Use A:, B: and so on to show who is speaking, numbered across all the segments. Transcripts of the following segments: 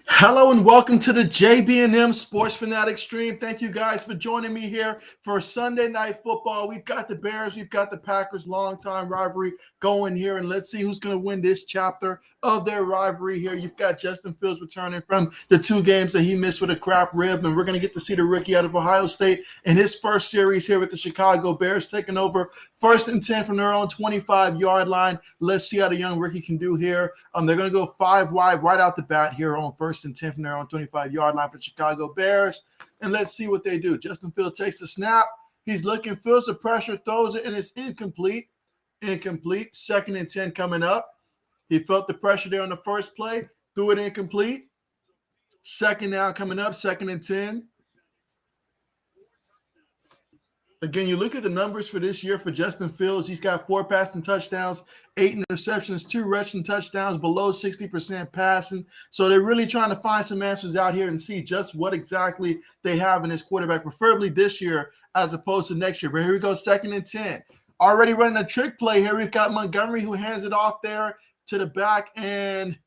A: Hello and welcome to the JB&M Sports Fanatic stream. Thank you guys for joining me here for Sunday Night Football. We've got the Bears, we've got the Packers, long-time rivalry going here, and let's see who's going to win this chapter of their rivalry here. You've got Justin Fields returning from the two games that he missed with a crap rib, and we're going to get to see the rookie out of Ohio State in his first series here with the Chicago Bears, taking over 1st and 10 from their own 25-yard line. Let's see how the young rookie can do here. They're going to go 5 wide right out the bat here on 1st and 10 from their own 25-yard line for the Chicago Bears. And let's see what they do. Justin Fields takes the snap. He's looking, feels the pressure, throws it, and it's incomplete. Incomplete. 2nd and 10 coming up. He felt the pressure there on the first play, threw it incomplete. 2nd down coming up, 2nd and 10. Again, you look at the numbers for this year for Justin Fields. He's got 4 passing touchdowns, 8 interceptions, 2 rushing touchdowns, below 60% passing. So they're really trying to find some answers out here and see just what exactly they have in this quarterback, preferably this year as opposed to next year. But here we go, 2nd and 10. Already running a trick play here. We've got Montgomery who hands it off there to the back. And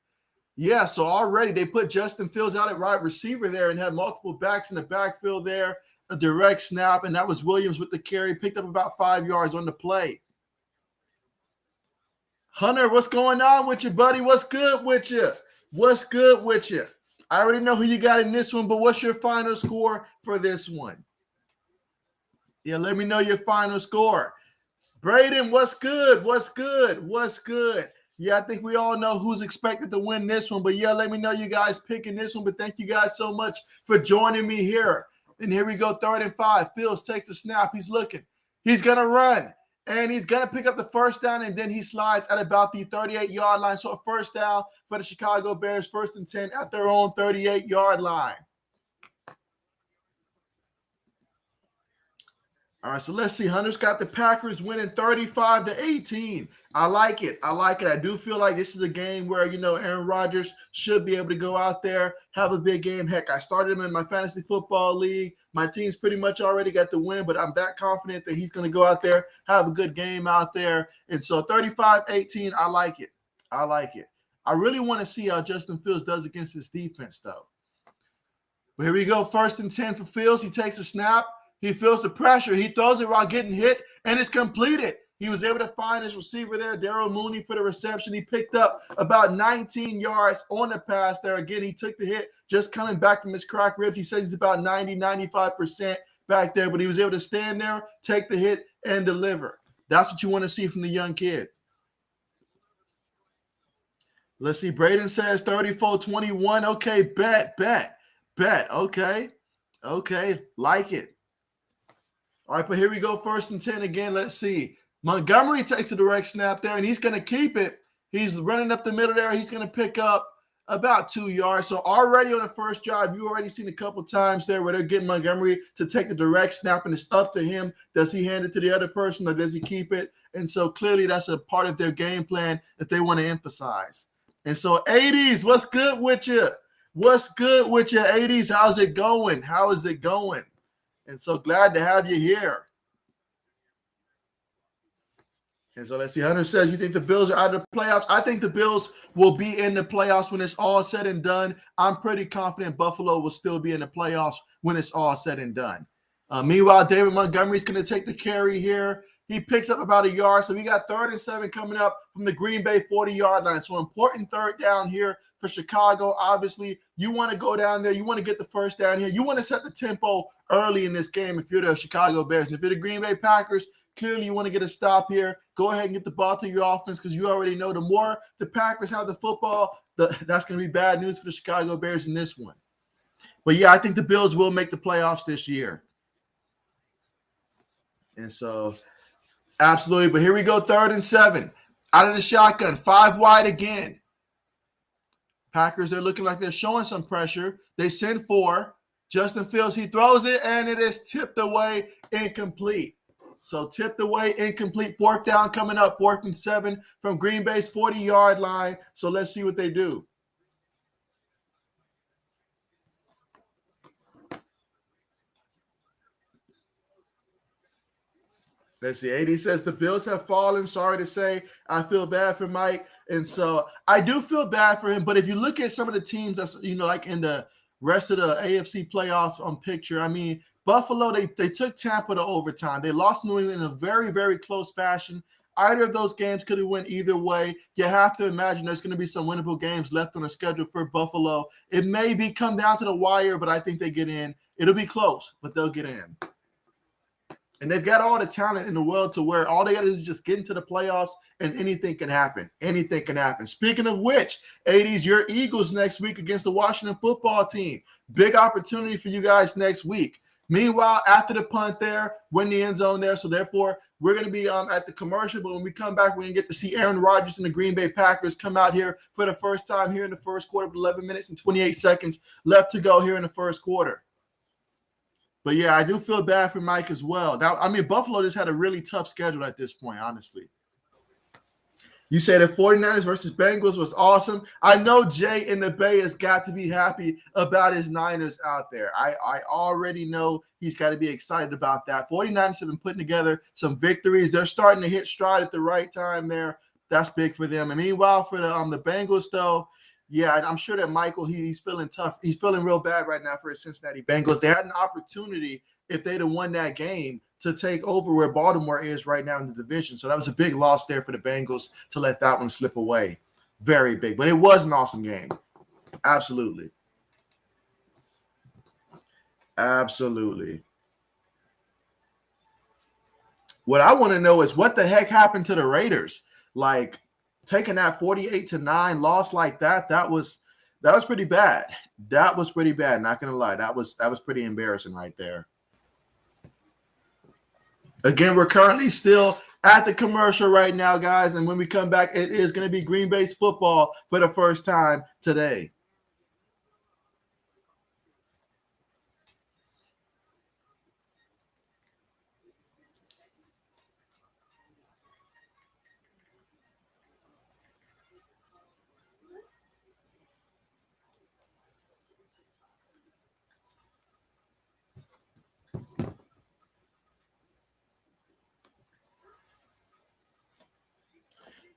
A: yeah, so already they put Justin Fields out at wide receiver there and had multiple backs in the backfield there. A direct snap, and that was Williams with the carry. Picked up about 5 yards on the play. Hunter, what's going on with you, buddy? What's good with you? What's good with you? I already know who you got in this one, but what's your final score for this one? Yeah, let me know your final score. Braden, what's good? What's good? What's good? Yeah, I think we all know who's expected to win this one, but yeah, let me know you guys picking this one, but thank you guys so much for joining me here. And here we go, 3rd and 5. Fields takes a snap. He's looking. He's going to run. And he's going to pick up the first down, and then he slides at about the 38-yard line. So a first down for the Chicago Bears, 1st and 10 at their own 38-yard line. All right, so let's see. Hunter's got the Packers winning 35-18. I like it. I like it. I do feel like this is a game where, Aaron Rodgers should be able to go out there, have a big game. Heck, I started him in my fantasy football league. My team's pretty much already got the win, but I'm that confident that he's going to go out there, have a good game out there. And so 35-18, I like it. I like it. I really want to see how Justin Fields does against his defense, though. But here we go. 1st and 10 for Fields. He takes a snap. He feels the pressure. He throws it while getting hit, and it's completed. He was able to find his receiver there, Darrell Mooney, for the reception. He picked up about 19 yards on the pass there. Again, he took the hit just coming back from his cracked ribs. He says he's about 90-95% back there, but he was able to stand there, take the hit, and deliver. That's what you want to see from the young kid. Let's see. Braden says 34-21. Okay, bet. Okay, like it. All right, but here we go, 1st and 10 again. Let's see. Montgomery takes a direct snap there, and he's going to keep it. He's running up the middle there. He's going to pick up about 2 yards. So already on the first drive, you already seen a couple times there where they're getting Montgomery to take the direct snap, and it's up to him. Does he hand it to the other person, or does he keep it? And so clearly that's a part of their game plan that they want to emphasize. And so 80s, what's good with you? What's good with you, 80s? How's it going? How is it going? And so glad to have you here. And so let's see. Hunter says, you think the Bills are out of the playoffs? I think the Bills will be in the playoffs when it's all said and done. I'm pretty confident Buffalo will still be in the playoffs when it's all said and done. Meanwhile, David Montgomery's going to take the carry here. He picks up about a yard. So we got 3rd and 7 coming up from the Green Bay 40-yard line. So important 3rd down here for Chicago. Obviously, you want to go down there. You want to get the first down here. You want to set the tempo early in this game if you're the Chicago Bears. And if you're the Green Bay Packers, clearly you want to get a stop here. Go ahead and get the ball to your offense because you already know the more the Packers have the football, that's going to be bad news for the Chicago Bears in this one. But, yeah, I think the Bills will make the playoffs this year. And so, absolutely. But here we go, 3rd and 7. Out of the shotgun, 5 wide again. Packers, they're looking like they're showing some pressure. They send 4. Justin Fields, he throws it, and it is tipped away, incomplete. So tipped away, incomplete. 4th down coming up, 4th and 7 from Green Bay's 40-yard line. So let's see what they do. Let's see. AD says the Bills have fallen. Sorry to say. I feel bad for Mike. And so I do feel bad for him. But if you look at some of the teams that's, like in the rest of the AFC playoffs on picture, I mean, Buffalo, they took Tampa to overtime. They lost New England in a very, very close fashion. Either of those games could have went either way. You have to imagine there's going to be some winnable games left on the schedule for Buffalo. It may be come down to the wire, but I think they get in. It'll be close, but they'll get in. And they've got all the talent in the world to where all they got to do is just get into the playoffs and anything can happen. Anything can happen. Speaking of which, 80s, your Eagles next week against the Washington football team. Big opportunity for you guys next week. Meanwhile, after the punt there, win the end zone there. So therefore, we're going to be at the commercial. But when we come back, we're going to get to see Aaron Rodgers and the Green Bay Packers come out here for the first time here in the first quarter with 11 minutes and 28 seconds left to go here in the first quarter. But, yeah, I do feel bad for Mike as well. Buffalo just had a really tough schedule at this point, honestly. You say the 49ers versus Bengals was awesome. I know Jay in the Bay has got to be happy about his Niners out there. I already know he's got to be excited about that. 49ers have been putting together some victories. They're starting to hit stride at the right time there. That's big for them. And meanwhile, for the Bengals, though, yeah, I'm sure that Michael, he's feeling tough. He's feeling real bad right now for his Cincinnati Bengals. They had an opportunity, if they'd have won that game, to take over where Baltimore is right now in the division. So that was a big loss there for the Bengals to let that one slip away. Very big. But it was an awesome game. Absolutely. Absolutely. What I want to know is what the heck happened to the Raiders? Like, taking that 48-9 loss like that was pretty bad. That was pretty bad. Not gonna lie, that was pretty embarrassing right there. Again, we're currently still at the commercial right now, guys, and when we come back, it is going to be Green Bay's football for the first time today.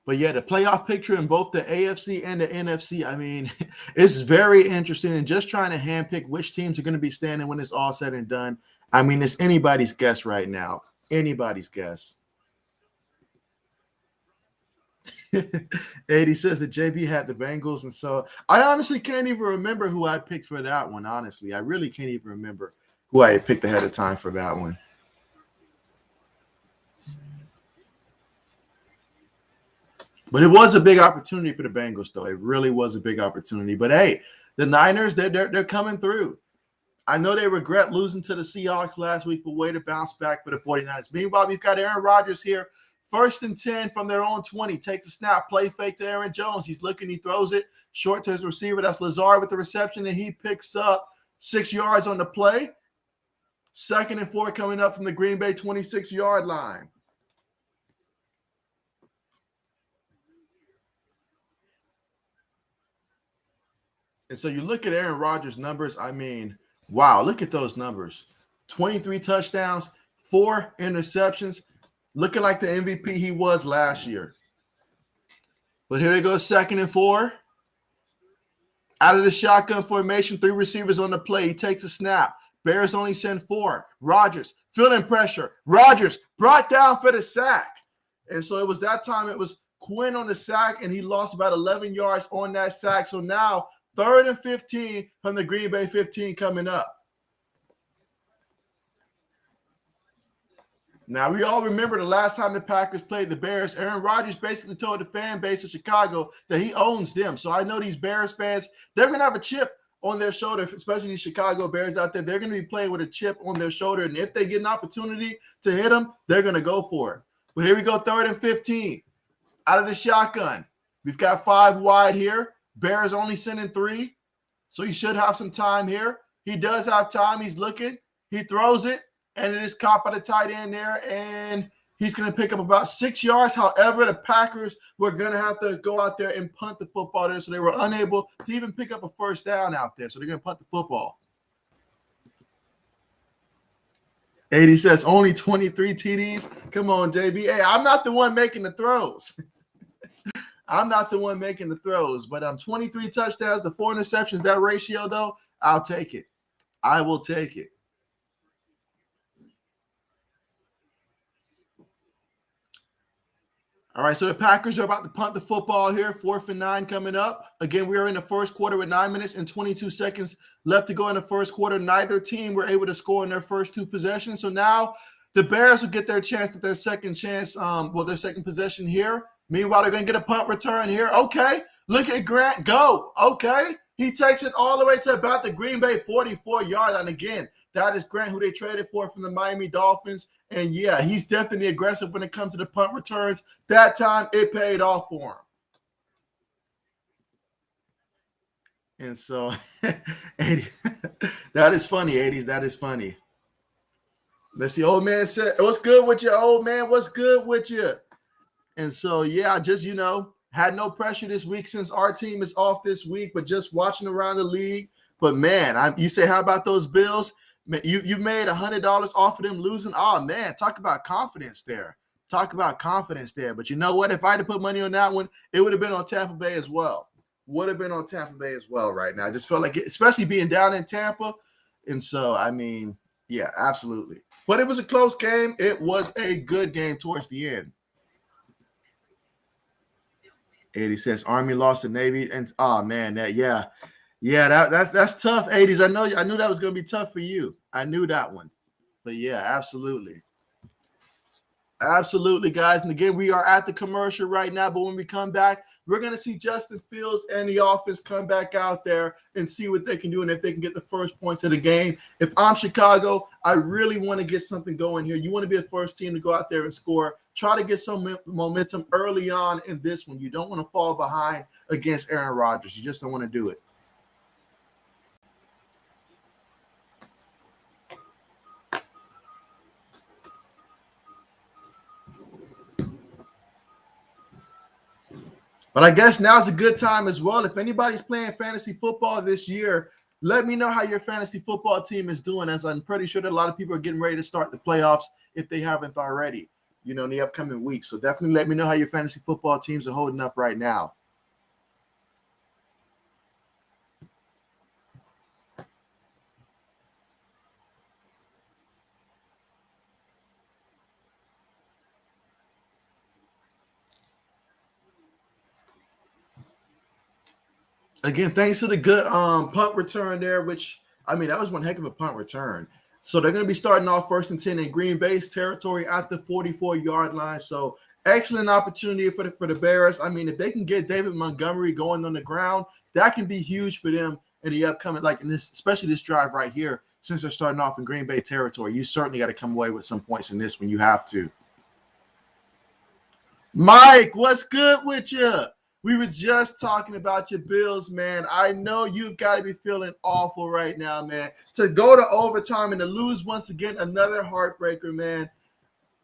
A: But yeah, the playoff picture in both the AFC and the NFC, I mean, it's very interesting. And just trying to handpick which teams are going to be standing when it's all said and done, I mean, it's anybody's guess right now. Anybody's guess. 80 says that JB had the Bengals. And so I honestly can't even remember who I picked for that one, honestly. I really can't even remember who I had picked ahead of time for that one. But it was a big opportunity for the Bengals, though. It really was a big opportunity. But, hey, the Niners, they're coming through. I know they regret losing to the Seahawks last week, but way to bounce back for the 49ers. Meanwhile, we've got Aaron Rodgers here. 1st and 10 from their own 20. Takes a snap, play fake to Aaron Jones. He's looking, he throws it short to his receiver. That's Lazard with the reception, and he picks up 6 yards on the play. 2nd and 4 coming up from the Green Bay 26-yard line. And so you look at Aaron Rodgers' numbers. I mean, wow, look at those numbers. 23 touchdowns, 4 interceptions, looking like the MVP he was last year. But here they go, 2nd and 4. Out of the shotgun formation, 3 receivers on the play. He takes a snap. Bears only send 4. Rodgers, feeling pressure. Rodgers brought down for the sack. And so it was that time, it was Quinn on the sack, and he lost about 11 yards on that sack. So now 3rd and 15 from the Green Bay 15 coming up. Now, we all remember the last time the Packers played the Bears, Aaron Rodgers basically told the fan base of Chicago that he owns them. So I know these Bears fans, they're going to have a chip on their shoulder, especially these Chicago Bears out there. They're going to be playing with a chip on their shoulder. And if they get an opportunity to hit them, they're going to go for it. But here we go, 3rd and 15. Out of the shotgun. We've got 5 wide here. Bears only sending 3, so he should have some time here. He does have time. He's looking. He throws it, and it is caught by the tight end there, and he's going to pick up about 6 yards. However, the Packers were going to have to go out there and punt the football there, so they were unable to even pick up a first down out there, so they're going to punt the football. 80 says only 23 TDs. Come on, JB. Hey, I'm not the one making the throws. I'm not the one making the throws, but 23 touchdowns to 4 interceptions, that ratio, though, I'll take it. I will take it. All right, so the Packers are about to punt the football here. 4th and 9 coming up. Again, we are in the first quarter with 9 minutes and 22 seconds left to go in the first quarter. Neither team were able to score in their first 2 possessions. So now the Bears will get their chance at their second chance, their second possession here. Meanwhile, they're going to get a punt return here. Okay, look at Grant go. Okay, he takes it all the way to about the Green Bay 44-yard line. Again, that is Grant, who they traded for from the Miami Dolphins. And, yeah, he's definitely aggressive when it comes to the punt returns. That time, it paid off for him. And so, 80, that is funny, 80s. That is funny. Let's see. Old man said, what's good with you, old man? What's good with you? And so, yeah, just, had no pressure this week since our team is off this week, but just watching around the league. But, man, you say, how about those Bills? You made $100 off of them losing. Oh, man, talk about confidence there. But you know what? If I had to put money on that one, it would have been on Tampa Bay as well. Right now. I just felt like it, especially being down in Tampa. And so, yeah, absolutely. But it was a close game. It was a good game towards the end. 80 says Army lost to Navy. And, oh, man, that's tough, 80s. I knew that was going to be tough for you. I knew that one. But, yeah, absolutely. Absolutely, guys. And, again, we are at the commercial right now. But when we come back, we're going to see Justin Fields and the offense come back out there and see what they can do and if they can get the first points of the game. If I'm Chicago, I really want to get something going here. You want to be the first team to go out there and score. Try to get some momentum early on in this one. You don't want to fall behind against Aaron Rodgers. You just don't want to do it. But I guess now's a good time as well. If anybody's playing fantasy football this year, let me know how your fantasy football team is doing, as I'm pretty sure that a lot of people are getting ready to start the playoffs if they haven't already, in the upcoming weeks. So definitely let me know how your fantasy football teams are holding up right now. Again, thanks to the good punt return there, which, that was one heck of a punt return. So they're going to be starting off 1st and 10 in Green Bay's territory at the 44-yard line. So excellent opportunity for the Bears. If they can get David Montgomery going on the ground, that can be huge for them in the upcoming, especially this drive right here, since they're starting off in Green Bay territory. You certainly got to come away with some points in this when you have to. Mike, what's good with you? We were just talking about your Bills, man. I know you've got to be feeling awful right now, man. To go to overtime and to lose once again, another heartbreaker, man.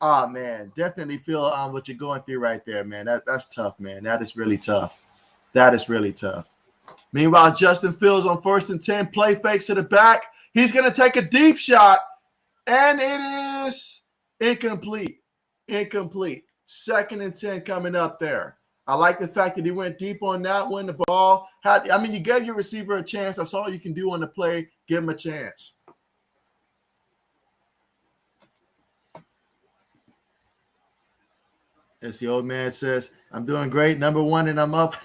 A: Oh, man, definitely feel what you're going through right there, man. That's tough, man. That is really tough. Meanwhile, Justin Fields on 1st and 10, play fakes to the back. He's going to take a deep shot, and it is incomplete. 2nd and 10 coming up there. I like the fact that he went deep on that one. The ball you gave your receiver a chance. That's all you can do on the play. Give him a chance. As the old man says, I'm doing great, number 1, and I'm up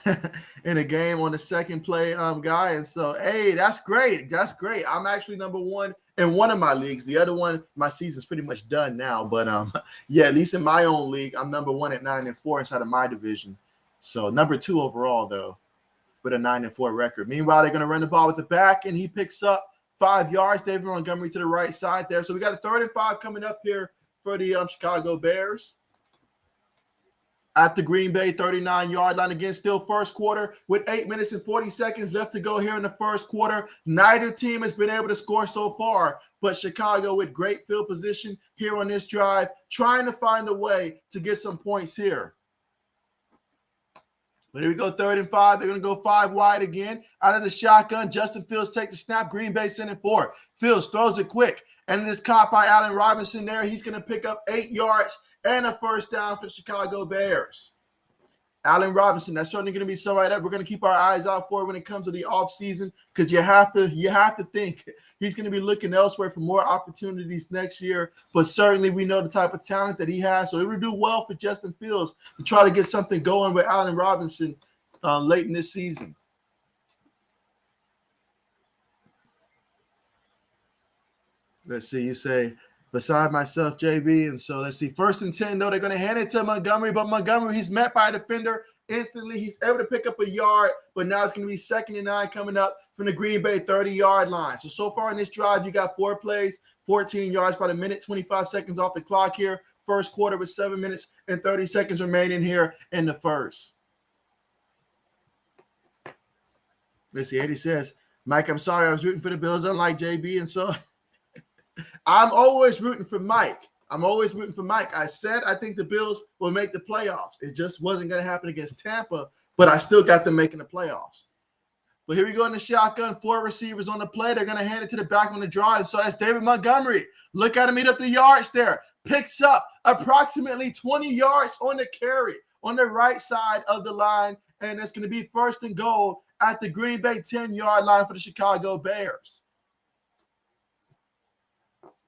A: in a game on the second play, guy. And so, hey, that's great. I'm actually number 1 in one of my leagues. The other one, my season's pretty much done now. But yeah, at least in my own league, I'm number 1 at 9-4 inside of my division. So number 2 overall, though, with a 9-4 record. Meanwhile, they're going to run the ball with the back, and he picks up 5 yards. David Montgomery to the right side there. So we got a 3rd and 5 coming up here for the Chicago Bears. At the Green Bay 39-yard line. Again, still first quarter with 8 minutes and 40 seconds left to go here in the first quarter. Neither team has been able to score so far, but Chicago with great field position here on this drive, trying to find a way to get some points here. But here we go, 3rd and 5. They're going to go 5 wide again. Out of the shotgun, Justin Fields takes the snap. Green Bay sending 4. Fields throws it quick. And it is caught by Allen Robinson there. He's going to pick up 8 yards and a first down for the Chicago Bears. Allen Robinson, that's certainly going to be somebody that we're going to keep our eyes out for when it comes to the offseason, because you have to think he's going to be looking elsewhere for more opportunities next year. But certainly we know the type of talent that he has, so it would do well for Justin Fields to try to get something going with Allen Robinson late in this season. Let's see, you say, beside myself, JB. And so let's see, 1st and 10, no, they're going to hand it to Montgomery, but Montgomery, he's met by a defender instantly. He's able to pick up a yard, but now it's going to be 2nd and 9 coming up from the Green Bay 30-yard line. So far in this drive, you got 4 plays, 14 yards, about 1:25 seconds off the clock here. First quarter with 7 minutes and 30 seconds remaining here in the first. Let's see, Eddie says, Mike, I'm sorry I was rooting for the Bills, unlike JB, and so I'm always rooting for Mike. I said I think the Bills will make the playoffs. It just wasn't going to happen against Tampa, but I still got them making the playoffs. But here we go in the shotgun. 4 receivers on the play. They're going to hand it to the back on the draw. And so that's David Montgomery. Look at him eat up the yards there. Picks up approximately 20 yards on the carry on the right side of the line. And it's going to be 1st and goal at the Green Bay 10-yard line for the Chicago Bears.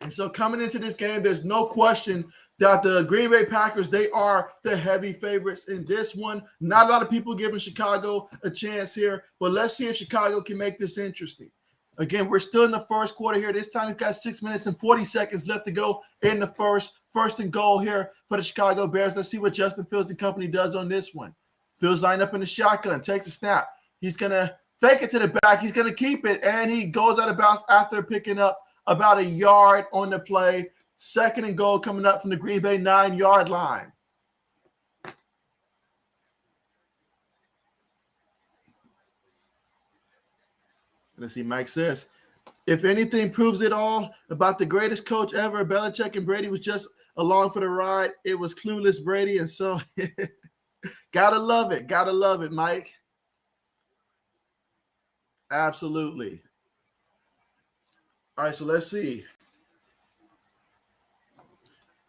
A: And so coming into this game, there's no question that the Green Bay Packers, they are the heavy favorites in this one. Not a lot of people giving Chicago a chance here, but let's see if Chicago can make this interesting. Again, we're still in the first quarter here. This time we've got 6 minutes and 40 seconds left to go in the first. 1st and goal here for the Chicago Bears. Let's see what Justin Fields and company does on this one. Fields lined up in the shotgun, takes a snap. He's going to fake it to the back. He's going to keep it, and he goes out of bounds after picking up about a yard on the play. 2nd and goal coming up from the Green Bay 9-yard line. Let's see, Mike says, if anything proves it all about the greatest coach ever, Belichick and Brady was just along for the ride. It was clueless Brady, and so gotta love it, Mike. Absolutely. All right, so let's see.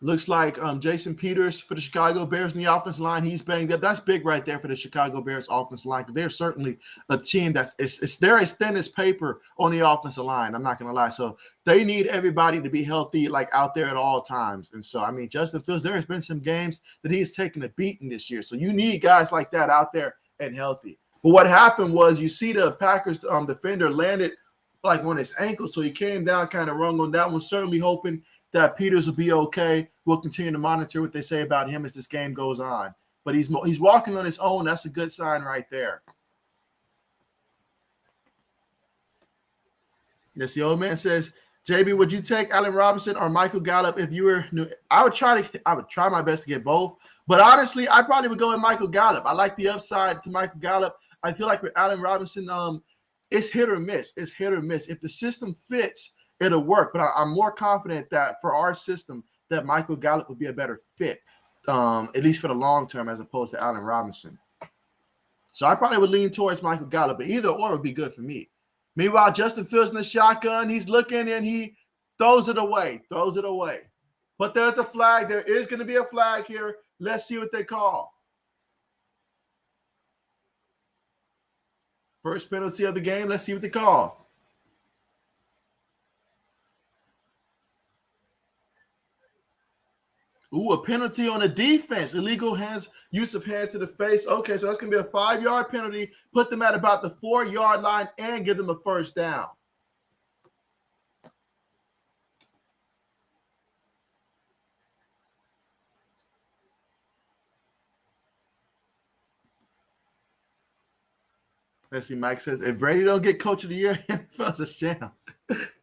A: Looks like Jason Peters for the Chicago Bears in the offensive line. He's banged up. That's big right there for the Chicago Bears offensive line. They're certainly a team they're as thin as paper on the offensive line. I'm not going to lie. So they need everybody to be healthy, like out there at all times. And so, I mean, Justin Fields, there has been some games that he's taken a beating this year. So you need guys like that out there and healthy. But what happened was you see the Packers defender landed like on his ankle, so he came down kind of wrong on that one. Certainly hoping that Peters will be okay. We'll continue to monitor what they say about him as this game goes on. But he's walking on his own. That's a good sign right there. Yes, the old man says, JB, would you take Allen Robinson or Michael Gallup if you were new? I would try my best to get both. But honestly, I probably would go with Michael Gallup. I like the upside to Michael Gallup. I feel like with Allen Robinson, it's hit or miss. If the system fits, it'll work. But I'm more confident that for our system, that Michael Gallup would be a better fit, at least for the long term, as opposed to Allen Robinson. So I probably would lean towards Michael Gallup, but either or would be good for me. Meanwhile, Justin Fields in the shotgun, he's looking and he throws it away. But there's a flag. There is going to be a flag here. Let's see what they call. First penalty of the game. Let's see what they call. Ooh, a penalty on the defense. Illegal use of hands to the face. Okay, so that's going to be a 5-yard penalty. Put them at about the 4-yard line and give them a first down. Let's see, Mike says, if Brady don't get coach of the year, NFL's a sham.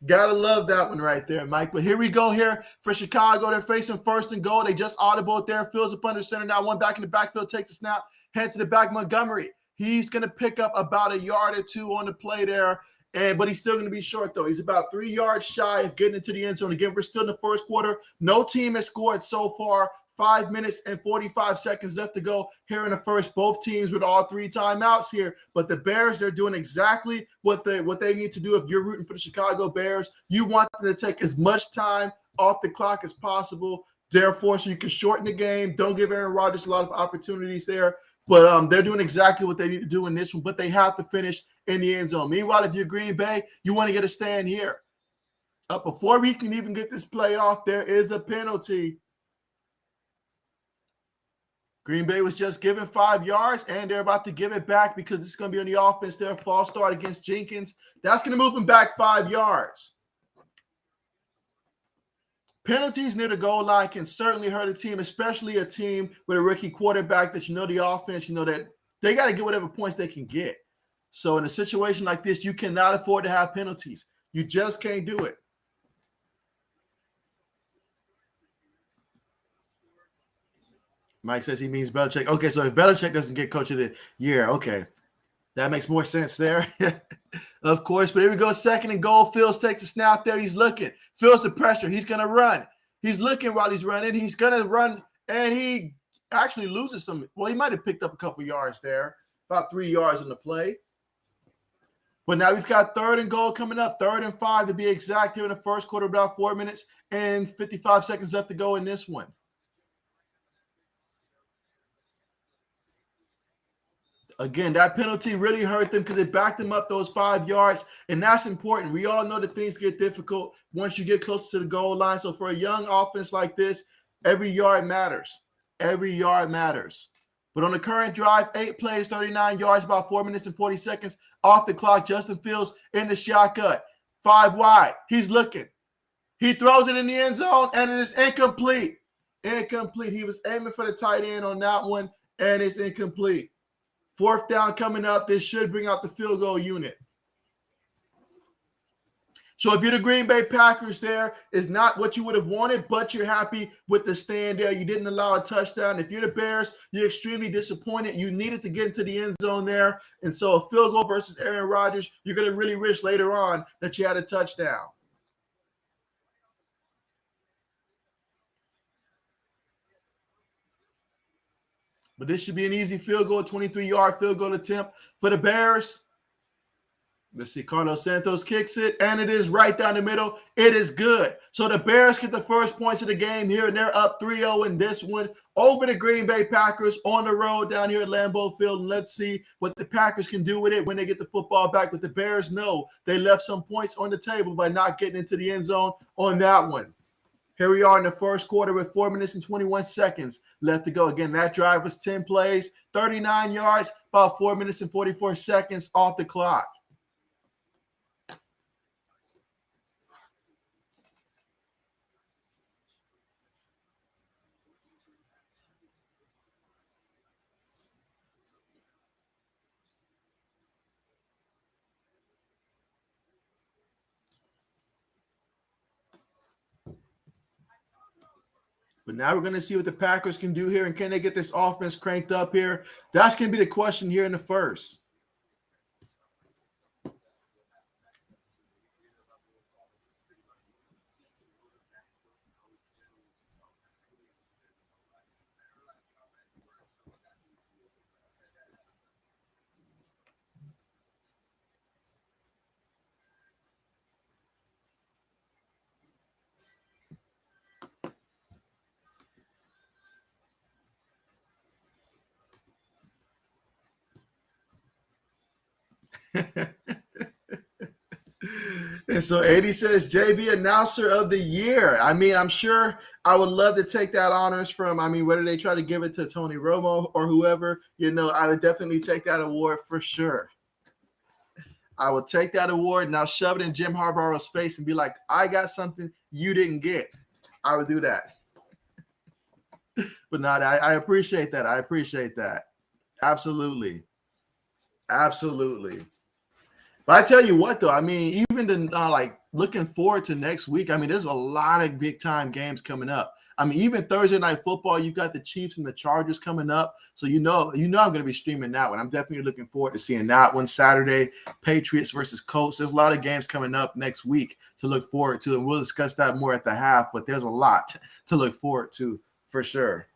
A: Gotta love that one right there, Mike. But here we go here for Chicago. They're facing 1st and goal. They just audible it there. Fields up under center now. One back in the backfield, takes the snap, heads to the back. Montgomery. He's going to pick up about a yard or two on the play there. But he's still going to be short, though. He's about 3 yards shy of getting into the end zone. Again, we're still in the first quarter. No team has scored so far. 5 minutes and 45 seconds left to go here in the first. Both teams with all 3 timeouts here. But the Bears, they're doing exactly what they need to do. If you're rooting for the Chicago Bears, you want them to take as much time off the clock as possible. Therefore, so you can shorten the game. Don't give Aaron Rodgers a lot of opportunities there. But they're doing exactly what they need to do in this one, but they have to finish in the end zone. Meanwhile, if you're Green Bay, you want to get a stand here. Before we can even get this play off, there is a penalty. Green Bay was just given 5 yards, and they're about to give it back because it's going to be on the offense. Their false start against Jenkins. That's going to move them back 5 yards. Penalties near the goal line can certainly hurt a team, especially a team with a rookie quarterback that the offense, that they got to get whatever points they can get. So in a situation like this, you cannot afford to have penalties. You just can't do it. Mike says he means Belichick. Okay, so if Belichick doesn't get coach of the year, okay. That makes more sense there. Of course, but here we go. 2nd and goal. Fields takes a snap there. He's looking. Feels the pressure. He's going to run. He's looking while he's running. He's going to run, and he actually loses some. Well, he might have picked up a couple yards there, about 3 yards in the play. But now we've got 3rd and goal coming up, 3rd and 5 to be exact here in the first quarter, about 4 minutes and 55 seconds left to go in this one. Again, that penalty really hurt them because it backed them up those 5 yards, and that's important. We all know that things get difficult once you get closer to the goal line. So for a young offense like this, every yard matters. Every yard matters. But on the current drive, 8 plays, 39 yards, about 4 minutes and 40 seconds off the clock. Justin Fields in the shotgun, 5 wide. He's looking. He throws it in the end zone, and it is incomplete. Incomplete. He was aiming for the tight end on that one, and it's incomplete. 4th down coming up. This should bring out the field goal unit. So if you're the Green Bay Packers, there is not what you would have wanted, but you're happy with the stand there. You didn't allow a touchdown. If you're the Bears, you're extremely disappointed. You needed to get into the end zone there. And so a field goal versus Aaron Rodgers, you're going to really wish later on that you had a touchdown. But this should be an easy field goal, 23-yard field goal attempt for the Bears. Let's see, Carlos Santos kicks it, and it is right down the middle. It is good. So the Bears get the first points of the game here, and they're up 3-0 in this one over the Green Bay Packers on the road down here at Lambeau Field. And let's see what the Packers can do with it when they get the football back. But the Bears know they left some points on the table by not getting into the end zone on that one. Here we are in the first quarter with 4 minutes and 21 seconds left to go. Again, that drive was 10 plays, 39 yards, about 4 minutes and 44 seconds off the clock. But now we're going to see what the Packers can do here, and can they get this offense cranked up here? That's going to be the question here in the first. And so 80 says JB announcer of the year. I mean, I'm sure I would love to take that honors from, whether they try to give it to Tony Romo or whoever, I would definitely take that award for sure. I will take that award and I'll shove it in Jim Harbaugh's face and be like, I got something you didn't get. I would do that. But not, I appreciate that. I appreciate that. Absolutely. Absolutely. But I tell you what, though, even looking forward to next week, there's a lot of big time games coming up. Even Thursday night football, you've got the Chiefs and the Chargers coming up. So I'm going to be streaming that one. I'm definitely looking forward to seeing that one Saturday. Patriots versus Colts. There's a lot of games coming up next week to look forward to, and we'll discuss that more at the half. But there's a lot to look forward to for sure.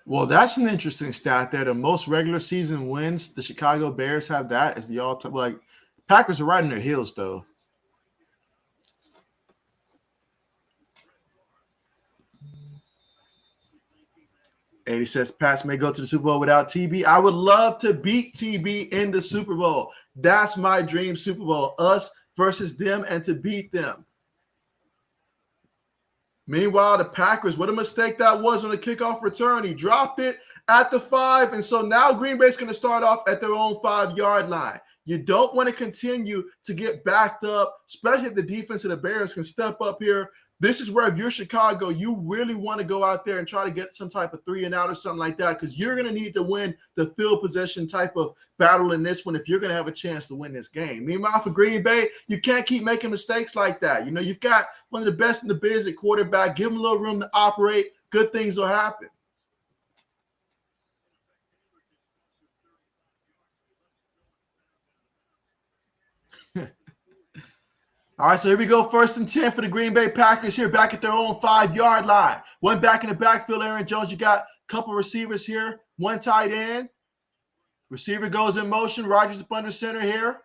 A: Well, that's an interesting stat there. The most regular season wins, the Chicago Bears have that as the all-time. Like, Packers are right in their heels, though. And he says Pats may go to the Super Bowl without TB. I would love to beat TB in the Super Bowl. That's my dream Super Bowl. Us versus them and to beat them. Meanwhile, the Packers, what a mistake that was on the kickoff return. He dropped it at the 5, and so now Green Bay's going to start off at their own 5-yard line. You don't want to continue to get backed up, especially if the defense of the Bears can step up here. This is where if you're Chicago, you really want to go out there and try to get some type of 3-and-out or something like that because you're going to need to win the field possession type of battle in this one if you're going to have a chance to win this game. Meanwhile, for Green Bay, you can't keep making mistakes like that. You know, you've got one of the best in the biz at quarterback. Give them a little room to operate. Good things will happen. All right, so here we go. 1st and 10 for the Green Bay Packers here back at their own 5-yard line. One back in the backfield, Aaron Jones. You got a couple receivers here. One tight end. Receiver goes in motion. Rodgers up under center here.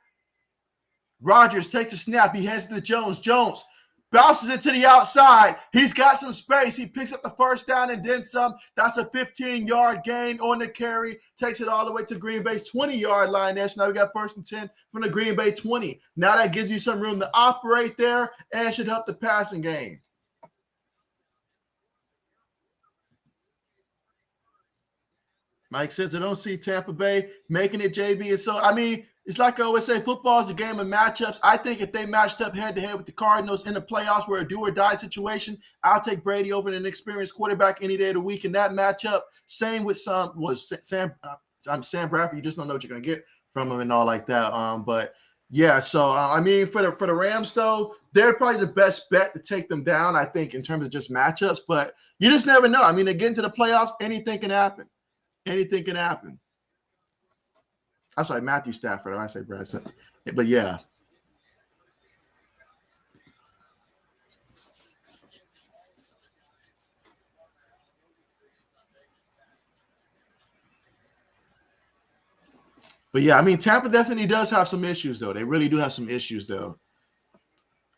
A: Rodgers takes a snap. He hands it to Jones. Jones bounces it to the outside. He's got some space. He picks up the first down and then some. That's a 15-yard gain on the carry. Takes it all the way to Green Bay's 20-yard line there. So now we got 1st and 10 from the Green Bay 20. Now that gives you some room to operate there and should help the passing game. Mike says, I don't see Tampa Bay making it, JB. And so, I mean, it's like I always say, football is a game of matchups. I think if they matched up head-to-head with the Cardinals in the playoffs where a do-or-die situation, I'll take Brady over an experienced quarterback any day of the week in that matchup. Same with Sam Bradford. You just don't know what you're going to get from him and all like that. But, yeah, so, I mean, for the Rams, though, they're probably the best bet to take them down, I think, in terms of just matchups. But you just never know. I mean, they get into the playoffs, anything can happen. Anything can happen. I'm sorry, Matthew Stafford. I say Brad. But yeah. But yeah, I mean, Tampa definitely does have some issues, though. They really do have some issues, though.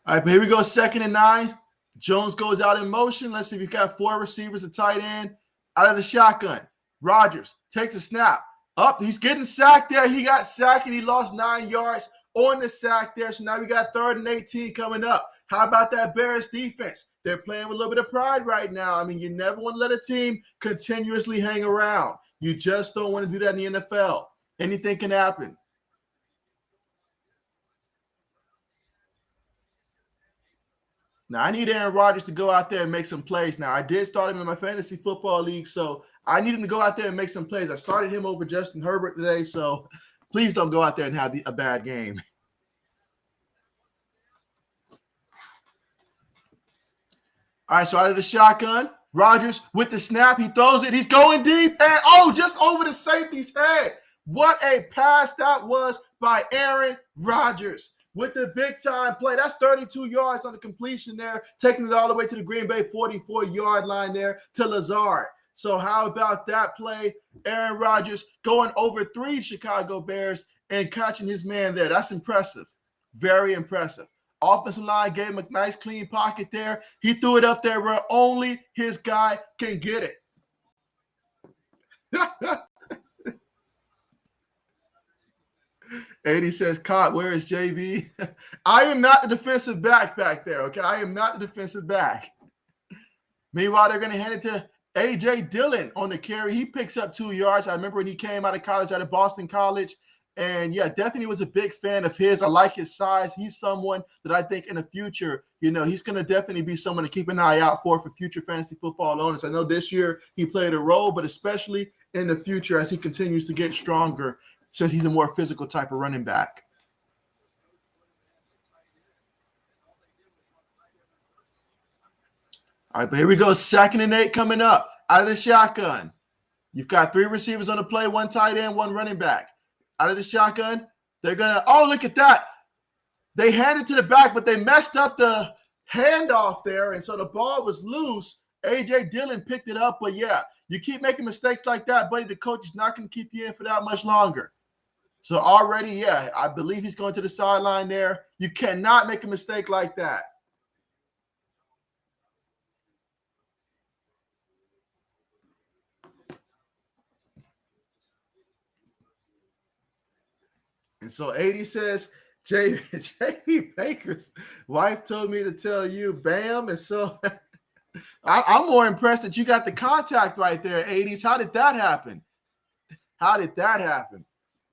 A: All right, but here we go. 2nd and 9. Jones goes out in motion. Let's see if you got 4 receivers, a tight end out of the shotgun. Rodgers takes a snap. Up, he's getting sacked there. He got sacked and he lost 9 yards on the sack there. So now we got 3rd and 18 coming up. How about that Bears defense? They're playing with a little bit of pride right now. I mean, you never want to let a team continuously hang around. You just don't want to do that in the NFL. Anything can happen. Now, I need Aaron Rodgers to go out there and make some plays. Now, I did start him in my fantasy football league, so I need him to go out there and make some plays. I started him over Justin Herbert today, so please don't go out there and have a bad game. All right, so out of the shotgun, Rodgers with the snap. He throws it. He's going deep. And, just over the safety's head. What a pass that was by Aaron Rodgers with the big-time play. That's 32 yards on the completion there, taking it all the way to the Green Bay 44-yard line there to Lazard. So how about that play? Aaron Rodgers going over 3 Chicago Bears and catching his man there. That's impressive. Very impressive. Offensive line gave him a nice clean pocket there. He threw it up there where only his guy can get it. And he says, "Caught, where is JB?" I am not the defensive back there, okay? I am not the defensive back. Meanwhile, they're going to hand it to A.J. Dillon on the carry. He picks up 2 yards. I remember when he came out of college, out of Boston College. And, yeah, definitely was a big fan of his. I like his size. He's someone that I think in the future, he's going to definitely be someone to keep an eye out for future fantasy football owners. I know this year he played a role, but especially in the future as he continues to get stronger, since he's a more physical type of running back. All right, but here we go. 2nd and 8 coming up out of the shotgun. You've got 3 receivers on the play, 1 tight end, 1 running back. Out of the shotgun, they're going to – look at that. They handed to the back, but they messed up the handoff there, and so the ball was loose, A.J. Dillon picked it up, but yeah, you keep making mistakes like that, buddy, the coach is not going to keep you in for that much longer. So already, yeah, I believe he's going to the sideline there. You cannot make a mistake like that. And so 80 says, JB Baker's wife told me to tell you, bam. And so I'm more impressed that you got the contact right there, 80s. How did that happen? How did that happen?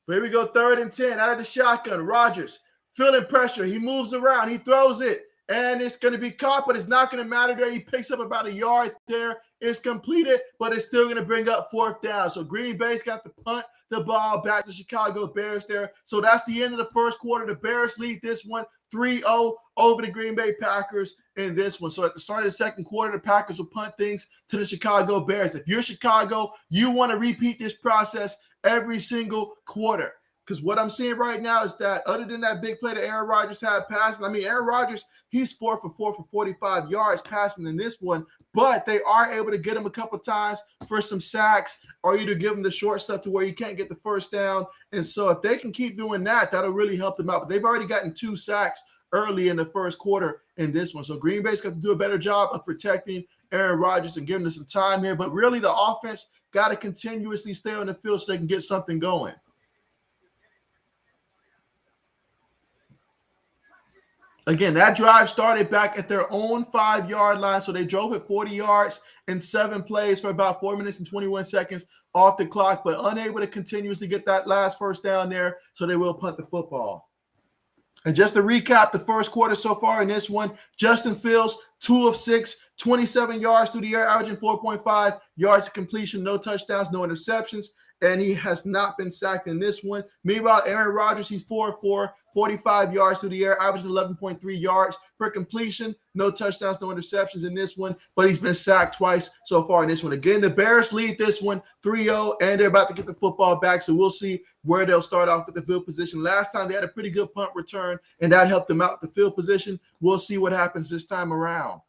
A: But here we go, 3rd and 10 out of the shotgun. Rodgers feeling pressure. He moves around. He throws it. And it's going to be caught, but it's not going to matter there. He picks up about a yard there. It's completed, but it's still going to bring up 4th down. So Green Bay's got to punt the ball back to Chicago Bears there. So that's the end of the first quarter. The Bears lead this one 3-0 over the Green Bay Packers in this one. So at the start of the second quarter, the Packers will punt things to the Chicago Bears. If you're Chicago, you want to repeat this process every single quarter. Because what I'm seeing right now is that other than that big play that Aaron Rodgers had passing, I mean, Aaron Rodgers, he's 4 for 4 for 45 yards passing in this one, but they are able to get him a couple times for some sacks or either give him the short stuff to where he can't get the first down. And so if they can keep doing that, that'll really help them out. But they've already gotten 2 sacks early in the first quarter in this one. So Green Bay's got to do a better job of protecting Aaron Rodgers and giving him some time here. But really the offense got to continuously stay on the field so they can get something going. Again, that drive started back at their own 5-yard line. So they drove it 40 yards in 7 plays for about 4 minutes and 21 seconds off the clock, but unable to continuously get that last first down there. So they will punt the football. And just to recap the first quarter so far in this one, Justin Fields, 2 of 6, 27 yards through the air, averaging 4.5 yards to completion, no touchdowns, no interceptions, and he has not been sacked in this one. Meanwhile, Aaron Rodgers, he's 4 of 4, 45 yards through the air, averaging 11.3 yards per completion, no touchdowns, no interceptions in this one, but he's been sacked twice so far in this one. Again, the Bears lead this one 3-0, and they're about to get the football back, so we'll see where they'll start off with the field position. Last time they had a pretty good punt return, and that helped them out with the field position. We'll see what happens this time around.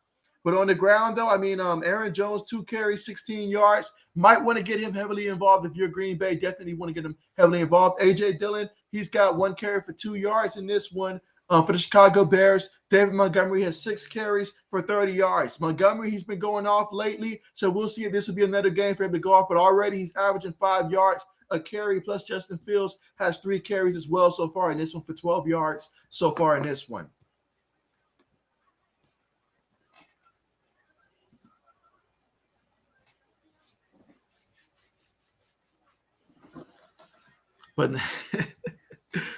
A: But on the ground, though, I mean, Aaron Jones, 2 carries, 16 yards. Might want to get him heavily involved if you're Green Bay. Definitely want to get him heavily involved. A.J. Dillon, he's got 1 carry for 2 yards in this one. For the Chicago Bears, David Montgomery has 6 carries for 30 yards. Montgomery, he's been going off lately, so we'll see if this will be another game for him to go off. But already he's averaging 5 yards a carry, plus Justin Fields has 3 carries as well so far in this one for 12 yards so far in this one.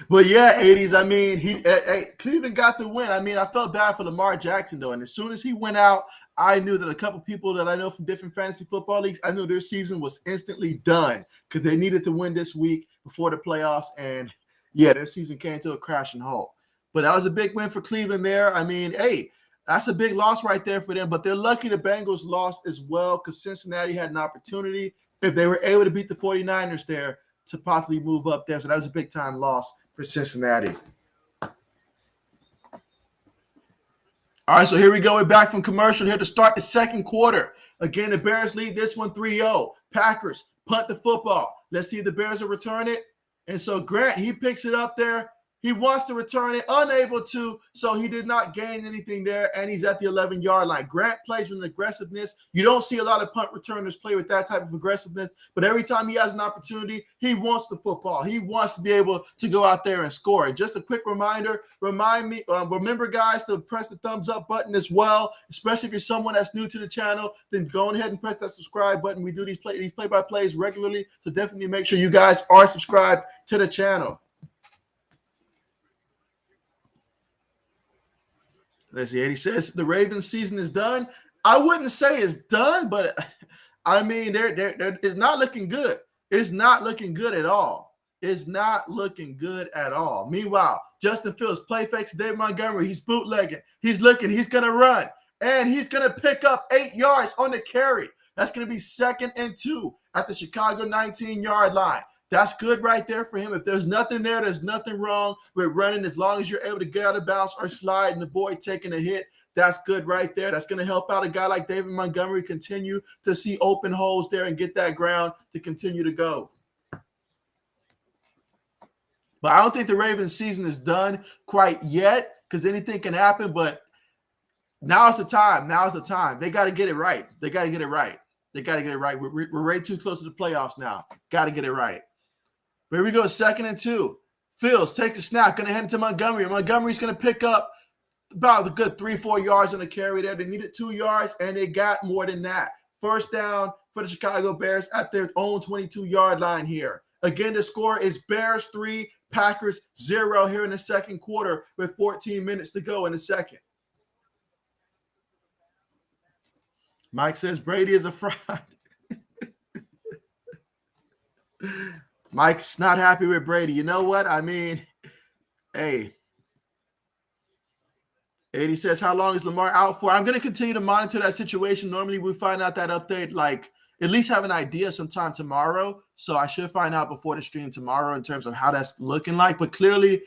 A: But yeah, 80s. I mean, Cleveland got the win. I mean, I felt bad for Lamar Jackson though, and as soon as he went out, I knew that a couple people that I know from different fantasy football leagues, I knew their season was instantly done because they needed to win this week before the playoffs, and yeah, their season came to a crashing halt. But that was a big win for Cleveland there. I mean, hey, that's a big loss right there for them. But they're lucky the Bengals lost as well because Cincinnati had an opportunity if they were able to beat the 49ers there to possibly move up there. So that was a big-time loss for Cincinnati. All right, so here we go. We're back from commercial here to start the second quarter. Again, the Bears lead this one 3-0. Packers punt the football. Let's see if the Bears will return it. And so Grant, he picks it up there. He wants to return it, unable to, so he did not gain anything there, and he's at the 11-yard line. Grant plays with an aggressiveness. You don't see a lot of punt returners play with that type of aggressiveness, but every time he has an opportunity, he wants the football. He wants to be able to go out there and score. And just a quick reminder, remember, guys, to press the thumbs up button as well, especially if you're someone that's new to the channel, then go ahead and press that subscribe button. We do these play-by-plays regularly, so definitely make sure you guys are subscribed to the channel. Let's see. He says the Ravens season is done. I wouldn't say it's done, but I mean, it's not looking good. It's not looking good at all. It's not looking good at all. Meanwhile, Justin Fields play fakes David Montgomery. He's bootlegging. He's looking. He's going to run. And he's going to pick up 8 yards on the carry. That's going to be 2nd and 2 at the Chicago 19-yard line. That's good right there for him. If there's nothing there, there's nothing wrong with running as long as you're able to get out of bounds or slide and avoid taking a hit. That's good right there. That's going to help out a guy like David Montgomery continue to see open holes there and get that ground to continue to go. But I don't think the Ravens season is done quite yet because anything can happen. But now's the time. Now's the time. They got to get it right. They got to get it right. They got to get it right. We're way too close to the playoffs now. Got to get it right. But here we go, 2nd and 2. Fields takes the snap, going to hand it to Montgomery. Montgomery's going to pick up about a good 3-4 yards on the carry there. They needed 2 yards, and they got more than that. First down for the Chicago Bears at their own 22-yard line here. Again, the score is Bears 3, Packers 0 here in the second quarter with 14 minutes to go in the second. Mike says Brady is a fraud. Mike's not happy with Brady. You know what? I mean, hey. 80 says, how long is Lamar out for? I'm going to continue to monitor that situation. Normally, we find out that update, like, at least have an idea sometime tomorrow. So I should find out before the stream tomorrow in terms of how that's looking like. But clearly,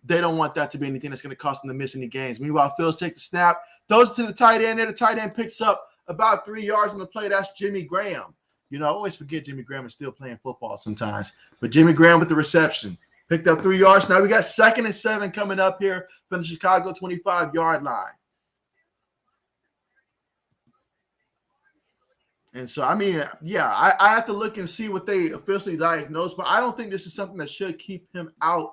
A: they don't want that to be anything that's going to cost them to miss any games. Meanwhile, Fields takes the snap, throws it to the tight end there. The tight end picks up about 3 yards on the play. That's Jimmy Graham. You know, I always forget Jimmy Graham is still playing football sometimes. But Jimmy Graham with the reception. Picked up 3 yards. Now we got 2nd and 7 coming up here from the Chicago 25-yard line. And so, I mean, yeah, I have to look and see what they officially diagnosed, but I don't think this is something that should keep him out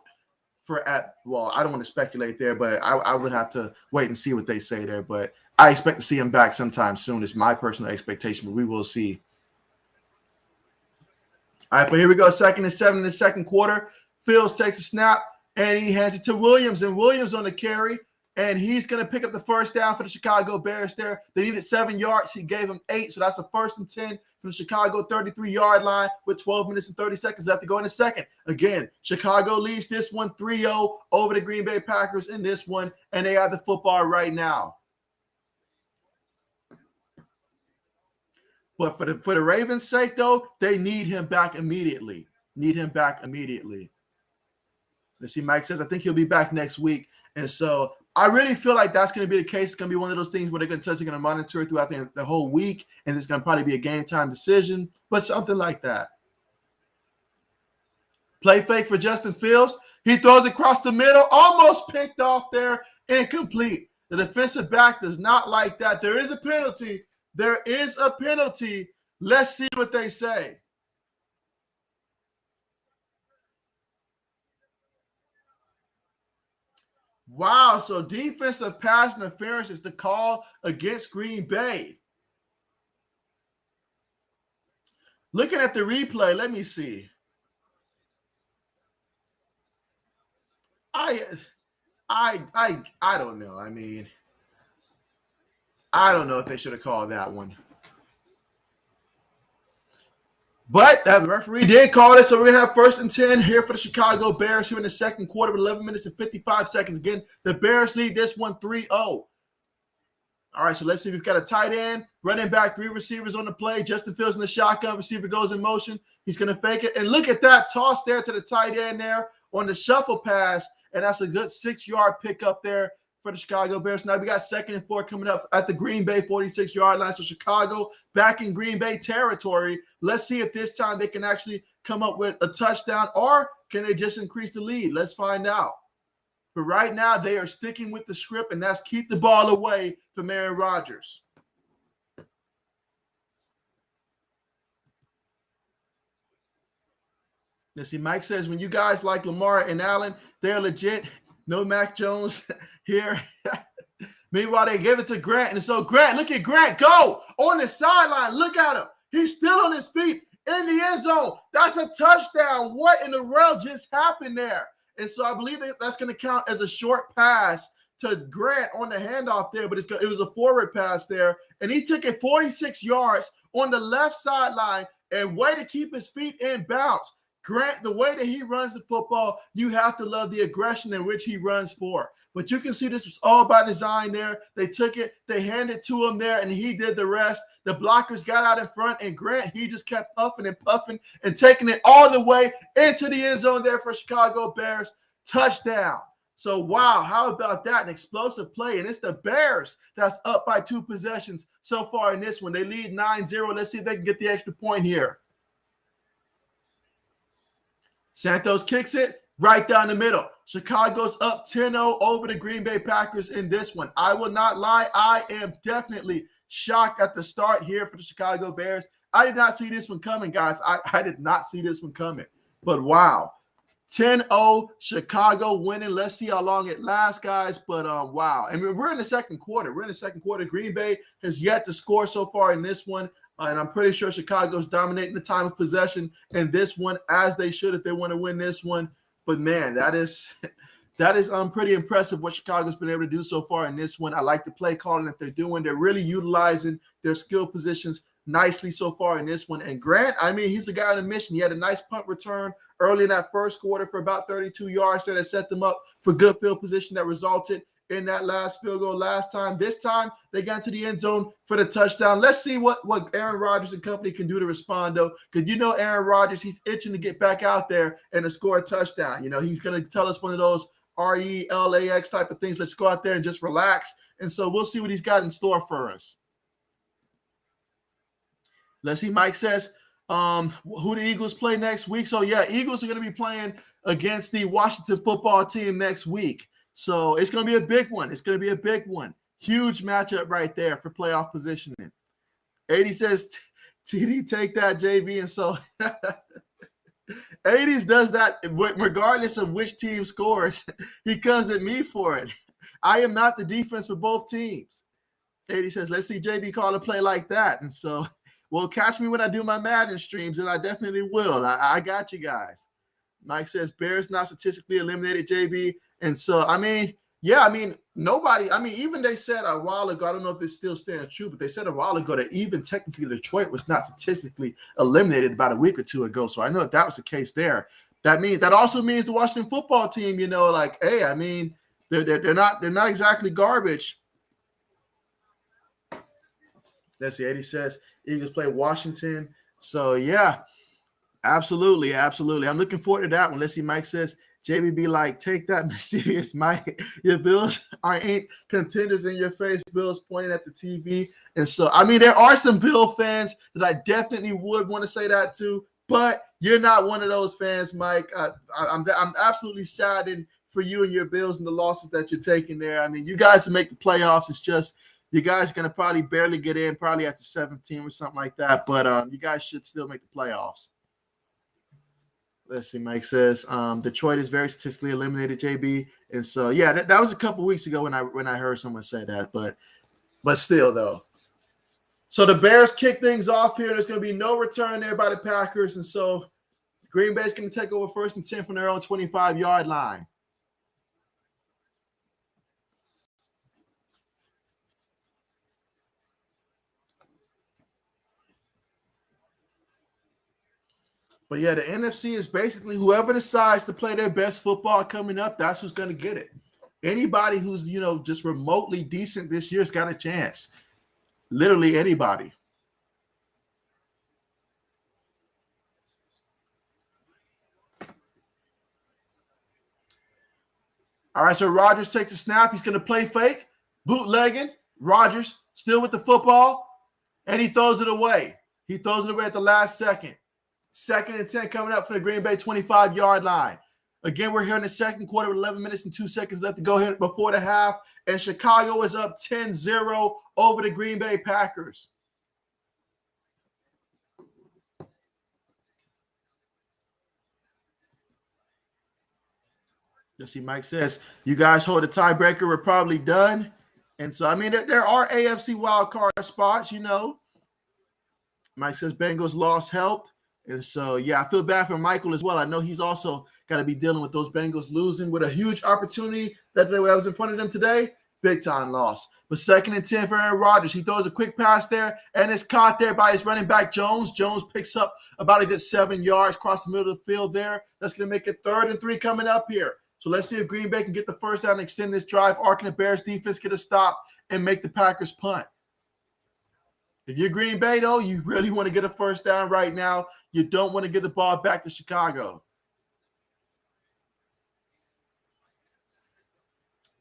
A: well, I don't want to speculate there, but I would have to wait and see what they say there. But I expect to see him back sometime soon. It's my personal expectation, but we will see. All right, but here we go. 2nd and 7 in the second quarter. Fields takes a snap, and he hands it to Williams, and Williams on the carry, and he's going to pick up the first down for the Chicago Bears there. They needed 7 yards. He gave them 8, so that's a 1st and 10 from the Chicago 33-yard line with 12 minutes and 30 seconds left to go in the second. Again, Chicago leads this one 3-0 over the Green Bay Packers in this one, and they have the football right now. But for the Ravens' sake, though, they need him back immediately. Let's see, Mike says, I think he'll be back next week. And so I really feel like that's going to be the case. It's going to be one of those things where they're going to monitor throughout the whole week, and it's going to probably be a game-time decision, but something like that. Play fake for Justin Fields. He throws across the middle, almost picked off there, incomplete. The defensive back does not like that. There is a penalty. Let's see what they say. Wow, so defensive pass interference is the call against Green Bay. Looking at the replay, let me see. I don't know. I mean, I don't know if they should have called that one. But that referee did call it, so we're going to have 1st and 10 here for the Chicago Bears here in the second quarter with 11 minutes and 55 seconds. Again, the Bears lead this one 3-0. All right, so let's see. We've got a tight end, running back, 3 receivers on the play. Justin Fields in the shotgun. Receiver goes in motion. He's going to fake it. And look at that toss there to the tight end there on the shuffle pass. And that's a good 6-yard pickup there for the Chicago Bears. Now we got 2nd and 4 coming up at the Green Bay 46-yard line. So Chicago back in Green Bay territory. Let's see if this time they can actually come up with a touchdown, or can they just increase the lead? Let's find out. But right now they are sticking with the script, and that's keep the ball away from Aaron Rodgers. Let's see, Mike says, when you guys like Lamar and Allen, they're legit. No Mac Jones here. Meanwhile, they give it to Grant. And so Grant, look at Grant go on the sideline. Look at him. He's still on his feet in the end zone. That's a touchdown. What in the world just happened there? And so I believe that's going to count as a short pass to Grant on the handoff there, but it was a forward pass there. And he took it 46 yards on the left sideline and way to keep his feet in bounds. Grant, the way that he runs the football, you have to love the aggression in which he runs for. But you can see this was all by design there. They took it, they handed it to him there, and he did the rest. The blockers got out in front, and Grant, he just kept puffing and puffing and taking it all the way into the end zone there for Chicago Bears. Touchdown. So, wow, how about that? An explosive play. And it's the Bears that's up by 2 possessions so far in this one. They lead 9-0. Let's see if they can get the extra point here. Santos kicks it right down the middle. Chicago's up 10-0 over the Green Bay Packers in this one. I will not lie. I am definitely shocked at the start here for the Chicago Bears. I did not see this one coming, guys. I did not see this one coming. But wow. 10-0, Chicago winning. Let's see how long it lasts, guys. But wow. I mean, we're in the second quarter. Green Bay has yet to score so far in this one. And I'm pretty sure Chicago's dominating the time of possession in this one, as they should if they want to win this one. But, man, that is pretty impressive what Chicago's been able to do so far in this one. I like the play calling that they're doing. They're really utilizing their skill positions nicely so far in this one. And Grant, I mean, he's a guy on a mission. He had a nice punt return early in that first quarter for about 32 yards there that set them up for good field position that resulted in that last field goal last time. This time, they got to the end zone for the touchdown. Let's see what Aaron Rodgers and company can do to respond, though, because you know Aaron Rodgers, he's itching to get back out there and to score a touchdown. You know, he's going to tell us one of those RELAX type of things. Let's go out there and just relax. And so we'll see what he's got in store for us. Let's see. Mike says, who the Eagles play next week. So, yeah, Eagles are going to be playing against the Washington football team next week. So it's going to be a big one. Huge matchup right there for playoff positioning. 80 says, TD, take that, JB. And so 80s does that regardless of which team scores. He comes at me for it. I am not the defense for both teams. 80 says, let's see JB call a play like that. And so, well, catch me when I do my Madden streams, and I definitely will. I got you guys. Mike says, Bears not statistically eliminated, JB. And so, I mean, yeah, I mean, nobody, I mean, even they said a while ago, I don't know if this still stands true, but they said a while ago that even technically Detroit was not statistically eliminated about a week or two ago. So I know if that was the case there, that also means the Washington football team, you know, like, hey, I mean, they're not exactly garbage. Let's see, Eddie says Eagles play Washington. So yeah, absolutely. I'm looking forward to that one. Let's see, Mike says, JB be like, take that, mischievous Mike. Your Bills ain't contenders in your face. Bills pointing at the TV. And so, I mean, there are some Bill fans that I definitely would want to say that to, but you're not one of those fans, Mike. I'm absolutely saddened for you and your Bills and the losses that you're taking there. I mean, you guys will make the playoffs. It's just you guys are going to probably barely get in, probably after 17 or something like that. But you guys should still make the playoffs. Let's see, Mike says, Detroit is very statistically eliminated, JB. And so, yeah, that was a couple weeks ago when I heard someone say that. But still, though. So the Bears kick things off here. There's going to be no return there by the Packers. And so Green Bay's going to take over 1st and 10 from their own 25-yard line. But, yeah, the NFC is basically whoever decides to play their best football coming up, that's who's going to get it. Anybody who's, you know, just remotely decent this year's got a chance. Literally anybody. All right, so Rodgers takes a snap. He's going to play fake, bootlegging. Rodgers still with the football, and he throws it away. He throws it away at the last second. 2nd and 10 coming up for the Green Bay 25-yard line. Again, we're here in the second quarter with 11 minutes and 2 seconds left to go here before the half, and Chicago is up 10-0 over the Green Bay Packers. Let's see, Mike says, you guys hold a tiebreaker, we're probably done. And so, I mean, there are AFC wildcard spots, you know. Mike says Bengals loss helped. And so, yeah, I feel bad for Michael as well. I know he's also got to be dealing with those Bengals losing with a huge opportunity that was in front of them today. Big time loss. But 2nd and 10 for Aaron Rodgers. He throws a quick pass there, and it's caught there by his running back, Jones. Jones picks up about a good 7 yards across the middle of the field there. That's going to make it 3rd and 3 coming up here. So let's see if Green Bay can get the first down and extend this drive. Or can the Bears defense get a stop and make the Packers punt? If you're Green Bay, though, you really want to get a first down right now. You don't want to get the ball back to Chicago.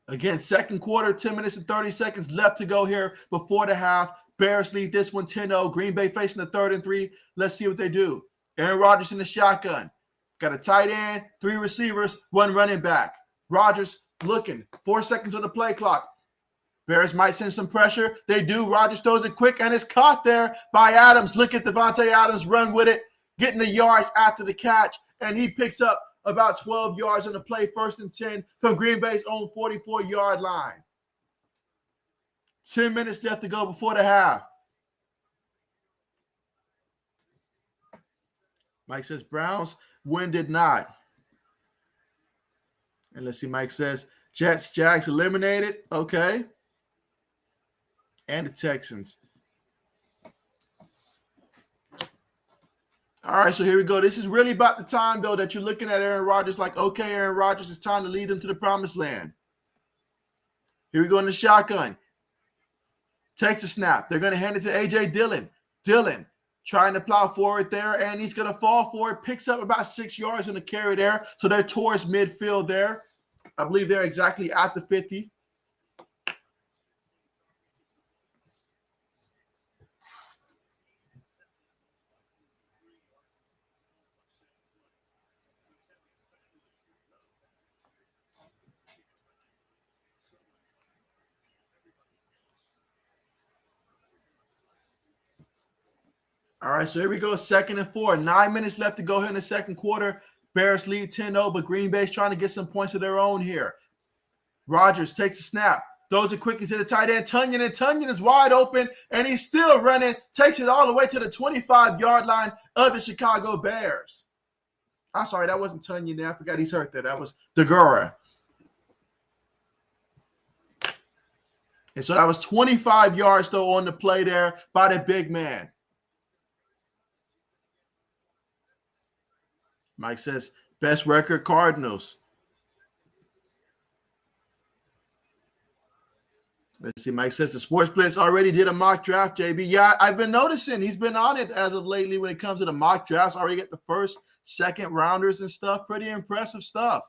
A: Again, second quarter, 10 minutes and 30 seconds left to go here before the half. Bears lead this one 10-0. Green Bay facing the 3rd and 3. Let's see what they do. Aaron Rodgers in the shotgun. Got a tight end, 3 receivers, 1 running back. Rodgers looking. 4 seconds on the play clock. Bears might send some pressure. They do. Rodgers throws it quick, and it's caught there by Adams. Look at Devontae Adams run with it, getting the yards after the catch, and he picks up about 12 yards on the play, 1st and 10 from Green Bay's own 44-yard line. 10 minutes left to go before the half. Mike says Browns win did not. And let's see, Mike says Jets, Jags eliminated. Okay. And the Texans. All right, so here we go. This is really about the time, though, that you're looking at Aaron Rodgers like, okay, Aaron Rodgers, it's time to lead them to the promised land. Here we go in the shotgun. Takes a snap. They're going to hand it to A.J. Dillon. Dillon trying to plow forward there, and he's going to fall forward. Picks up about 6 yards on the carry there, so they're towards midfield there. I believe they're exactly at the 50. All right, so here we go, 2nd and 4. 9 minutes left to go here in the second quarter. Bears lead 10-0, but Green Bay's trying to get some points of their own here. Rodgers takes a snap, throws it quickly to the tight end, Tunyon, and Tunyon is wide open, and he's still running, takes it all the way to the 25-yard line of the Chicago Bears. I'm sorry, that wasn't Tunyon there. I forgot he's hurt there. That was Degura. And so that was 25 yards, though, on the play there by the big man. Mike says, best record, Cardinals. Let's see. Mike says the Sports Blitz already did a mock draft, JB. Yeah, I've been noticing he's been on it as of lately when it comes to the mock drafts. Already get the 1st, 2nd rounders and stuff. Pretty impressive stuff.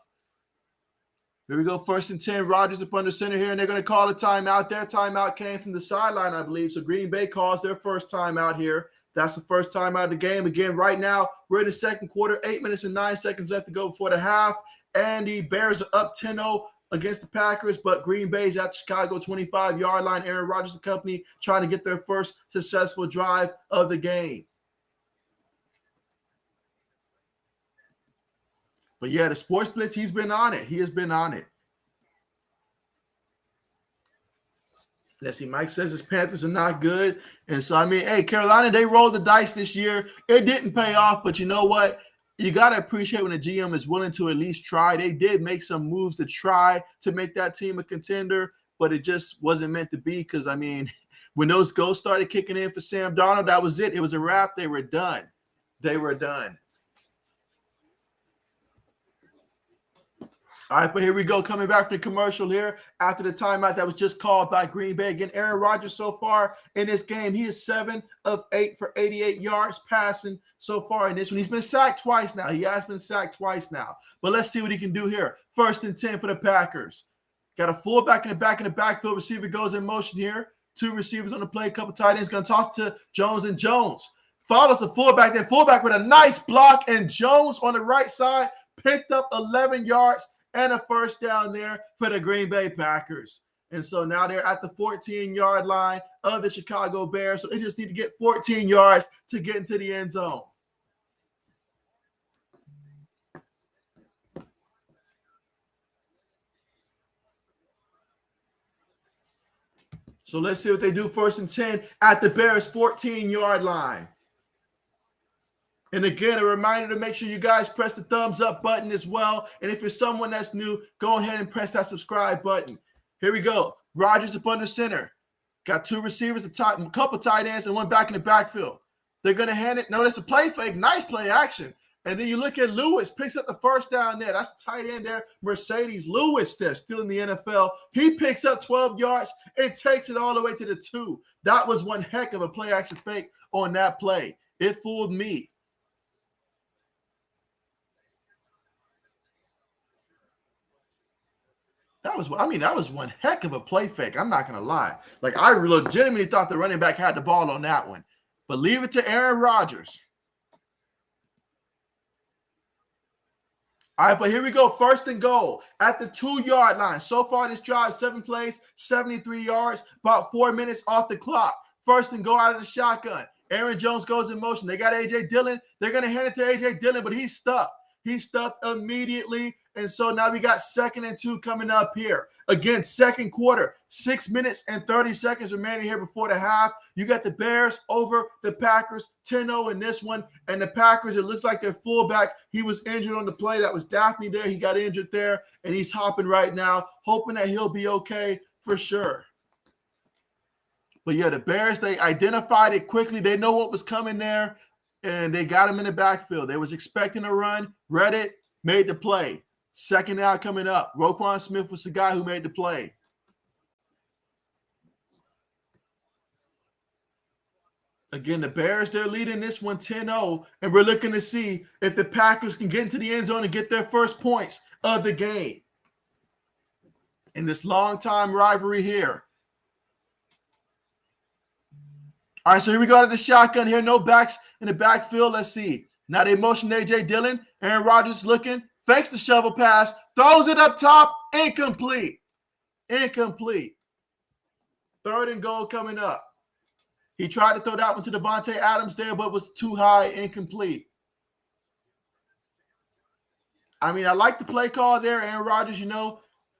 A: Here we go. 1st and 10. Rodgers up under center here, and they're going to call a timeout. Their timeout came from the sideline, I believe. So Green Bay calls their first timeout here. That's the first time out of the game. Again, right now, we're in the second quarter, 8 minutes and 9 seconds left to go before the half. And the Bears are up 10-0 against the Packers, but Green Bay's at the Chicago 25-yard line. Aaron Rodgers and company trying to get their first successful drive of the game. But yeah, the Sports Blitz, he's been on it. He has been on it. Let's see, Mike says his Panthers are not good. And so, I mean, hey, Carolina, they rolled the dice this year. It didn't pay off, but you know what? You got to appreciate when a GM is willing to at least try. They did make some moves to try to make that team a contender, but it just wasn't meant to be because, I mean, when those goals started kicking in for Sam Darnold, that was it. It was a wrap. They were done. They were done. All right, but here we go. Coming back from the commercial here after the timeout that was just called by Green Bay. Again, Aaron Rodgers so far in this game, he is 7 of 8 for 88 yards passing so far in this one. He's been sacked twice now. He has been sacked twice now. But let's see what he can do here. 1st and 10 for the Packers. Got a fullback in the backfield. Receiver goes in motion here. 2 receivers on the play. Couple tight ends. Going to toss to Jones, and Jones follows the fullback. Then fullback with a nice block, and Jones on the right side picked up 11 yards. And a first down there for the Green Bay Packers. And so now they're at the 14-yard line of the Chicago Bears. So they just need to get 14 yards to get into the end zone. So let's see what they do. 1st and 10 at the Bears 14-yard line. And again, a reminder to make sure you guys press the thumbs up button as well. And if you're someone that's new, go ahead and press that subscribe button. Here we go. Rodgers up under center. Got 2 receivers, a couple tight ends, and 1 back in the backfield. They're going to hand it. Notice a play fake. Nice play action. And then you look at Lewis, picks up the first down there. That's the tight end there. Mercedes Lewis there, still in the NFL. He picks up 12 yards and takes it all the way to the 2. That was one heck of a play action fake on that play. It fooled me. That was one heck of a play fake. I'm not gonna lie. Like, I legitimately thought the running back had the ball on that one. But leave it to Aaron Rodgers. All right, but here we go. First and goal at the 2-yard line. So far, this drive, 7 plays, 73 yards, about 4 minutes off the clock. First and goal out of the shotgun. Aaron Jones goes in motion. They got A.J. Dillon. They're going to hand it to A.J. Dillon, but he's stuffed. He's stuffed immediately. And so now we got 2nd and 2 coming up here. Again, second quarter, 6 minutes and 30 seconds remaining here before the half. You got the Bears over the Packers, 10-0 in this one. And the Packers, it looks like their fullback, he was injured on the play. That was Daphne there. He got injured there, and he's hopping right now, hoping that he'll be okay for sure. But yeah, the Bears, they identified it quickly. They know what was coming there, and they got him in the backfield. They was expecting a run, read it, made the play. Second down coming up. Roquan Smith was the guy who made the play. Again, the Bears, they're leading this one 10-0, and we're looking to see if the Packers can get into the end zone and get their first points of the game in this long-time rivalry here. All right, so here we go to the shotgun here. No backs in the backfield. Let's see. Now they motion A.J. Dillon. Aaron Rodgers looking. Fakes the shovel pass. Throws it up top. Incomplete. Incomplete. 3rd and goal coming up. He tried to throw that one to Devontae Adams there, but was too high. Incomplete. I mean, I like the play call there. Aaron Rodgers,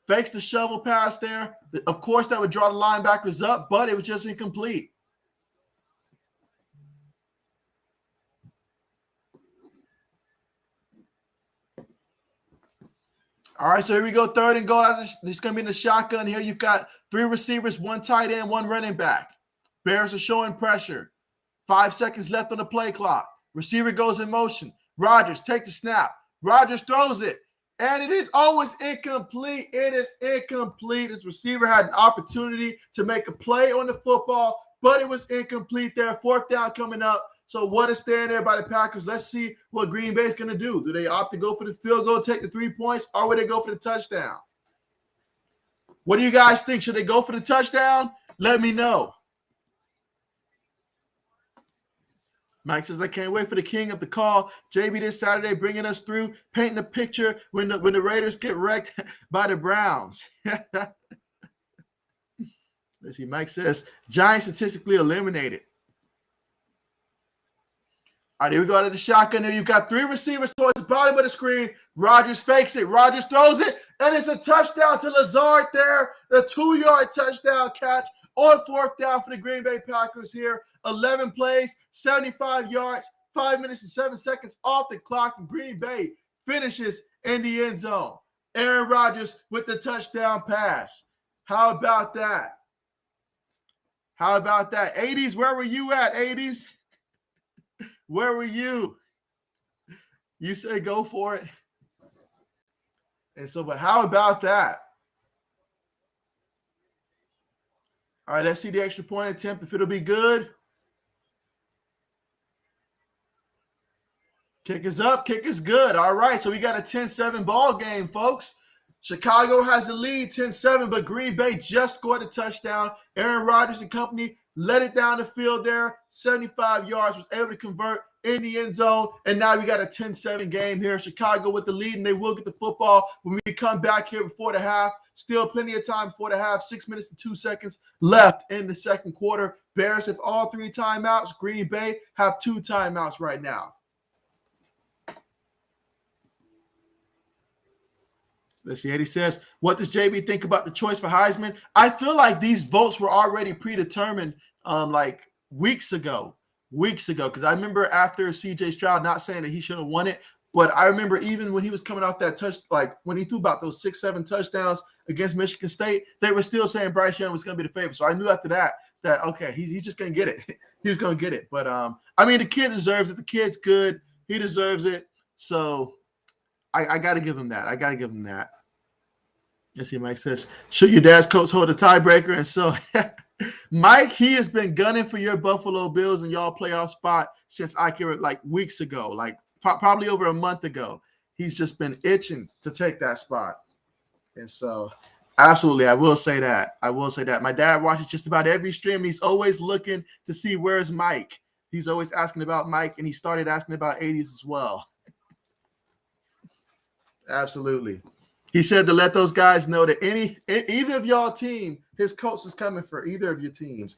A: fakes the shovel pass there. Of course, that would draw the linebackers up, but it was just incomplete. All right, so here we go. 3rd and goal. It's going to be in the shotgun here. You've got 3 receivers, 1 tight end, 1 running back. Bears are showing pressure. 5 seconds left on the play clock. Receiver goes in motion. Rodgers take the snap. Rodgers throws it. And it is always incomplete. It is incomplete. This receiver had an opportunity to make a play on the football, but it was incomplete there. 4th down coming up. So what is staying there by the Packers? Let's see what Green Bay is going to do. Do they opt to go for the field goal, take the 3 points, or would they go for the touchdown? What do you guys think? Should they go for the touchdown? Let me know. Mike says, I can't wait for the king of the call. JB this Saturday bringing us through, painting a picture when the Raiders get wrecked by the Browns. Let's see. Mike says, Giants statistically eliminated. All right, here we go to the shotgun. Here you've got 3 receivers towards the bottom of the screen. Rodgers fakes it. Rodgers throws it, and it's a touchdown to Lazard there. The 2-yard touchdown catch on 4th down for the Green Bay Packers here. 11 plays, 75 yards, 5 minutes and 7 seconds off the clock, and Green Bay finishes in the end zone. Aaron Rodgers with the touchdown pass. How about that? How about that? 80s, where were you at, 80s? Where were you? You say go for it. And so, but how about that? All right, let's see the extra point attempt, if it'll be good. Kick is up, kick is good. All right, so we got a 10-7 ball game, folks. Chicago has the lead 10-7, but Green Bay just scored a touchdown. Aaron Rodgers and company led it down the field there. 75 yards, was able to convert in the end zone. And now we got a 10-7 game here. Chicago with the lead, and they will get the football when we come back here before the half. Still plenty of time before the half. 6 minutes and 2 seconds left in the second quarter. Bears have all 3 timeouts. Green Bay have 2 timeouts right now. Let's see. Eddie says, what does JB think about the choice for Heisman? I feel like these votes were already predetermined like weeks ago, because I remember after CJ Stroud, not saying that he should have won it, but I remember even when he was coming off that touch, like when he threw about those 6-7 touchdowns against Michigan State, they were still saying Bryce Young was going to be the favorite. So I knew after that okay, he's just going to get it. He's going to get it. But I mean, the kid deserves it. The kid's good. He deserves it. So I got to give him that. I got to give him that. Let's see. Mike says, should your dad's coach hold a tiebreaker? And so, Mike, he has been gunning for your Buffalo Bills and y'all playoff spot since I can, like weeks ago, like probably over a month ago. He's just been itching to take that spot. And so Absolutely. I will say that. My dad watches just about every stream. He's always looking to see where's Mike. He's always asking about Mike, and he started asking about 80s as well. Absolutely. He said to let those guys know that either of y'all team, his coach is coming for either of your teams.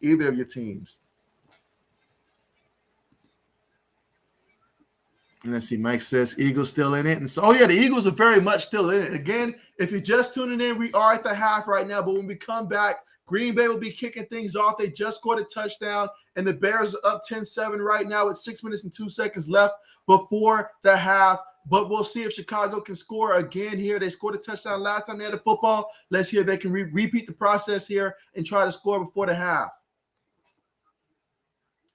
A: And let's see, Mike says Eagles still in it. And so, the Eagles are very much still in it. Again, if you're just tuning in, we are at the half right now. But when we come back, Green Bay will be kicking things off. They just scored a touchdown, and the Bears are up 10-7 right now with 6 minutes and 2 seconds left before the half. But we'll see if Chicago can score again here. They scored a touchdown last time they had the football. Let's see if they can repeat the process here and try to score before the half.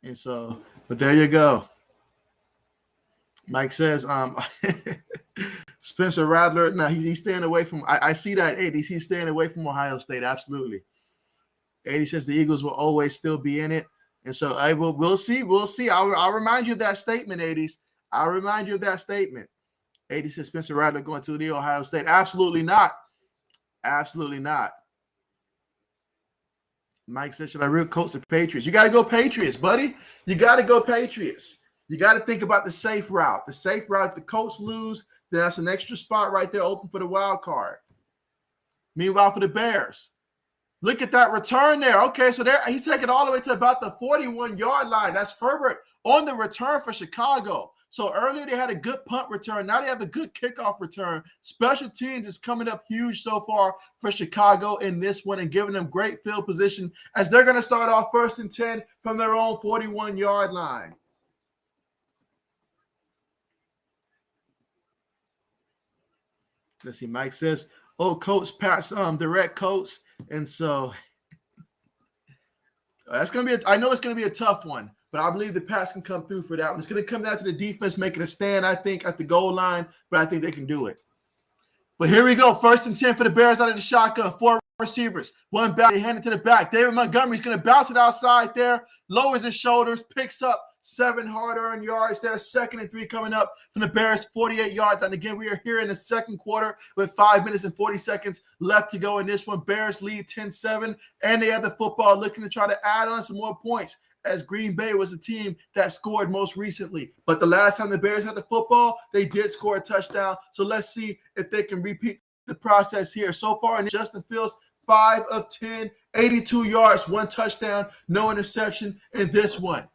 A: And so, but there you go. Mike says, Spencer Rattler. No, he's staying away from. I see that. He's staying away from Ohio State. Absolutely. 80 says the Eagles will always still be in it, and so we'll see. We'll see. I'll remind you of that statement, 80s. I'll remind you of that statement. 80 says Spencer Rattler going to the Ohio State. Absolutely not. Absolutely not. Mike says, should I real coach the Patriots? You got to go Patriots, buddy. You got to go Patriots. You got to think about the safe route. The safe route, if the Colts lose, then that's an extra spot right there open for the wild card. Meanwhile, for the Bears, look at that return there. Okay, so there he's taking all the way to about the 41-yard line. That's Herbert on the return for Chicago. So earlier they had a good punt return. Now they have a good kickoff return. Special teams is coming up huge so far for Chicago in this one and giving them great field position as they're going to start off 1st and 10 from their own 41-yard line. Let's see. Mike says, coach, pass direct coach. And so that's going to be I know it's going to be a tough one, but I believe the pass can come through for that one. It's going to come down to the defense making a stand, I think, at the goal line, but I think they can do it. But here we go. 1st and 10 for the Bears out of the shotgun. 4 receivers. One back. They hand it to the back. David Montgomery's going to bounce it outside there, lowers his shoulders, picks up 7 hard-earned yards there. 2nd and 3 coming up from the Bears, 48 yards. And again, we are here in the second quarter with 5 minutes and 40 seconds left to go in this one. Bears lead 10-7, and they have the football looking to try to add on some more points as Green Bay was the team that scored most recently. But the last time the Bears had the football, they did score a touchdown. So let's see if they can repeat the process here. So far, Justin Fields, 5 of 10, 82 yards, 1 touchdown, no interception in this one.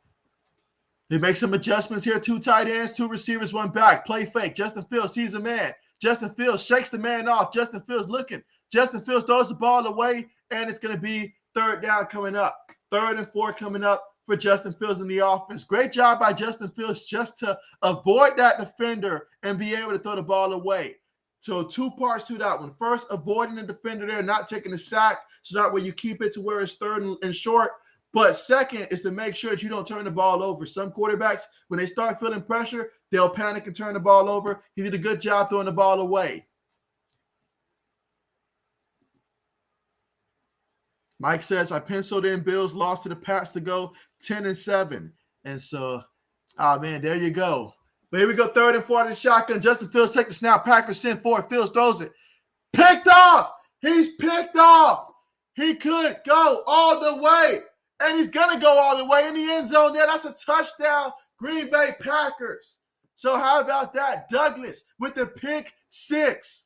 A: They make some adjustments here. 2 tight ends, 2 receivers, 1 back. Play fake. Justin Fields sees a man. Justin Fields shakes the man off. Justin Fields looking. Justin Fields throws the ball away, and it's going to be 3rd down coming up. 3rd and 4 coming up for Justin Fields in the offense. Great job by Justin Fields just to avoid that defender and be able to throw the ball away. So 2 parts to that one. First, avoiding the defender there, not taking the sack, so that way you keep it to where it's 3rd and short. But second is to make sure that you don't turn the ball over. Some quarterbacks, when they start feeling pressure, they'll panic and turn the ball over. He did a good job throwing the ball away. Mike says, I penciled in Bills lost to the Pats to go 10-7. And so, there you go. But here we go, 3rd and 4 to the shotgun. Justin Fields take the snap. Packers send forward. Fields throws it. Picked off. He's picked off. He could go all the way. And he's going to go all the way in the end zone there. That's a touchdown, Green Bay Packers. So how about that? Douglas with the pick 6,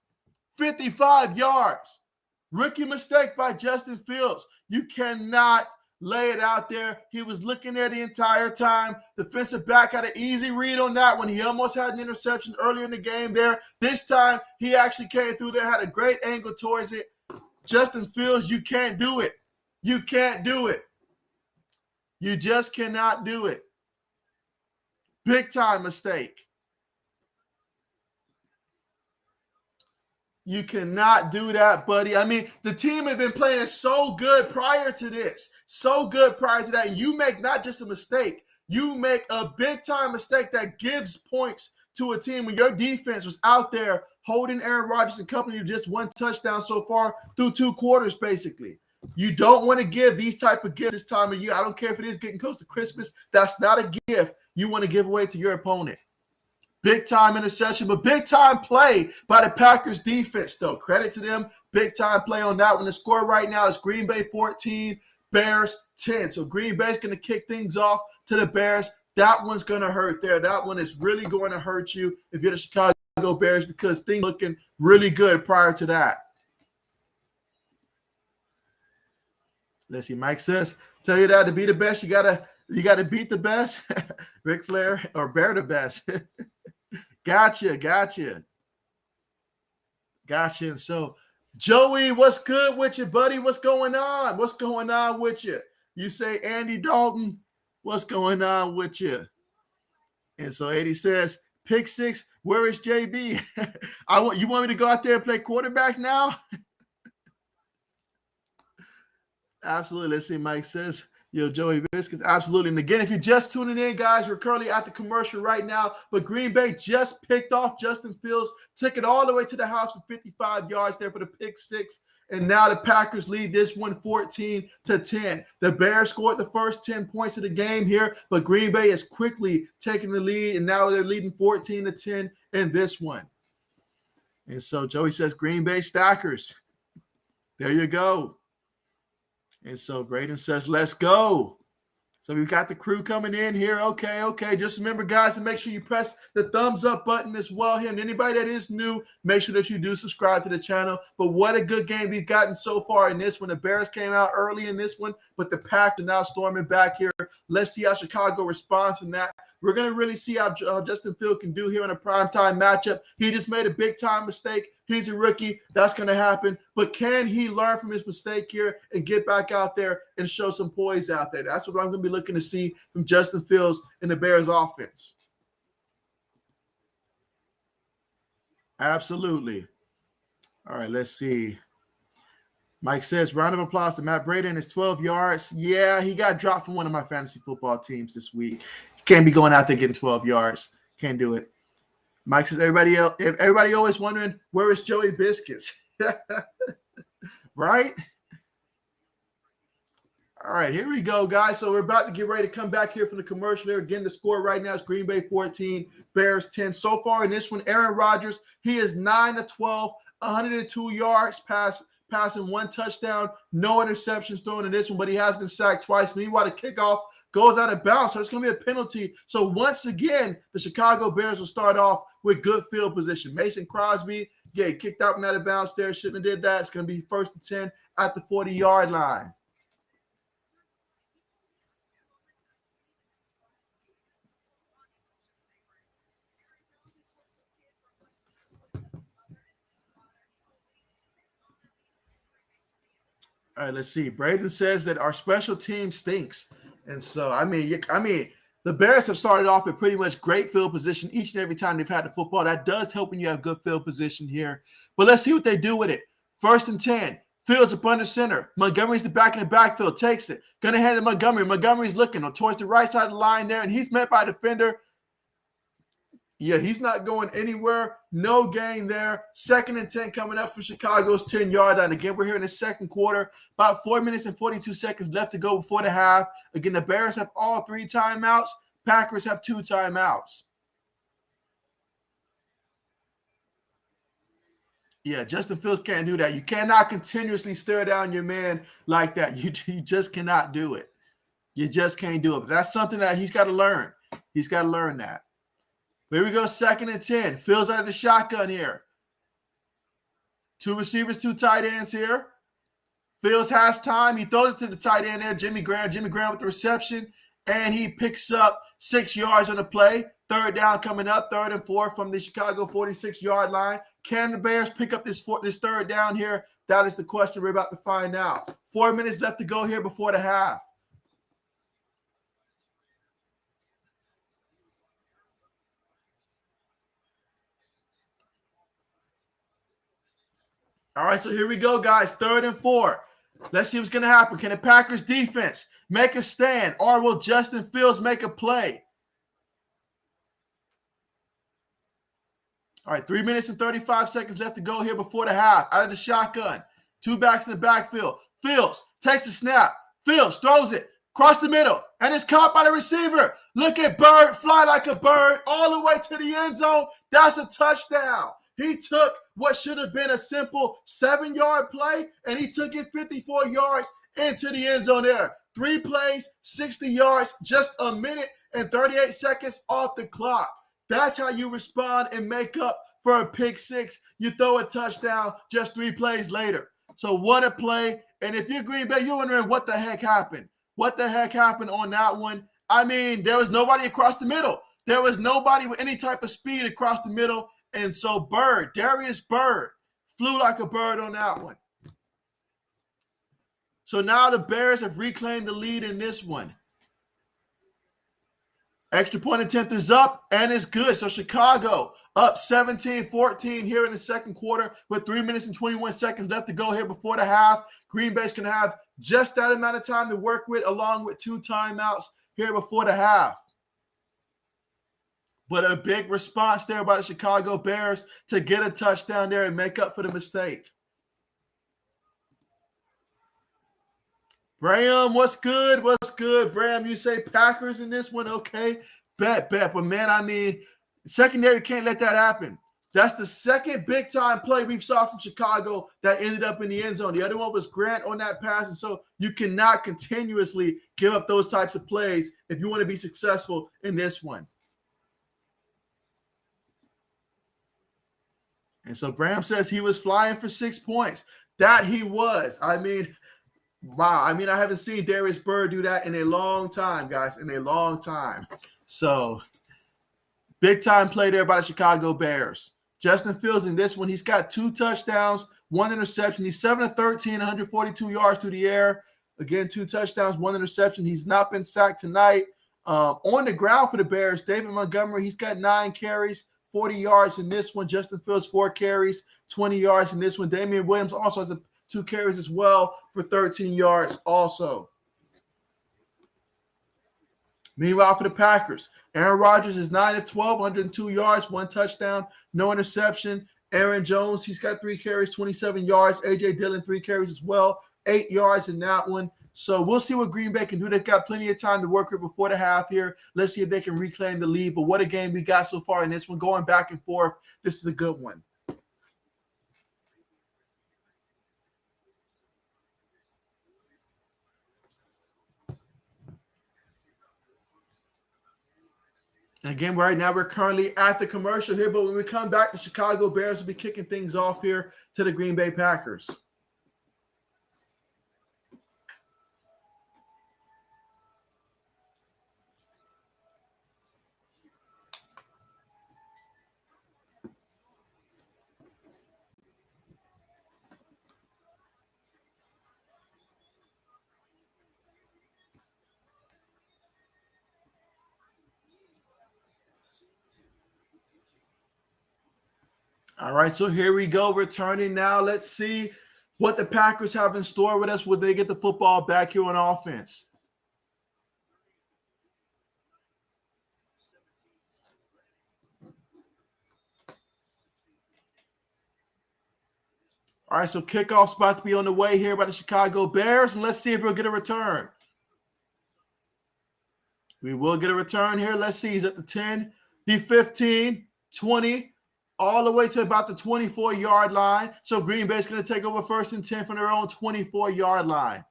A: 55 yards. Rookie mistake by Justin Fields. You cannot lay it out there. He was looking there the entire time. Defensive back had an easy read on that one. He almost had an interception earlier in the game there. This time, he actually came through there, had a great angle towards it. Justin Fields, you can't do it. You can't do it. You just cannot do it. Big time mistake. You cannot do that, buddy. I mean, the team had been playing so good prior to this. So good prior to that. And you make not just a mistake. You make a big-time mistake that gives points to a team when your defense was out there holding Aaron Rodgers and company to just 1 touchdown so far through 2 quarters, basically. You don't want to give these type of gifts this time of year. I don't care if it is getting close to Christmas. That's not a gift you want to give away to your opponent. Big-time interception, but big-time play by the Packers defense, though. Credit to them. Big-time play on that one. The score right now is Green Bay 14, Bears 10. So Green Bay's going to kick things off to the Bears. That one's going to hurt there. That one is really going to hurt you if you're the Chicago Bears because things looking really good prior to that. Let's see. Mike says, tell you that to be the best, you gotta beat the best. Ric Flair or bear the best. Gotcha. And so, Joey, what's good with you, buddy? What's going on? What's going on with you? You say Andy Dalton, what's going on with you? And so Eddie says, pick six, where is JB? You want me to go out there and play quarterback now? Absolutely. Let's see. Mike says, Joey Biscuits. Absolutely. And again, if you're just tuning in, guys, we're currently at the commercial right now. But Green Bay just picked off Justin Fields, took it all the way to the house for 55 yards there for the pick six. And now the Packers lead this one 14-10. The Bears scored the first 10 points of the game here, but Green Bay is quickly taking the lead, and now they're leading 14-10 in this one. And so Joey says, Green Bay Stackers. There you go. And so Braden says, let's go. So we've got the crew coming in here. Okay. Just remember, guys, to make sure you press the thumbs up button as well here. And anybody that is new, make sure that you do subscribe to the channel. But what a good game we've gotten so far in this one. The Bears came out early in this one, but the Packers are now storming back here. Let's see how Chicago responds from that. We're going to really see how Justin Fields can do here in a primetime matchup. He just made a big-time mistake. He's a rookie. That's going to happen. But can he learn from his mistake here and get back out there and show some poise out there? That's what I'm going to be looking to see from Justin Fields and the Bears offense. Absolutely. All right, let's see. Mike says, round of applause to Matt Braden. It's 12 yards. Yeah, he got dropped from one of my fantasy football teams this week. Can't be going out there getting 12 yards. Can't do it. Mike says, everybody always wondering, where is Joey Biscuits? Right? All right, here we go, guys. So we're about to get ready to come back here from the commercial here. Again, the score right now is Green Bay 14, Bears 10. So far in this one, Aaron Rodgers, he is 9-12, 102 yards passing, one touchdown, no interceptions thrown in this one, but he has been sacked twice. Meanwhile, the kickoff goes out of bounds, so it's going to be a penalty. So once again, the Chicago Bears will start off with good field position. Mason Crosby, he kicked out and out of bounds there. Shouldn't have did that. It's going to be 1st and 10 at the 40-yard line. All right, let's see. Braden says that our special team stinks. And so, I mean, the Bears have started off with pretty much great field position each and every time they've had the football. That does help when you have good field position here. But let's see what they do with it. 1st and 10. Fields up under center. Montgomery's the back in the backfield. Takes it. Going to hand it to Montgomery. Montgomery's looking towards the right side of the line there, and he's met by a defender. Yeah, he's not going anywhere. No gain there. 2nd and 10 coming up for Chicago's 10-yard line. Again, we're here in the second quarter. About 4 minutes and 42 seconds left to go before the half. Again, the Bears have all 3 timeouts. Packers have 2 timeouts. Yeah, Justin Fields can't do that. You cannot continuously stare down your man like that. You just cannot do it. You just can't do it. But that's something that he's got to learn. He's got to learn that. Here we go, 2nd and 10. Fields out of the shotgun here. 2 receivers, 2 tight ends here. Fields has time. He throws it to the tight end there, Jimmy Graham. Jimmy Graham with the reception, and he picks up 6 yards on the play. 3rd down coming up, 3rd and 4 from the Chicago 46-yard line. Can the Bears pick up this 3rd down here? That is the question we're about to find out. 4 minutes left to go here before the half. All right, so here we go, guys. 3rd and 4. Let's see what's going to happen. Can the Packers defense make a stand, or will Justin Fields make a play? All right, 3 minutes and 35 seconds left to go here before the half. Out of the shotgun. 2 backs in the backfield. Fields takes the snap. Fields throws it. Cross the middle, and it's caught by the receiver. Look at Bird fly like a bird all the way to the end zone. That's a touchdown. He took what should have been a simple 7-yard play, and he took it 54 yards into the end zone there. 3 plays, 60 yards, just a minute and 38 seconds off the clock. That's how you respond and make up for a pick six. You throw a touchdown just 3 plays later. So what a play. And if you're Green Bay, you're wondering what the heck happened. What the heck happened on that one? I mean, there was nobody across the middle. There was nobody with any type of speed across the middle. And so Darius Bird, flew like a bird on that one. So now the Bears have reclaimed the lead in this one. Extra point attempt is up, and it's good. So Chicago up 17-14 here in the second quarter with 3 minutes and 21 seconds left to go here before the half. Green Bay's going to have just that amount of time to work with, along with 2 timeouts here before the half. But a big response there by the Chicago Bears to get a touchdown there and make up for the mistake. Bram, what's good? What's good? Bram, you say Packers in this one? Okay, bet. But, man, I mean, secondary can't let that happen. That's the second big-time play we saw from Chicago that ended up in the end zone. The other one was Grant on that pass, and so you cannot continuously give up those types of plays if you want to be successful in this one. And so Bram says he was flying for 6 points. That he was. I mean, wow. I mean, I haven't seen Darius Bird do that in a long time, guys, in a long time. So, big-time play there by the Chicago Bears. Justin Fields in this one, he's got 2 touchdowns, 1 interception. He's 7-13, 142 yards through the air. Again, 2 touchdowns, 1 interception. He's not been sacked tonight. On the ground for the Bears, David Montgomery, he's got 9 carries, 40 yards in this one. Justin Fields, 4 carries, 20 yards in this one. Damian Williams also has 2 carries as well for 13 yards also. Meanwhile, for the Packers, Aaron Rodgers is 9 of 12, 102 yards, 1 touchdown, no interception. Aaron Jones, he's got 3 carries, 27 yards. A.J. Dillon, 3 carries as well, 8 yards in that one. So we'll see what Green Bay can do. They've got plenty of time to work with before the half here. Let's see if they can reclaim the lead. But what a game we got so far in this one, going back and forth. This is a good one. Again, right now we're currently at the commercial here, but when we come back, the Chicago Bears will be kicking things off here to the Green Bay Packers. All right, so here we go. Returning now. Let's see what the Packers have in store with us when they get the football back here on offense. All right, so kickoff's about to be on the way here by the Chicago Bears, and let's see if we'll get a return. We will get a return here. Let's see. He's at the 10, the 15, 20, all the way to about the 24-yard line. So Green Bay's going to take over 1st and 10 from their own 24-yard line.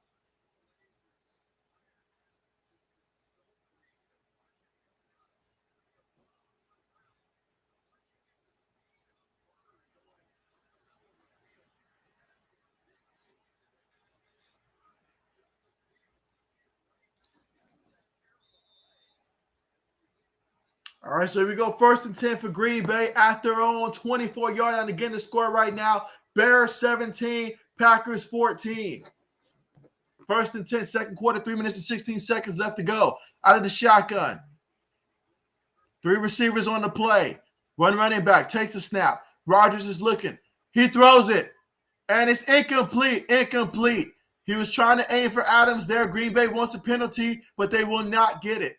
A: All right, so here we go. 1st and 10 for Green Bay at their own 24-yard line. Again, the score right now, Bears 17, Packers 14. 1st and 10, second quarter, 3 minutes and 16 seconds left to go. Out of the shotgun. 3 receivers on the play. One running back takes a snap. Rodgers is looking. He throws it, and it's incomplete. He was trying to aim for Adams there. Green Bay wants a penalty, but they will not get it.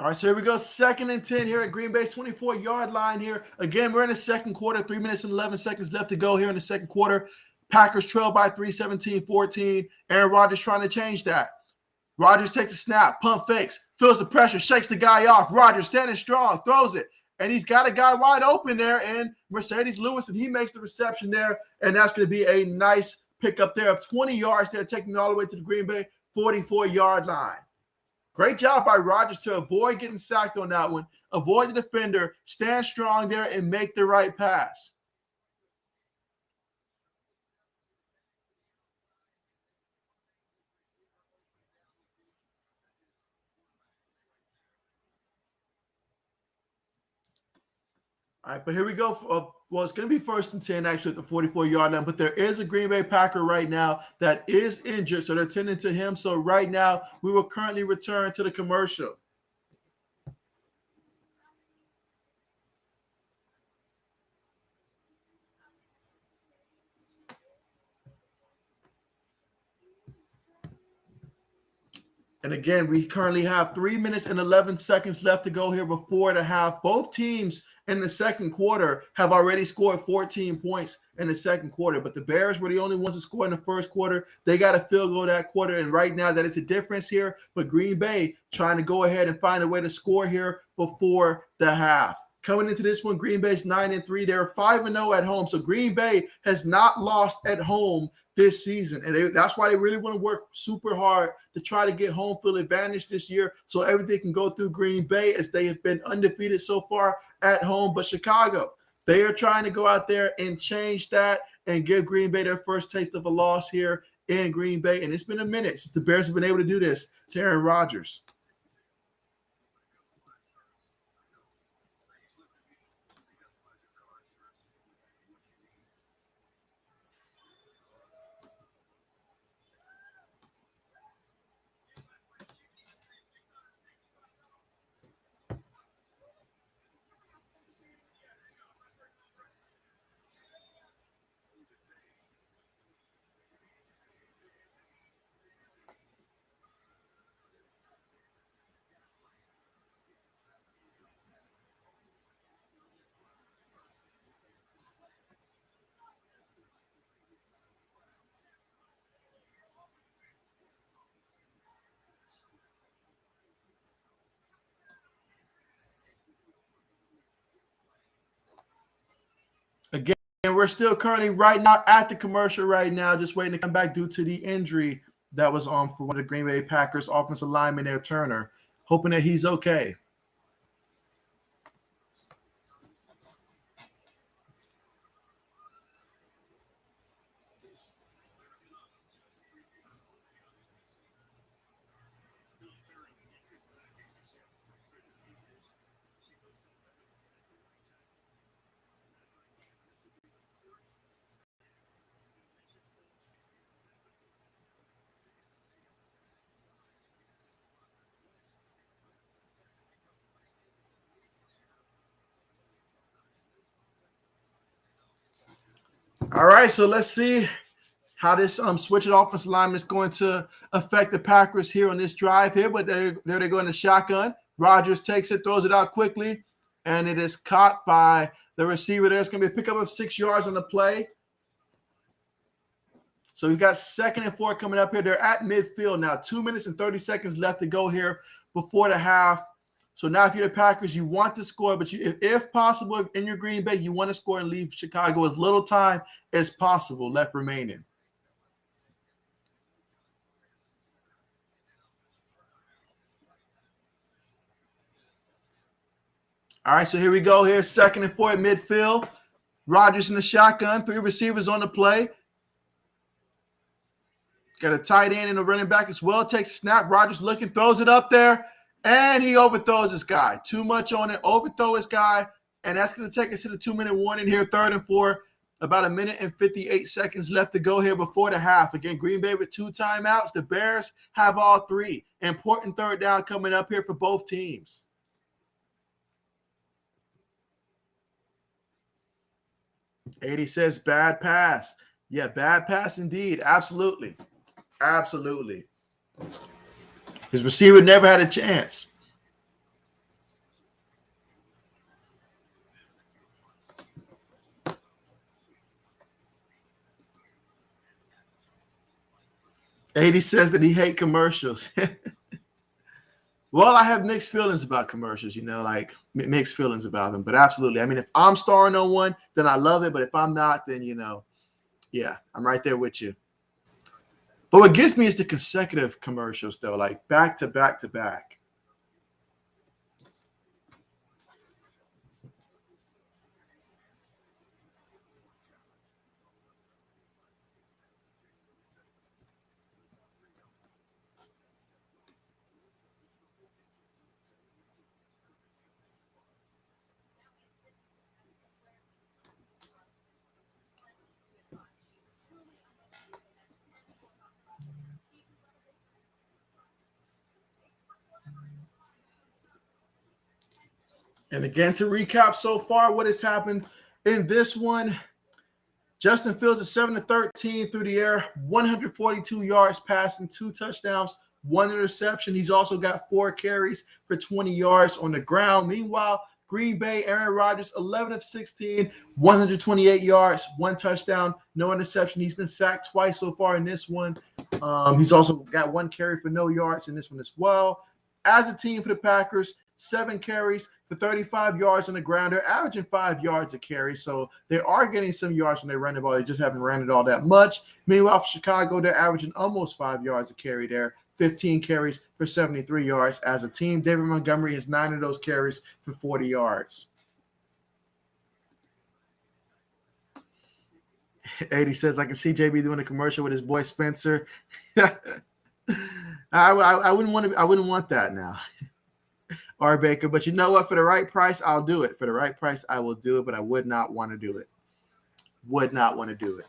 A: All right, so here we go. 2nd and 10 here at Green Bay's 24-yard line here. Again, we're in the second quarter. 3 minutes and 11 seconds left to go here in the second quarter. Packers trail by 3, 17-14. Aaron Rodgers trying to change that. Rodgers takes a snap, pump fakes, feels the pressure, shakes the guy off. Rodgers standing strong, throws it. And he's got a guy wide open there, and Mercedes Lewis, and he makes the reception there. And that's going to be a nice pickup there of 20 yards there, taking it all the way to the Green Bay 44-yard line. Great job by Rodgers to avoid getting sacked on that one, avoid the defender, stand strong there, and make the right pass. All right, but here we go. Well, it's going to be 1st and 10 actually at the 44-yard line, but there is a Green Bay Packer right now that is injured, so they're tending to him. So right now, we will currently return to the commercial. And again, we currently have 3 minutes and 11 seconds left to go here before the half. Both teams in the second quarter have already scored 14 points in the second quarter, but the Bears were the only ones to score in the first quarter. They got a field goal that quarter, and right now that is a difference here. But Green Bay trying to go ahead and find a way to score here before the half. Coming into this one, Green Bay's 9-3. They're 5-0 at home. So Green Bay has not lost at home this season. And that's why they really want to work super hard to try to get home field advantage this year so everything can go through Green Bay, as they have been undefeated so far at home. But Chicago, they are trying to go out there and change that and give Green Bay their first taste of a loss here in Green Bay. And it's been a minute since the Bears have been able to do this to Aaron Rodgers. Again, we're still currently right now at the commercial right now, just waiting to come back due to the injury that was on for one of the Green Bay Packers offensive lineman there, Turner, hoping that he's okay. All right, so let's see how this switching offensive lineman is going to affect the Packers here on this drive here. But there they go in the shotgun. Rodgers takes it, throws it out quickly, and it is caught by the receiver there. It's going to be a pickup of 6 yards on the play. So we've got 2nd and 4 coming up here. They're at midfield now. 2 minutes and 30 seconds left to go here before the half. So now if you're the Packers, you want to score, but if possible, in your Green Bay, you want to score and leave Chicago as little time as possible left remaining. All right, so here we go here. 2nd and 4 at midfield. Rodgers in the shotgun. 3 receivers on the play. Got a tight end and a running back as well. Takes a snap. Rodgers looking, throws it up there, and he overthrows this guy. Too much on it. Overthrow his guy, and that's going to take us to the 2-minute warning here. 3rd and 4. About 1 minute and 58 seconds left to go here before the half. Again, Green Bay with 2 timeouts. The Bears have all 3. Important 3rd down coming up here for both teams. 80 says bad pass. Yeah, bad pass indeed. Absolutely. Absolutely. His receiver never had a chance. 80 says that he hates commercials. Well, I have mixed feelings about commercials, like mixed feelings about them. But absolutely. I mean, if I'm starring on one, then I love it. But if I'm not, then, yeah, I'm right there with you. But what gets me is the consecutive commercials, though, like back to back to back. And again, to recap so far, what has happened in this one? Justin Fields is 7-13 through the air, 142 yards passing, 2 touchdowns, 1 interception. He's also got 4 carries for 20 yards on the ground. Meanwhile, Green Bay, Aaron Rodgers, 11 of 16, 128 yards, 1 touchdown, no interception. He's been sacked twice so far in this one. He's also got 1 carry for no yards in this one as well. As a team for the Packers, 7 carries for 35 yards on the ground. They're averaging 5 yards a carry, so they are getting some yards when they run the ball. They just haven't ran it all that much. Meanwhile, for Chicago, they're averaging almost 5 yards a carry there. 15 carries for 73 yards as a team. David Montgomery has 9 of those carries for 40 yards. 80 says, I can see JB doing a commercial with his boy Spencer. I wouldn't want that now. R. Baker, but you know what? For the right price, I'll do it. For the right price, I will do it, but I would not want to do it. Would not want to do it.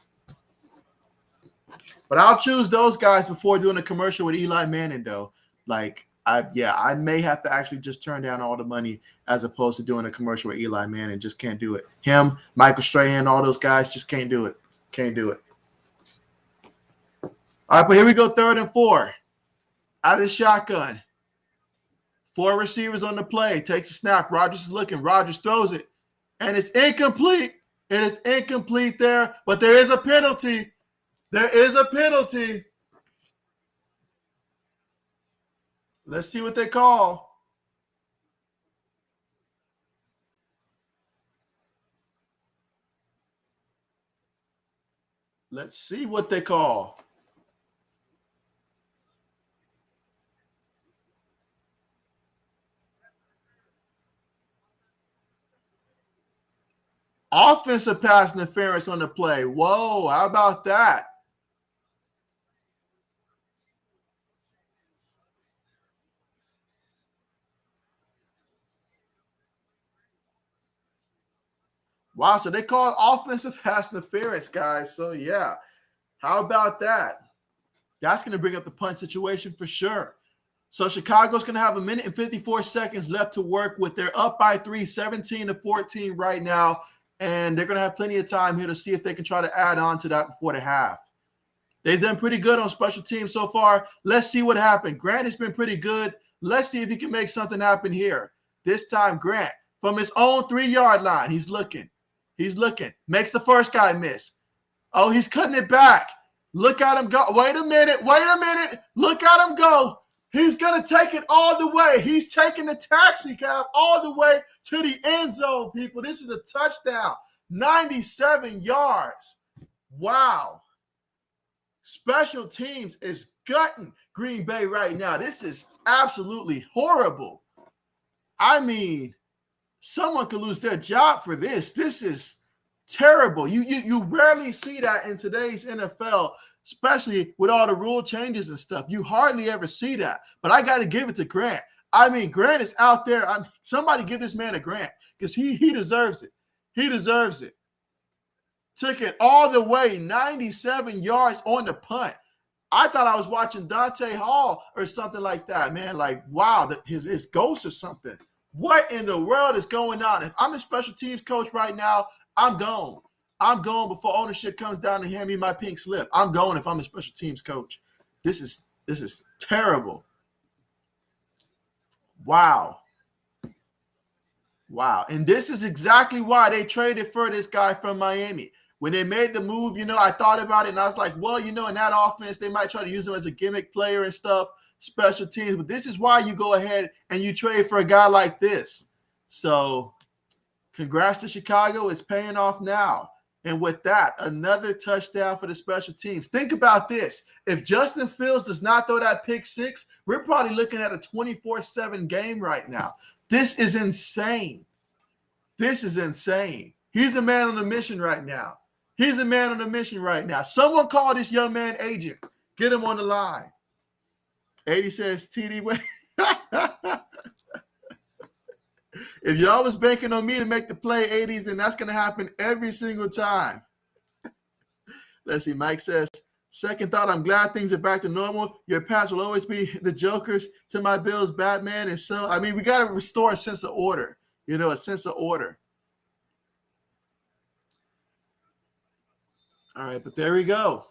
A: But I'll choose those guys before doing a commercial with Eli Manning, though. I may have to actually just turn down all the money as opposed to doing a commercial with Eli Manning. Just can't do it. Him, Michael Strahan, all those guys just can't do it. Can't do it. All right, but here we go, 3rd and 4. Out of the shotgun. 4 receivers on the play. Takes a snap. Rodgers is looking. Rodgers throws it. And it's incomplete. It is incomplete there, but there is a penalty. There is a penalty. Let's see what they call. Let's see what they call. Offensive pass interference on the play. Whoa, how about that? Wow, so they called offensive pass interference, guys. So, yeah, how about that? That's going to bring up the punt situation for sure. So Chicago's going to have 1 minute and 54 seconds left to work with. They're up by 3, 17-14 right now. And they're going to have plenty of time here to see if they can try to add on to that before the half. They've done pretty good on special teams so far. Let's see what happens. Grant has been pretty good. Let's see if he can make something happen here. This time, Grant, from his own 3-yard line, he's looking. He's looking. Makes the first guy miss. Oh, he's cutting it back. Look at him go. Wait a minute. Look at him go. He's going to take it all the way. He's taking the taxi cab all the way to the end zone, people. This is a touchdown. 97 yards. Wow. Special teams is gutting Green Bay right now. This is absolutely horrible. I mean, someone could lose their job for this. This is terrible. You rarely see that in today's NFL, especially with all the rule changes and stuff. You hardly ever see that. But I got to give it to Grant. I mean, Grant is out there. Somebody give this man a Grant because he deserves it. He deserves it. Took it all the way, 97 yards on the punt. I thought I was watching Dante Hall or something like that, man. Like, wow, his ghost or something. What in the world is going on? If I'm the special teams coach right now, I'm gone. I'm gone before ownership comes down to hand me my pink slip. I'm going if I'm the special teams coach. This is terrible. Wow. Wow. And this is exactly why they traded for this guy from Miami. When they made the move, I thought about it and I was like, well, in that offense, they might try to use him as a gimmick player and stuff, special teams. But this is why you go ahead and you trade for a guy like this. So congrats to Chicago. It's paying off now. And with that, another touchdown for the special teams. Think about this. If Justin Fields does not throw that pick six, we're probably looking at a 24-7 game right now. This is insane. This is insane. He's a man on a mission right now. He's a man on a mission right now. Someone call this young man agent. Get him on the line. 80 says, TD, wait. If y'all was banking on me to make the play 80s, then that's going to happen every single time. Let's see. Mike says, second thought, I'm glad things are back to normal. Your past will always be the Jokers to my Bills, Batman. And so, we got to restore a sense of order, a sense of order. All right, but there we go.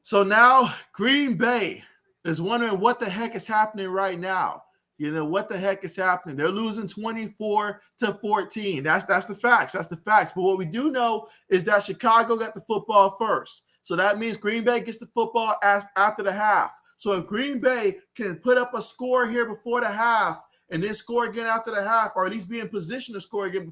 A: So now Green Bay is wondering what the heck is happening right now. What the heck is happening? They're losing 24-14. That's the facts. That's the facts. But what we do know is that Chicago got the football first. So that means Green Bay gets the football after the half. So if Green Bay can put up a score here before the half and then score again after the half, or at least be in position to score again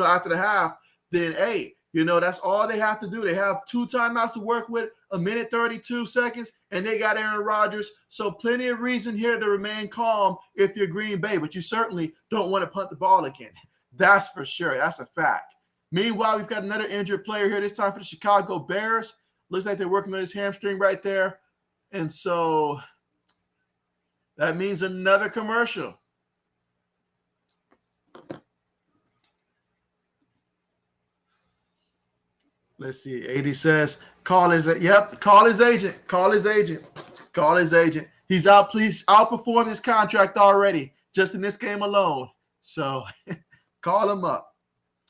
A: after the half, then hey, that's all they have to do. They have 2 timeouts to work with, 1 minute 32 seconds, and they got Aaron Rodgers. So plenty of reason here to remain calm if you're Green Bay, but you certainly don't want to punt the ball again. That's for sure. That's a fact. Meanwhile, we've got another injured player here, this time for the Chicago Bears. Looks like they're working on his hamstring right there. And so that means another commercial. Let's see. 80 says, call his agent. Call his agent. Call his agent. He's outperformed his contract already, just in this game alone. So call him up.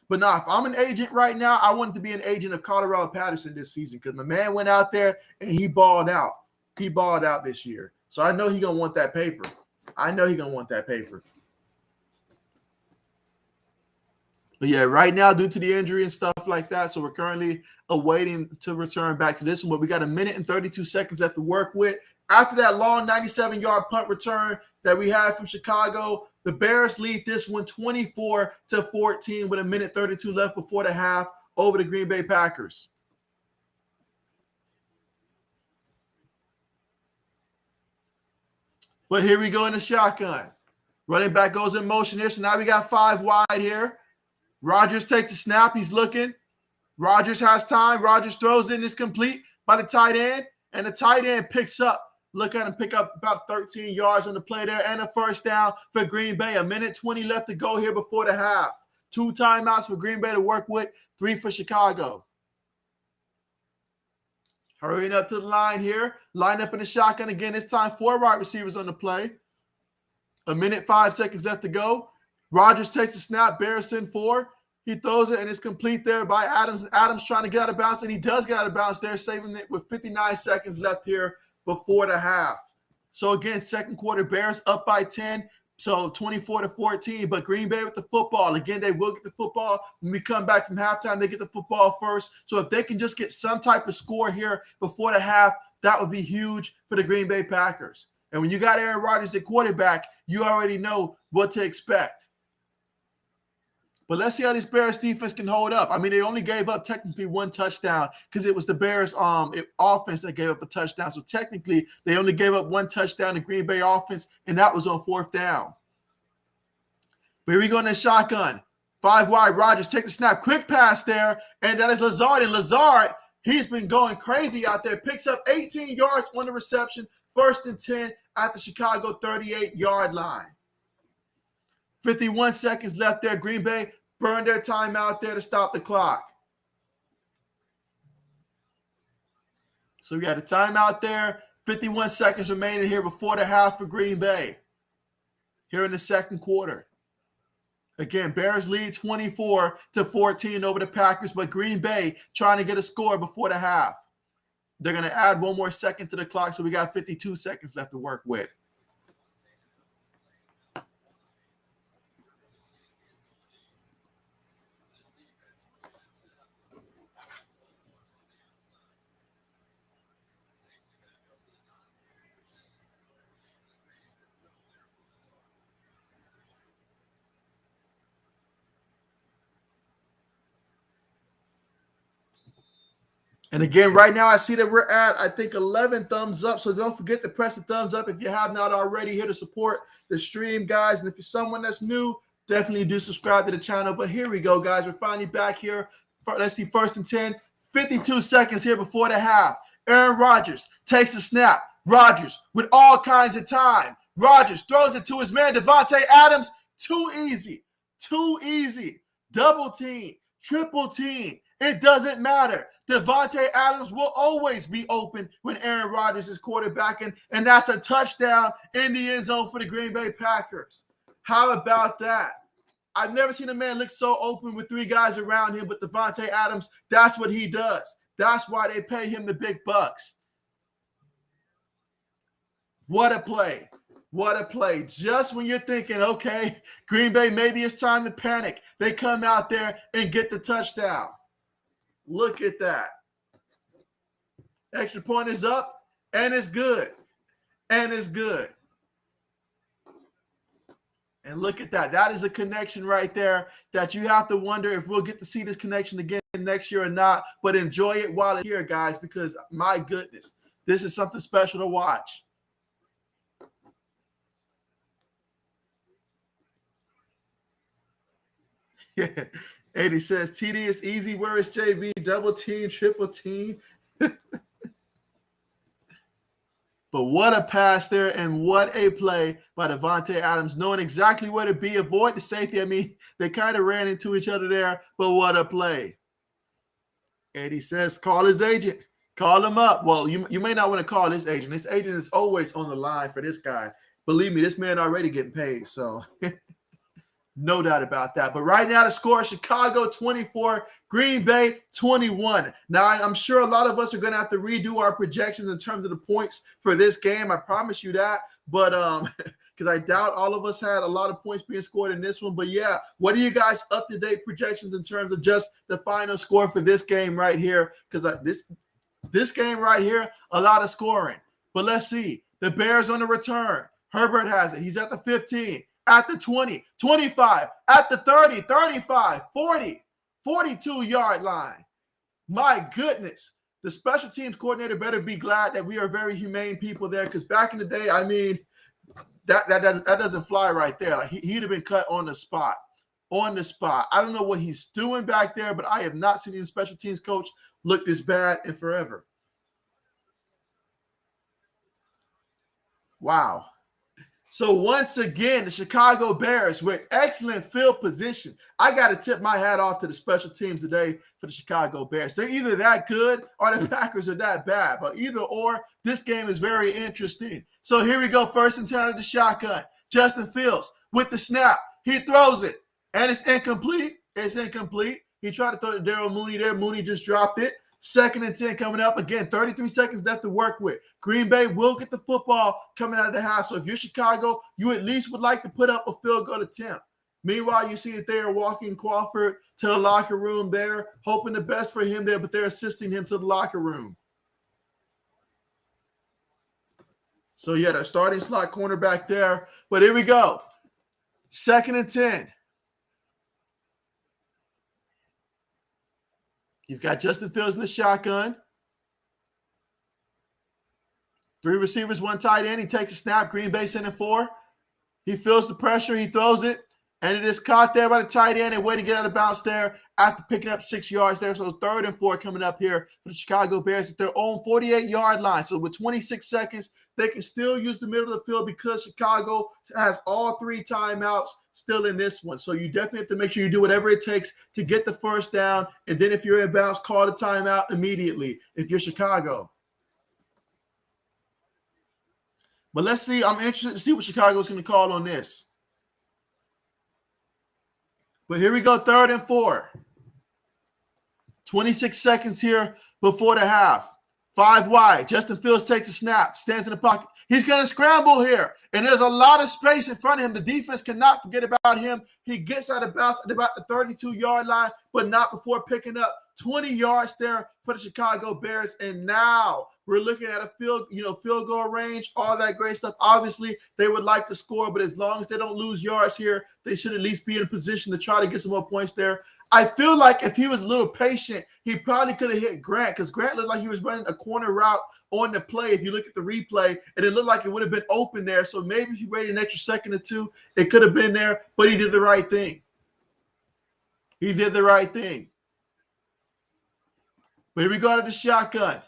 A: But now, if I'm an agent right now, I want to be an agent of Colorado Patterson this season because my man went out there and he balled out. He balled out this year. So I know he's going to want that paper. But yeah, right now, due to the injury and stuff like that, so we're currently awaiting to return back to this one. But we got 1 minute and 32 seconds left to work with. After that long 97-yard punt return that we had from Chicago, the Bears lead this one 24-14 with 1 minute 32 left before the half over the Green Bay Packers. But here we go in the shotgun. Running back goes in motion here. So now we got 5 wide here. Rodgers takes the snap. He's looking. Rodgers has time. Rodgers throws in. It's complete by the tight end. And the tight end picks up. Look at him pick up about 13 yards on the play there. And a first down for Green Bay. 1 minute 20 left to go here before the half. 2 timeouts for Green Bay to work with. 3 for Chicago. Hurrying up to the line here. Line up in the shotgun again. This time 4 wide receivers on the play. 1 minute 5 seconds left to go. Rodgers takes the snap. Bears send 4. He throws it, and it's complete there by Adams. Adams trying to get out of bounds, and he does get out of bounds there, saving it with 59 seconds left here before the half. So, again, second quarter, Bears up by 10, so 24-14. But Green Bay with the football. Again, they will get the football. When we come back from halftime, they get the football first. So, if they can just get some type of score here before the half, that would be huge for the Green Bay Packers. And when you got Aaron Rodgers at quarterback, you already know what to expect. But let's see how this Bears defense can hold up. They only gave up technically 1 touchdown because it was the Bears offense that gave up a touchdown. So technically, they only gave up 1 touchdown to Green Bay offense, and that was on 4th down. But here we go in the shotgun. 5 wide, Rodgers take the snap. Quick pass there, and that is Lazard. And Lazard, he's been going crazy out there. Picks up 18 yards on the reception. 1st and 10 at the Chicago 38-yard line. 51 seconds left there. Green Bay burned their time out there to stop the clock. So we got a timeout there. 51 seconds remaining here before the half for Green Bay. Here in the second quarter. Again, Bears lead 24-14 over the Packers, but Green Bay trying to get a score before the half. They're going to add 1 more second to the clock, so we got 52 seconds left to work with. And again, right now I see that we're at, I think, 11 thumbs up. So don't forget to press the thumbs up if you have not already, here to support the stream, guys. And if you're someone that's new, definitely do subscribe to the channel. But here we go, guys. We're finally back here. Let's see, 1st and 10. 52 seconds here before the half. Aaron Rodgers takes a snap. Rodgers with all kinds of time. Rodgers throws it to his man, Davante Adams. Too easy. Too easy. Double team. Triple team. It doesn't matter. Davante Adams will always be open when Aaron Rodgers is quarterbacking, and that's a touchdown in the end zone for the Green Bay Packers. How about that? I've never seen a man look so open with 3 guys around him, but Davante Adams, that's what he does. That's why they pay him the big bucks. What a play. What a play. Just when you're thinking, okay, Green Bay, maybe it's time to panic, they come out there and get the touchdown. Look at that. Extra point is up, and it's good. And it's good. And look at that. That is a connection right there that you have to wonder if we'll get to see this connection again next year or not. But enjoy it while it's here, guys, because my goodness, this is something special to watch. Yeah. 80 says, TD is easy. Where is JB? Double team, triple team. But what a pass there, and what a play by Davante Adams, knowing exactly where to be, avoid the safety. I mean, they kind of ran into each other there, but what a play. Eddie says, call his agent. Call him up. Well, you may not want to call his agent. His agent is always on the line for this guy. Believe me, this man already getting paid, so no doubt about that. But right now the score is Chicago 24, Green Bay 21. Now, I'm sure a lot of us are going to have to redo our projections in terms of the points for this game. I promise you that. But because I doubt all of us had a lot of points being scored in this one. But yeah, what are you guys up-to-date projections in terms of just the final score for this game right here? Because this game right here, a lot of scoring. But let's see. The Bears on the return. Herbert has it. He's at the 15. At the 20, 25, at the 30, 35, 40, 42-yard line. My goodness. The special teams coordinator better be glad that we are very humane people there, because back in the day, I mean, that doesn't fly right there. Like he'd have been cut on the spot. On the spot. I don't know what he's doing back there, but I have not seen the special teams coach look this bad in forever. Wow. So once again, the Chicago Bears with excellent field position. I got to tip my hat off to the special teams today for the Chicago Bears. They're either that good or the Packers are that bad. But either or, this game is very interesting. So here we go, 1st and 10 out of the shotgun. Justin Fields with the snap. He throws it, and it's incomplete. It's incomplete. He tried to throw it to Darryl Mooney there. Mooney just dropped it. 2nd and 10 coming up. Again, 33 seconds left to work with. Green Bay will get the football coming out of the half. So if you're Chicago, you at least would like to put up a field goal attempt. Meanwhile, you see that they are walking Crawford to the locker room there, hoping the best for him there, but they're assisting him to the locker room. So, yeah, they're starting slot cornerback there. But here we go. 2nd and 10. You've got Justin Fields in the shotgun. 3 receivers, 1 tight end. He takes a snap. Green Bay sending 4. He feels the pressure. He throws it. And it is caught there by the tight end and way to get out of bounds there after picking up 6 yards there. So 3rd and 4 coming up here for the Chicago Bears at their own 48-yard line. So with 26 seconds, they can still use the middle of the field because Chicago has all 3 timeouts still in this one. So you definitely have to make sure you do whatever it takes to get the first down. And then if you're in bounds, call the timeout immediately if you're Chicago. But let's see. I'm interested to see what Chicago's going to call on this. But here we go, 3rd and 4. 26 seconds here before the half. 5 wide. Justin Fields takes a snap, stands in the pocket. He's going to scramble here, and there's a lot of space in front of him. The defense cannot forget about him. He gets out of bounds at about the 32-yard line, but not before picking up 20 yards there for the Chicago Bears. And now we're looking at a field goal range, all that great stuff. Obviously, they would like to score, but as long as they don't lose yards here, they should at least be in a position to try to get some more points there. I feel like if he was a little patient, he probably could have hit Grant, because Grant looked like he was running a corner route on the play. If you look at the replay, and it looked like it would have been open there. So maybe if he waited an extra second or two, it could have been there, but he did the right thing. He did the right thing. But here we go to the shotgun.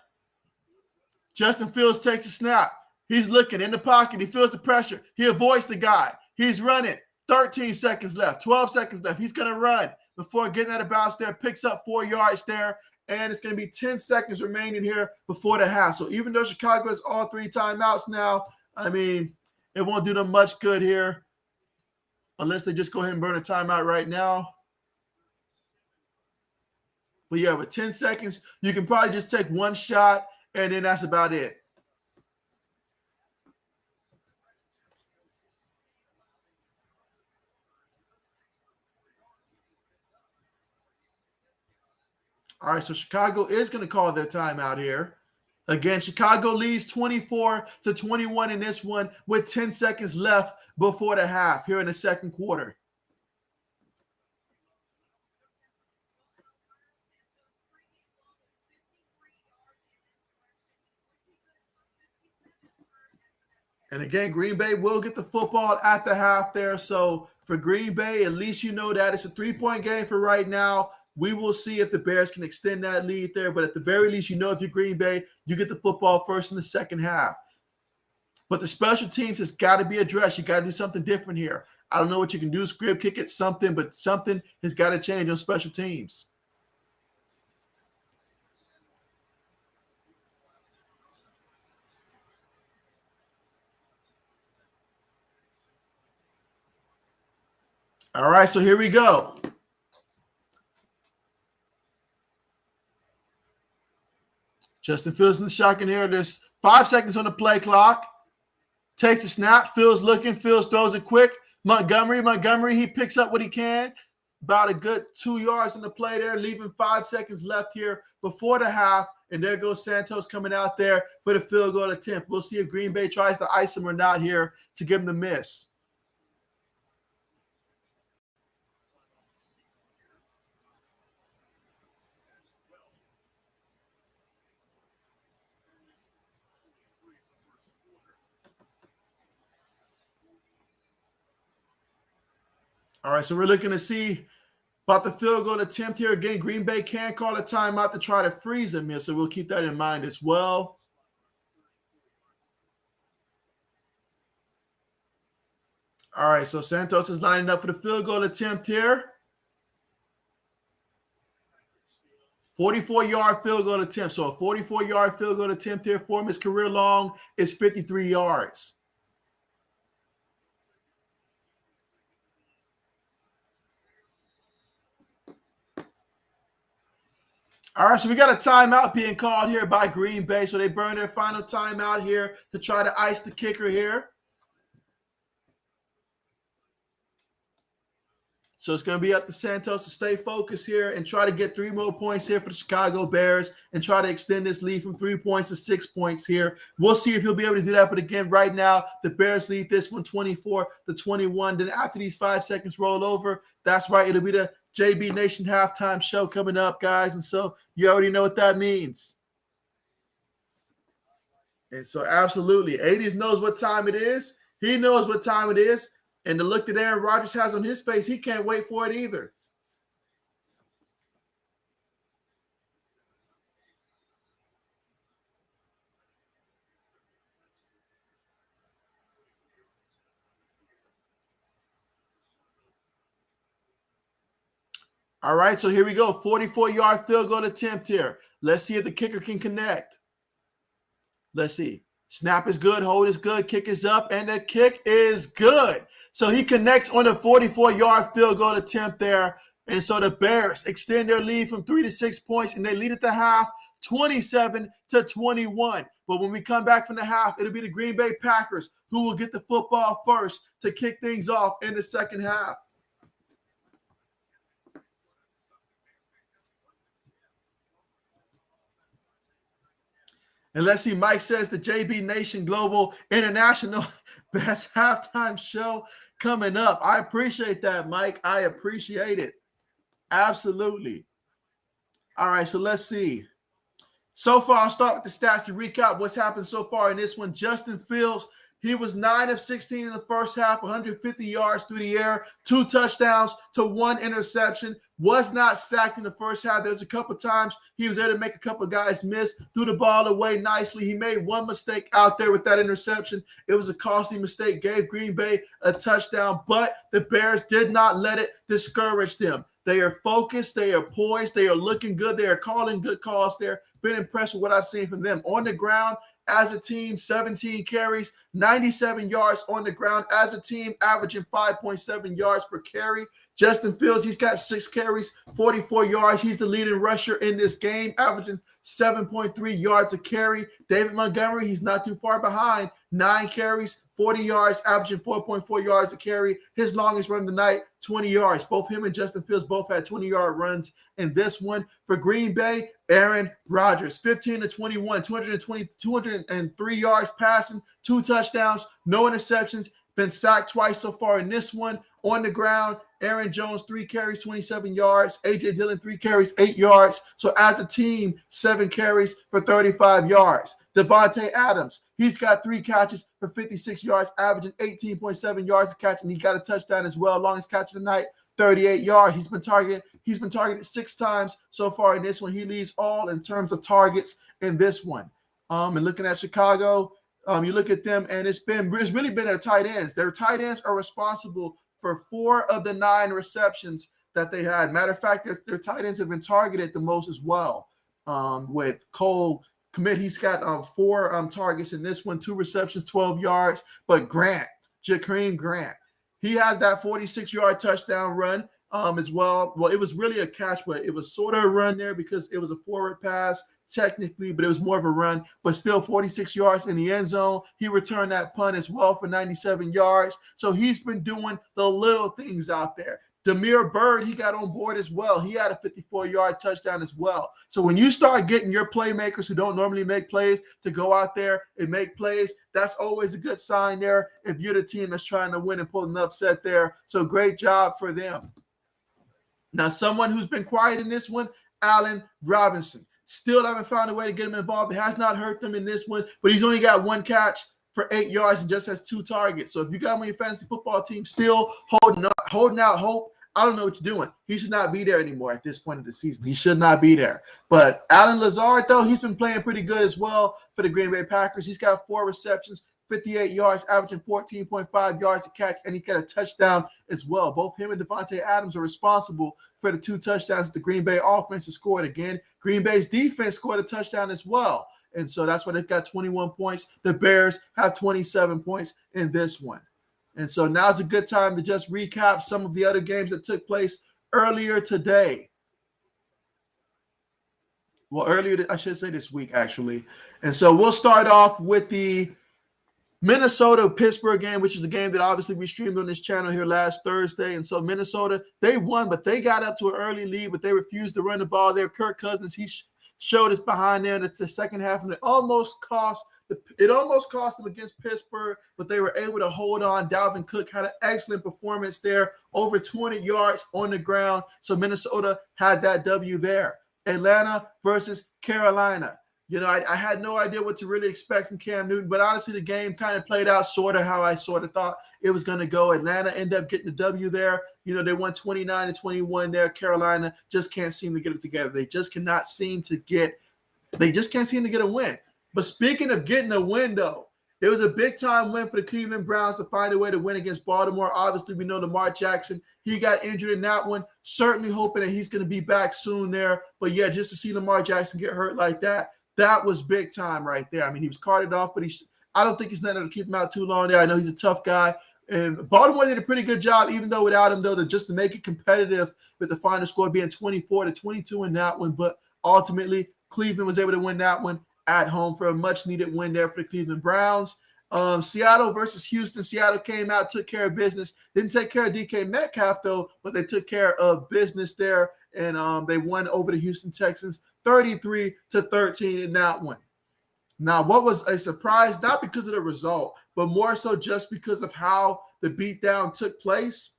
A: Justin Fields takes a snap. He's looking in the pocket. He feels the pressure. He avoids the guy. He's running. 13 seconds left, 12 seconds left. He's going to run before getting out of bounds there, picks up 4 yards there, and it's going to be 10 seconds remaining here before the half. So even though Chicago has all 3 timeouts now, I mean, it won't do them much good here unless they just go ahead and burn a timeout right now. But yeah, with 10 seconds, you can probably just take one shot, and then that's about it. All right, so Chicago is going to call their timeout here. Again, Chicago leads 24-21 in this one with 10 seconds left before the half here in the second quarter. And again, Green Bay will get the football at the half there. So for Green Bay, at least you know that it's a 3-point game for right now. We will see if the Bears can extend that lead there. But at the very least, you know if you're Green Bay, you get the football first in the second half. But the special teams has got to be addressed. You got to do something different here. I don't know what you can do, script, kick it, something, but something has got to change on special teams. All right, so here we go. Justin Fields in the shotgun here. There's 5 seconds on the play clock. Takes the snap. Fields looking. Fields throws it quick. Montgomery, he picks up what he can. About a good 2 yards in the play there, leaving 5 seconds left here before the half. And there goes Santos coming out there for the field goal attempt. We'll see if Green Bay tries to ice him or not here to give him the miss. All right, so we're looking to see about the field goal attempt here. Again, Green Bay can call a timeout to try to freeze him here, so we'll keep that in mind as well. All right, so Santos is lining up for the field goal attempt here. 44-yard field goal attempt. So a 44-yard field goal attempt here for him. His career long is 53 yards. All right, so we got a timeout being called here by Green Bay. So they burn their final timeout here to try to ice the kicker here. So it's going to be up to Santos to stay focused here and try to get 3 more points here for the Chicago Bears and try to extend this lead from 3 points to 6 points here. We'll see if he'll be able to do that. But again, right now, the Bears lead this one 24-21. Then after these 5 seconds roll over, that's right, it'll be the JB Nation halftime show coming up, guys. And so you already know what that means. And so absolutely, 80s knows what time it is. He knows what time it is. And the look that Aaron Rodgers has on his face, he can't wait for it either. All right, so here we go. 44-yard field goal attempt here. Let's see if the kicker can connect. Let's see. Snap is good. Hold is good. Kick is up. And the kick is good. So he connects on a 44-yard field goal attempt there. And so the Bears extend their lead from 3 to 6 points. And they lead at the half 27-21. But when we come back from the half, it'll be the Green Bay Packers who will get the football first to kick things off in the second half. And let's see, Mike says the JB Nation Global International Best Halftime Show coming up. I appreciate that, Mike. I appreciate it. Absolutely. All right, so let's see. So far, I'll start with the stats to recap what's happened so far in this one. Justin Fields, he was 9 of 16 in the first half, 150 yards through the air, 2 touchdowns to 1 interception. Was not sacked in the first half. There was a couple times he was able to make a couple guys miss, threw the ball away nicely. He made one mistake out there with that interception. It was a costly mistake, gave Green Bay a touchdown, but the Bears did not let it discourage them. They are focused. They are poised. They are looking good. They are calling good calls there. Been impressed with what I've seen from them. On the ground, as a team, 17 carries, 97 yards on the ground. As a team, averaging 5.7 yards per carry. Justin Fields, he's got 6 carries, 44 yards. He's the leading rusher in this game, averaging 7.3 yards a carry. David Montgomery, he's not too far behind. 9 carries, 40 yards, averaging 4.4 yards a carry. His longest run of the night, 20 yards. Both him and Justin Fields both had 20-yard runs in this one. For Green Bay, Aaron Rodgers, 15 to 21, 203 yards passing, 2 touchdowns, no interceptions. Been sacked twice so far in this one. On the ground, Aaron Jones, 3 carries, 27 yards. A.J. Dillon, 3 carries, 8 yards. So as a team, 7 carries for 35 yards. Devontae Adams, he's got 3 catches for 56 yards, averaging 18.7 yards a catch, and he got a touchdown as well. Longest catch of the night, 38 yards. He's been targeted 6 times so far in this one. He leads all in terms of targets in this one. And looking at Chicago, you look at them, and it's really been their tight ends. Their tight ends are responsible for 4 of the 9 receptions that they had. Matter of fact, their tight ends have been targeted the most as well. With Cole Kmet, he's got 4 targets in this one, 2 receptions, 12 yards. But Jakeem Grant, he had that 46-yard touchdown run as well. Well, it was really a catch, but it was sort of a run there because it was a forward pass technically, but it was more of a run. But still 46 yards in the end zone. He returned that punt as well for 97 yards. So he's been doing the little things out there. Damiere Byrd, he got on board as well. He had a 54-yard touchdown as well. So when you start getting your playmakers who don't normally make plays to go out there and make plays, that's always a good sign there if you're the team that's trying to win and pull an upset there. So great job for them. Now, someone who's been quiet in this one, Allen Robinson. Still haven't found a way to get him involved. It has not hurt them in this one, but he's only got 1 catch for 8 yards and just has 2 targets. So if you got him on your fantasy football team still holding out hope, I don't know what you're doing. He should not be there anymore at this point of the season. He should not be there. But Allen Lazard, though, he's been playing pretty good as well for the Green Bay Packers. He's got 4 receptions, 58 yards, averaging 14.5 yards to catch, and he got a touchdown as well. Both him and Devontae Adams are responsible for the 2 touchdowns that the Green Bay offense has scored. Again, Green Bay's defense scored a touchdown as well. And so that's why they've got 21 points. The Bears have 27 points in this one. And so now's a good time to just recap some of the other games that took place earlier today. Well, I should say this week, actually. And so we'll start off with the Minnesota-Pittsburgh game, which is a game that obviously we streamed on this channel here last Thursday. And so Minnesota, they won, but they got up to an early lead, but they refused to run the ball there. Kirk Cousins, he showed us behind there. That's the second half, and it almost cost them against Pittsburgh, but they were able to hold on. Dalvin Cook had an excellent performance there, over 200 yards on the ground. So Minnesota had that W there. Atlanta versus Carolina. You know, I had no idea what to really expect from Cam Newton, but honestly, the game kind of played out sort of how I sort of thought it was going to go. Atlanta ended up getting the W there. You know, they won 29-21 there. Carolina just can't seem to get it together. They just can't seem to get a win. But speaking of getting a win, though, it was a big-time win for the Cleveland Browns to find a way to win against Baltimore. Obviously, we know Lamar Jackson, he got injured in that one. Certainly hoping that he's going to be back soon there. But, yeah, just to see Lamar Jackson get hurt like that, that was big time right there. I mean, he was carted off, but I don't think he's not going to keep him out too long there. I know he's a tough guy. And Baltimore did a pretty good job, even though without him, though, just to make it competitive with the final score being 24-22 in that one. But ultimately, Cleveland was able to win that one at home for a much-needed win there for the Cleveland Browns. Seattle versus Houston. Seattle came out, took care of business. Didn't take care of DK Metcalf, though, but they took care of business there, and they won over the Houston Texans 33-13 in that one. Now, what was a surprise, not because of the result, but more so just because of how the beatdown took place?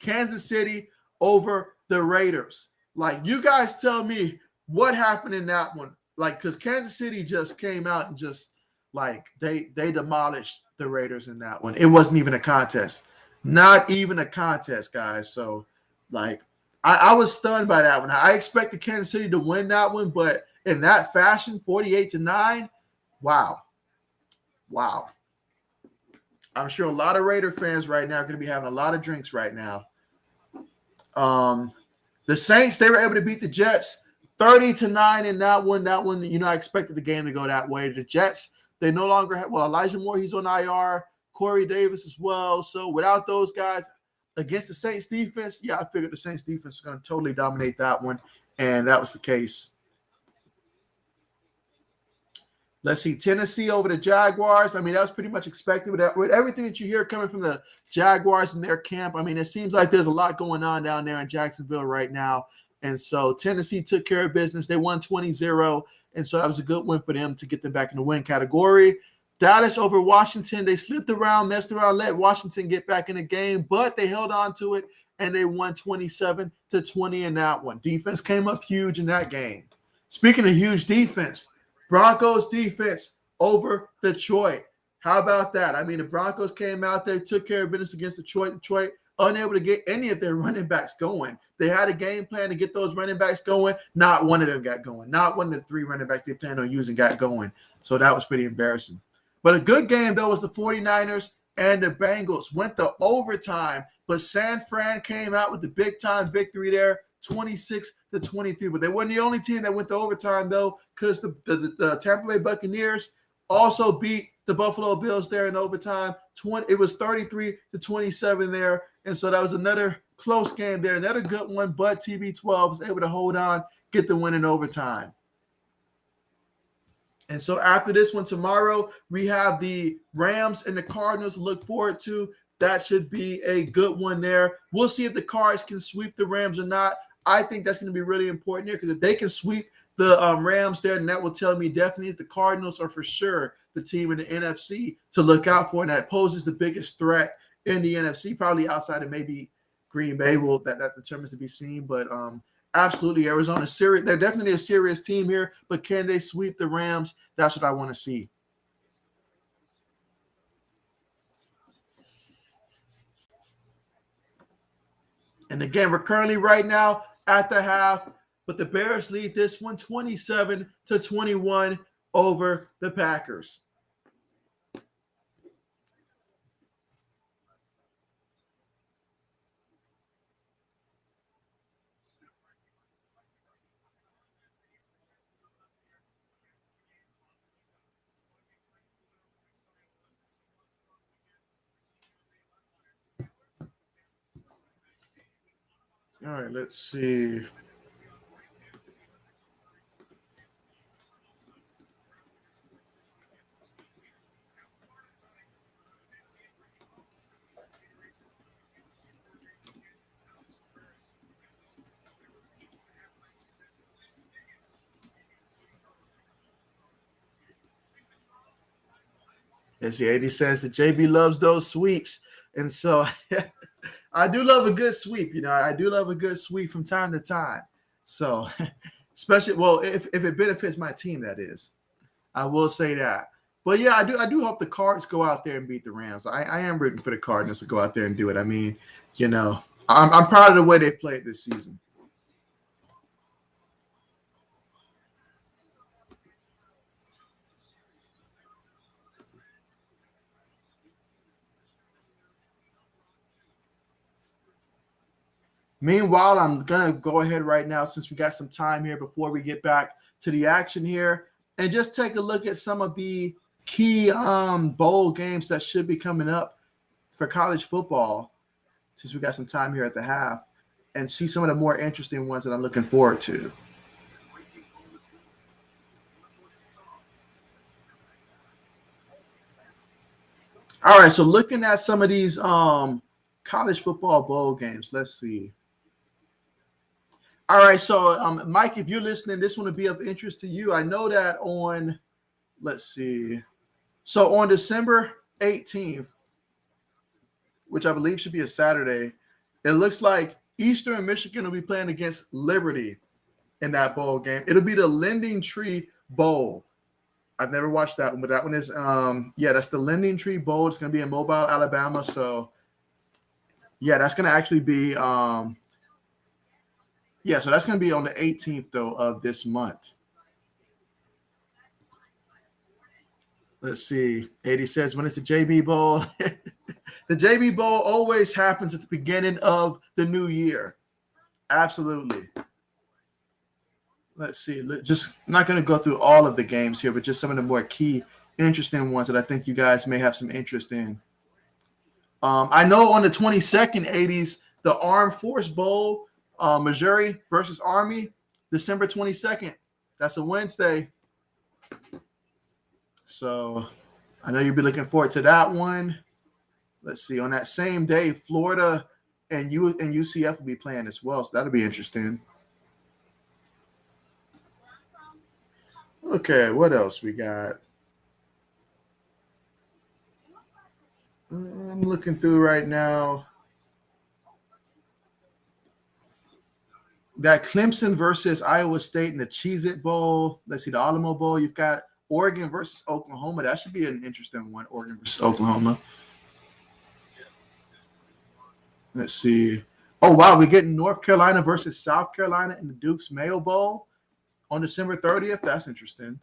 A: Kansas City over the Raiders. Like, you guys tell me what happened in that one. Like, because Kansas City just came out and just, like, they demolished the Raiders in that one. It wasn't even a contest. Not even a contest, guys. So, like, I was stunned by that one. I expected Kansas City to win that one, but in that fashion, 48-9, wow. Wow. I'm sure a lot of Raider fans right now are going to be having a lot of drinks right now. The Saints, they were able to beat the Jets 30-9 in that one. That one, I expected the game to go that way. The Jets, they no longer have, Elijah Moore, he's on IR, Corey Davis as well. So without those guys against the Saints defense, I figured the Saints defense was going to totally dominate that one, and that was the case. Let's see, Tennessee over the Jaguars. I mean, that was pretty much expected with everything that you hear coming from the Jaguars in their camp. I mean, it seems like there's a lot going on down there in Jacksonville right now. And so Tennessee took care of business. They won 20-0, and so that was a good win for them to get them back in the win category. Dallas over Washington. They slipped around, messed around, let Washington get back in the game, but they held on to it, and they won 27-20 in that one. Defense came up huge in that game. Speaking of huge defense, Broncos defense over Detroit. How about that? I mean, the Broncos came out there, took care of business against Detroit. Detroit unable to get any of their running backs going. They had a game plan to get those running backs going. Not one of them got going. Not one of the 3 running backs they planned on using got going. So that was pretty embarrassing. But a good game, though, was the 49ers and the Bengals. Went to overtime, but San Fran came out with the big-time victory there, 26-23. But they weren't the only team that went to overtime, though, because the Tampa Bay Buccaneers also beat the Buffalo Bills there in overtime. It was 33-27 there. And so that was another close game there, another good one, but TB12 was able to hold on, get the win in overtime. And so after this one tomorrow, we have the Rams and the Cardinals to look forward to. That should be a good one there. We'll see if the Cards can sweep the Rams or not. I think that's going to be really important here, because if they can sweep the Rams there, then that will tell me definitely that the Cardinals are for sure the team in the NFC to look out for, and that poses the biggest threat in the NFC, probably outside of maybe Green Bay. That determines to be seen, but absolutely, Arizona serious. They're definitely a serious team here, but can they sweep the Rams? That's what I want to see. And again, we're currently right now at the half, but the Bears lead this one 27-21 over the Packers. All right, let's see. As the 80 says that JB loves those sweeps. And so I do love a good sweep. I do love a good sweep from time to time. So especially, if it benefits my team, that is. I will say that. But yeah, I do hope the Cards go out there and beat the Rams. I am rooting for the Cardinals to go out there and do it. I mean, I'm proud of the way they played this season. Meanwhile, I'm going to go ahead right now, since we got some time here before we get back to the action here, and just take a look at some of the key bowl games that should be coming up for college football, since we got some time here at the half, and see some of the more interesting ones that I'm looking forward to. All right, so looking at some of these college football bowl games, let's see. All right, so Mike, if you're listening, this one will be of interest to you. I know that on Let's see. So on December 18th, which I believe should be a Saturday, it looks like Eastern Michigan will be playing against Liberty in that bowl game. It'll be the Lending Tree Bowl. I've never watched that one, but that one is that's the Lending Tree Bowl. It's going to be in Mobile, Alabama. So yeah, that's going to actually be so that's going to be on the 18th though of this month. Let's see. 80 says, when is the JB Bowl? The JB Bowl always happens at the beginning of the new year. Absolutely. Let's see. Just I'm not going to go through all of the games here, but just some of the more key, interesting ones that I think you guys may have some interest in. I know on the 22nd, 80s, the Armed Force Bowl, Missouri versus Army, December 22nd. That's a Wednesday. So I know you'll be looking forward to that one. Let's see. On that same day, Florida and UCF will be playing as well. So that'll be interesting. Okay, what else we got? I'm looking through right now. That Clemson versus Iowa State in the Cheez-It Bowl. Let's see, the Alamo Bowl. You've got Oregon versus Oklahoma. That should be an interesting one, Oregon versus Oklahoma. Let's see. Oh, wow, we're getting North Carolina versus South Carolina in the Duke's Mayo Bowl on December 30th. That's interesting.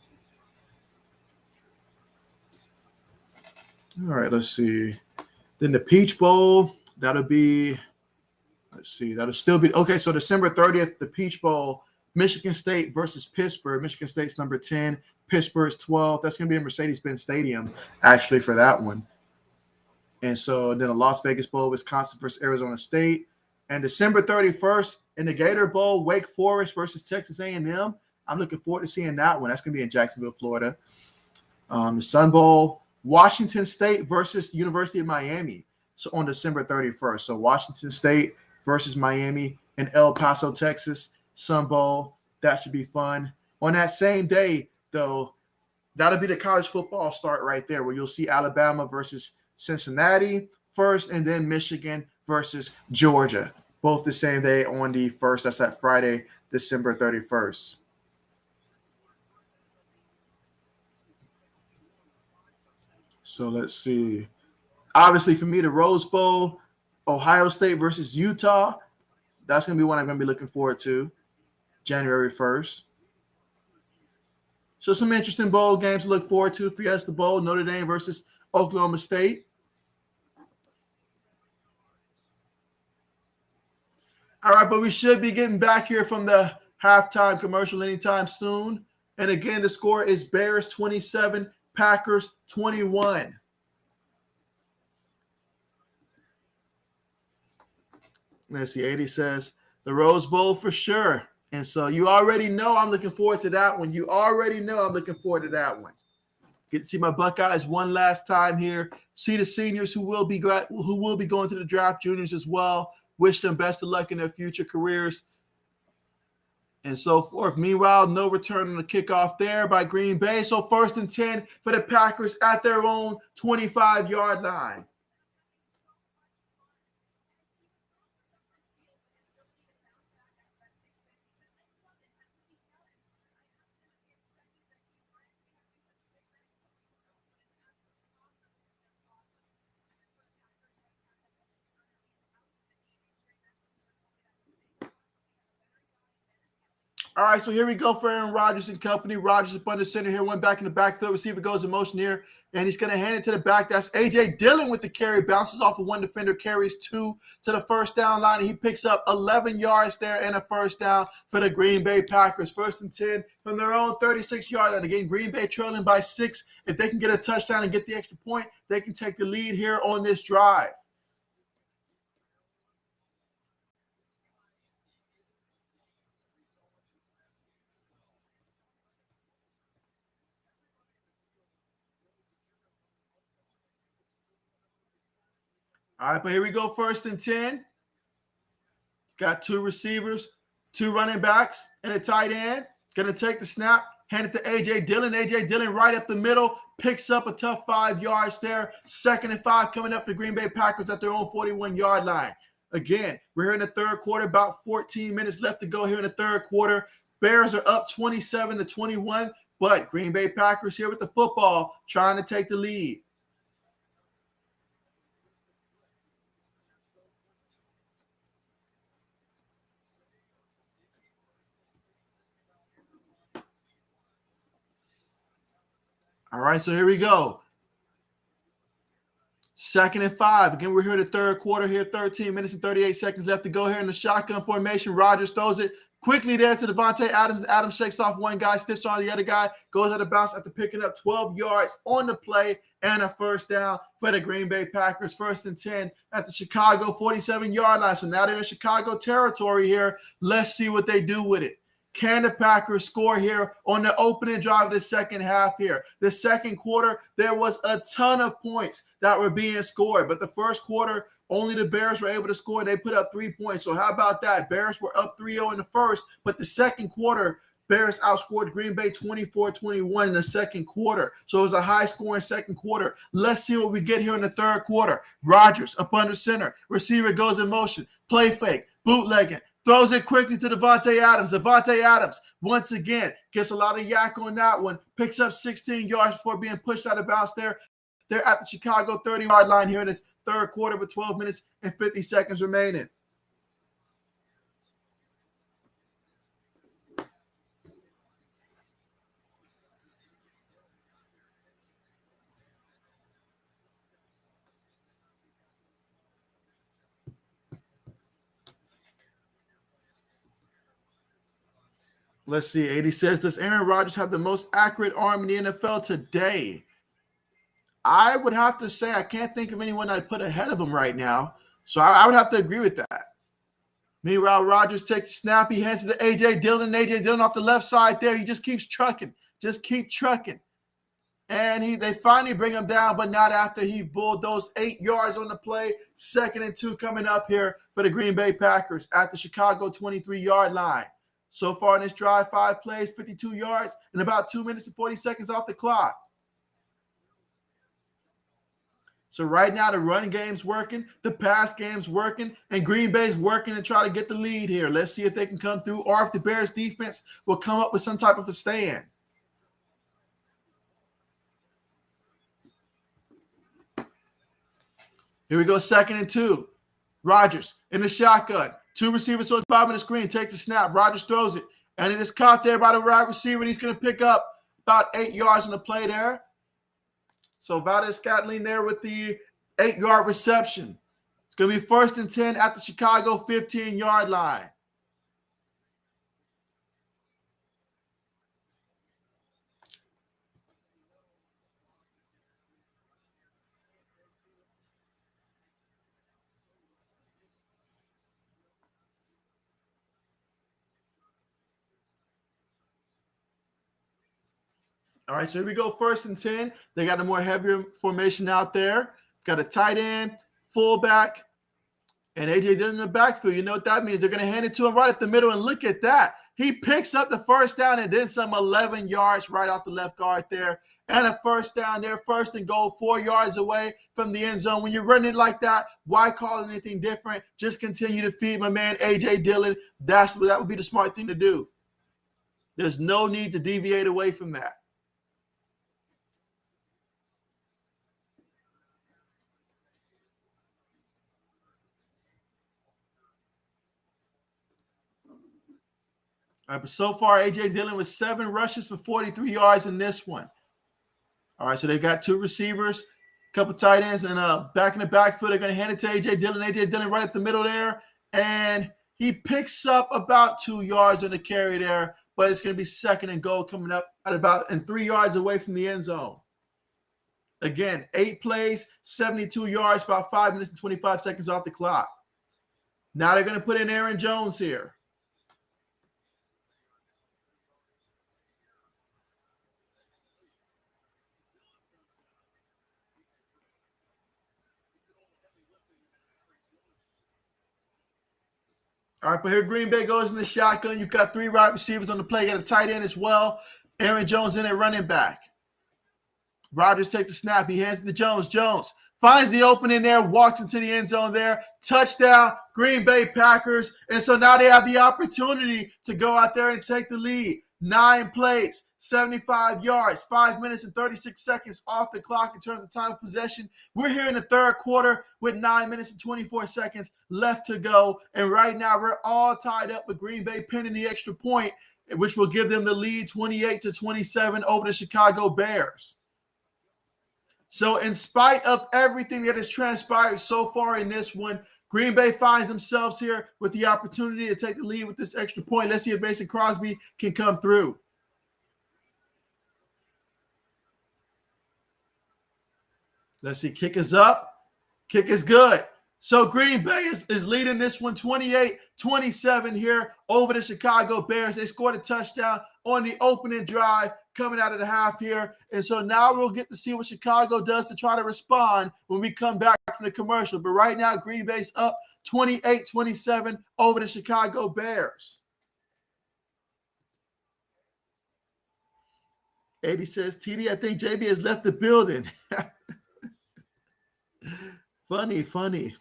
A: All right, let's see. Then the Peach Bowl, that'll be, let's see, that'll still be, okay, so December 30th, the Peach Bowl, Michigan State versus Pittsburgh. Michigan State's number 10, Pittsburgh's 12. That's going to be in Mercedes-Benz Stadium, actually, for that one. And so then the Las Vegas Bowl, Wisconsin versus Arizona State. And December 31st in the Gator Bowl, Wake Forest versus Texas A&M. I'm looking forward to seeing that one. That's going to be in Jacksonville, Florida. The Sun Bowl, Washington State versus University of Miami. So on December 31st. So Washington State versus Miami in El Paso, Texas. Sun Bowl. That should be fun. On that same day, though, that'll be the college football start right there, where you'll see Alabama versus Cincinnati first, and then Michigan versus Georgia. Both the same day on the 1st. That's that Friday, December 31st. So let's see. Obviously, for me, the Rose Bowl, Ohio State versus Utah. That's going to be one I'm going to be looking forward to, January 1st. So some interesting bowl games to look forward to. Fiesta Bowl, Notre Dame versus Oklahoma State. All right, but we should be getting back here from the halftime commercial anytime soon. And again, the score is Bears 27, Packers 21. Let's see, 80 says, the Rose Bowl for sure. And so you already know I'm looking forward to that one. You already know I'm looking forward to that one. Get to see my Buckeyes one last time here. See the seniors who will be going to the draft, juniors as well. Wish them best of luck in their future careers and so forth. Meanwhile, no return on the kickoff there by Green Bay. So 1st and 10 for the Packers at their own 25-yard line. All right, so here we go for Aaron Rodgers and company. Rodgers up under center here, one back in the backfield. Receiver goes in motion here, and he's going to hand it to the back. That's A.J. Dillon with the carry. Bounces off of one defender, carries 2 to the first down line, and he picks up 11 yards there and a first down for the Green Bay Packers. 1st and 10 from their own 36-yard line. Again, Green Bay trailing by 6. If they can get a touchdown and get the extra point, they can take the lead here on this drive. All right, but here we go, 1st and 10. Got 2 receivers, 2 running backs, and a tight end. Going to take the snap, Hand it to A.J. Dillon. A.J. Dillon right up the middle, picks up a tough 5 yards there. 2nd and 5 coming up for the Green Bay Packers at their own 41-yard line. Again, we're here in the third quarter, about 14 minutes left to go here in the third quarter. Bears are up 27-21, but Green Bay Packers here with the football, trying to take the lead. All right, so here we go. 2nd and 5. Again, we're here in the third quarter here, 13 minutes and 38 seconds left to go here in the shotgun formation. Rodgers throws it quickly there to Devontae Adams. Adams shakes off one guy, stitched on the other guy, goes out of bounds after picking up 12 yards on the play and a first down for the Green Bay Packers. 1st and 10 at the Chicago 47-yard line. So now they're in Chicago territory here. Let's see what they do with it. Can the Packers score here on the opening drive of the second half here? The second quarter, there was a ton of points that were being scored. But the first quarter, only the Bears were able to score. They put up 3 points. So how about that? Bears were up 3-0 in the first. But the second quarter, Bears outscored Green Bay 24-21 in the second quarter. So it was a high-scoring second quarter. Let's see what we get here in the third quarter. Rodgers up under center. Receiver goes in motion. Play fake. Bootlegging. Throws it quickly to Devontae Adams. Devontae Adams, once again, gets a lot of yak on that one. Picks up 16 yards before being pushed out of bounds there. They're at the Chicago 30-yard line here in this third quarter with 12 minutes and 50 seconds remaining. Let's see. 80 says, does Aaron Rodgers have the most accurate arm in the NFL today? I would have to say I can't think of anyone I'd put ahead of him right now. So I would have to agree with that. Meanwhile, Rodgers takes the snap. He hands it to A.J. Dillon. A.J. Dillon off the left side there. He just keeps trucking. Just keep trucking. And they finally bring him down, but not after he bulldozed 8 yards on the play. 2nd and 2 coming up here for the Green Bay Packers at the Chicago 23-yard line. So far in this drive, 5 plays, 52 yards, and about 2 minutes and 40 seconds off the clock. So right now, the run game's working, the pass game's working, and Green Bay's working to try to get the lead here. Let's see if they can come through or if the Bears defense will come up with some type of a stand. Here we go, 2nd and 2. Rodgers in the shotgun. 2 receivers, so it's bobbing the screen. Takes the snap. Rodgers throws it. And it is caught there by the wide receiver. And he's going to pick up about 8 yards on the play there. So Valdez-Scantling there with the 8-yard reception. It's going to be 1st and 10 at the Chicago 15-yard line. All right, so here we go, 1st and 10. They got a more heavier formation out there. Got a tight end, fullback, and A.J. Dillon in the backfield. You know what that means? They're going to hand it to him right at the middle, and look at that. He picks up the first down and then some 11 yards right off the left guard there. And a first down there, 1st and goal, 4 yards away from the end zone. When you're running it like that, why call it anything different? Just continue to feed my man A.J. Dillon. That would be the smart thing to do. There's no need to deviate away from that. All right, but so far, A.J. Dillon with 7 rushes for 43 yards in this one. All right, so they've got 2 receivers, a couple tight ends, and back in the backfield. They're going to hand it to A.J. Dillon. A.J. Dillon right at the middle there, and he picks up about 2 yards on the carry there, but it's going to be 2nd and goal coming up at about 3 yards away from the end zone. Again, 8 plays, 72 yards, about 5 minutes and 25 seconds off the clock. Now they're going to put in Aaron Jones here. All right, but here Green Bay goes in the shotgun. You've got 3 wide receivers on the play. You got a tight end as well. Aaron Jones in at running back. Rodgers takes the snap. He hands it to Jones. Jones finds the opening there, walks into the end zone there. Touchdown, Green Bay Packers. And so now they have the opportunity to go out there and take the lead. 9 plays, 75 yards, 5 minutes and 36 seconds off the clock in terms of time of possession. We're here in the third quarter with 9 minutes and 24 seconds left to go. And right now we're all tied up with Green Bay pinning the extra point, which will give them the lead 28-27 over the Chicago Bears. So in spite of everything that has transpired so far in this one, Green Bay finds themselves here with the opportunity to take the lead with this extra point. Let's see if Mason Crosby can come through. Let's see. Kick is up. Kick is good. So Green Bay is leading this one 28-27 here over the Chicago Bears. They scored a touchdown on the opening drive coming out of the half here. And so now we'll get to see what Chicago does to try to respond when we come back from the commercial. But right now, Green Bay's up 28-27 over the Chicago Bears. 80 says, TD, I think JB has left the building. Funny.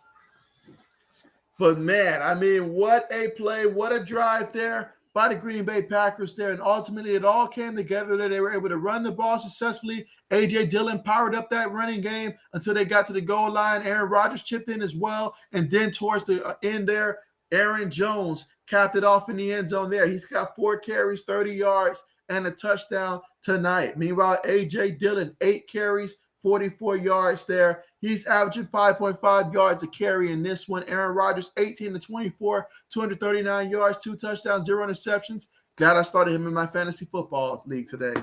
A: But, man, I mean, what a play, what a drive there by the Green Bay Packers there. And ultimately, it all came together that they were able to run the ball successfully. A.J. Dillon powered up that running game until they got to the goal line. Aaron Rodgers chipped in as well. And then towards the end there, Aaron Jones capped it off in the end zone there. He's got 4 carries, 30 yards, and a touchdown tonight. Meanwhile, A.J. Dillon, 8 carries, 44 yards there. He's averaging 5.5 yards a carry in this one. Aaron Rodgers, 18-24, 239 yards, 2 touchdowns, 0 interceptions. Glad I started him in my fantasy football league today.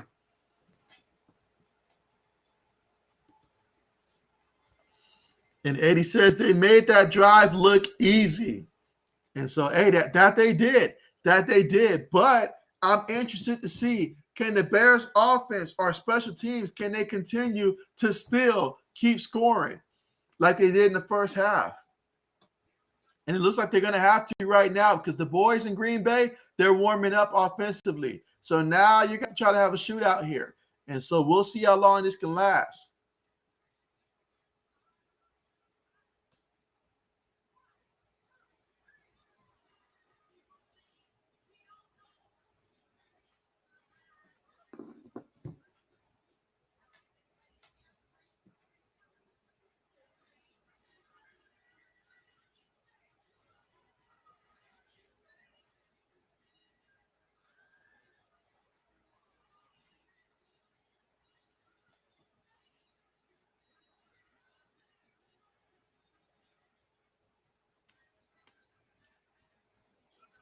A: And Eddie says they made that drive look easy. And so, hey, that they did. That they did. But I'm interested to see, can the Bears offense or special teams, can they continue to still keep scoring like they did in the first half? And it looks like they're going to have to right now because the boys in Green Bay, they're warming up offensively. So now you got to try to have a shootout here. And so we'll see how long this can last.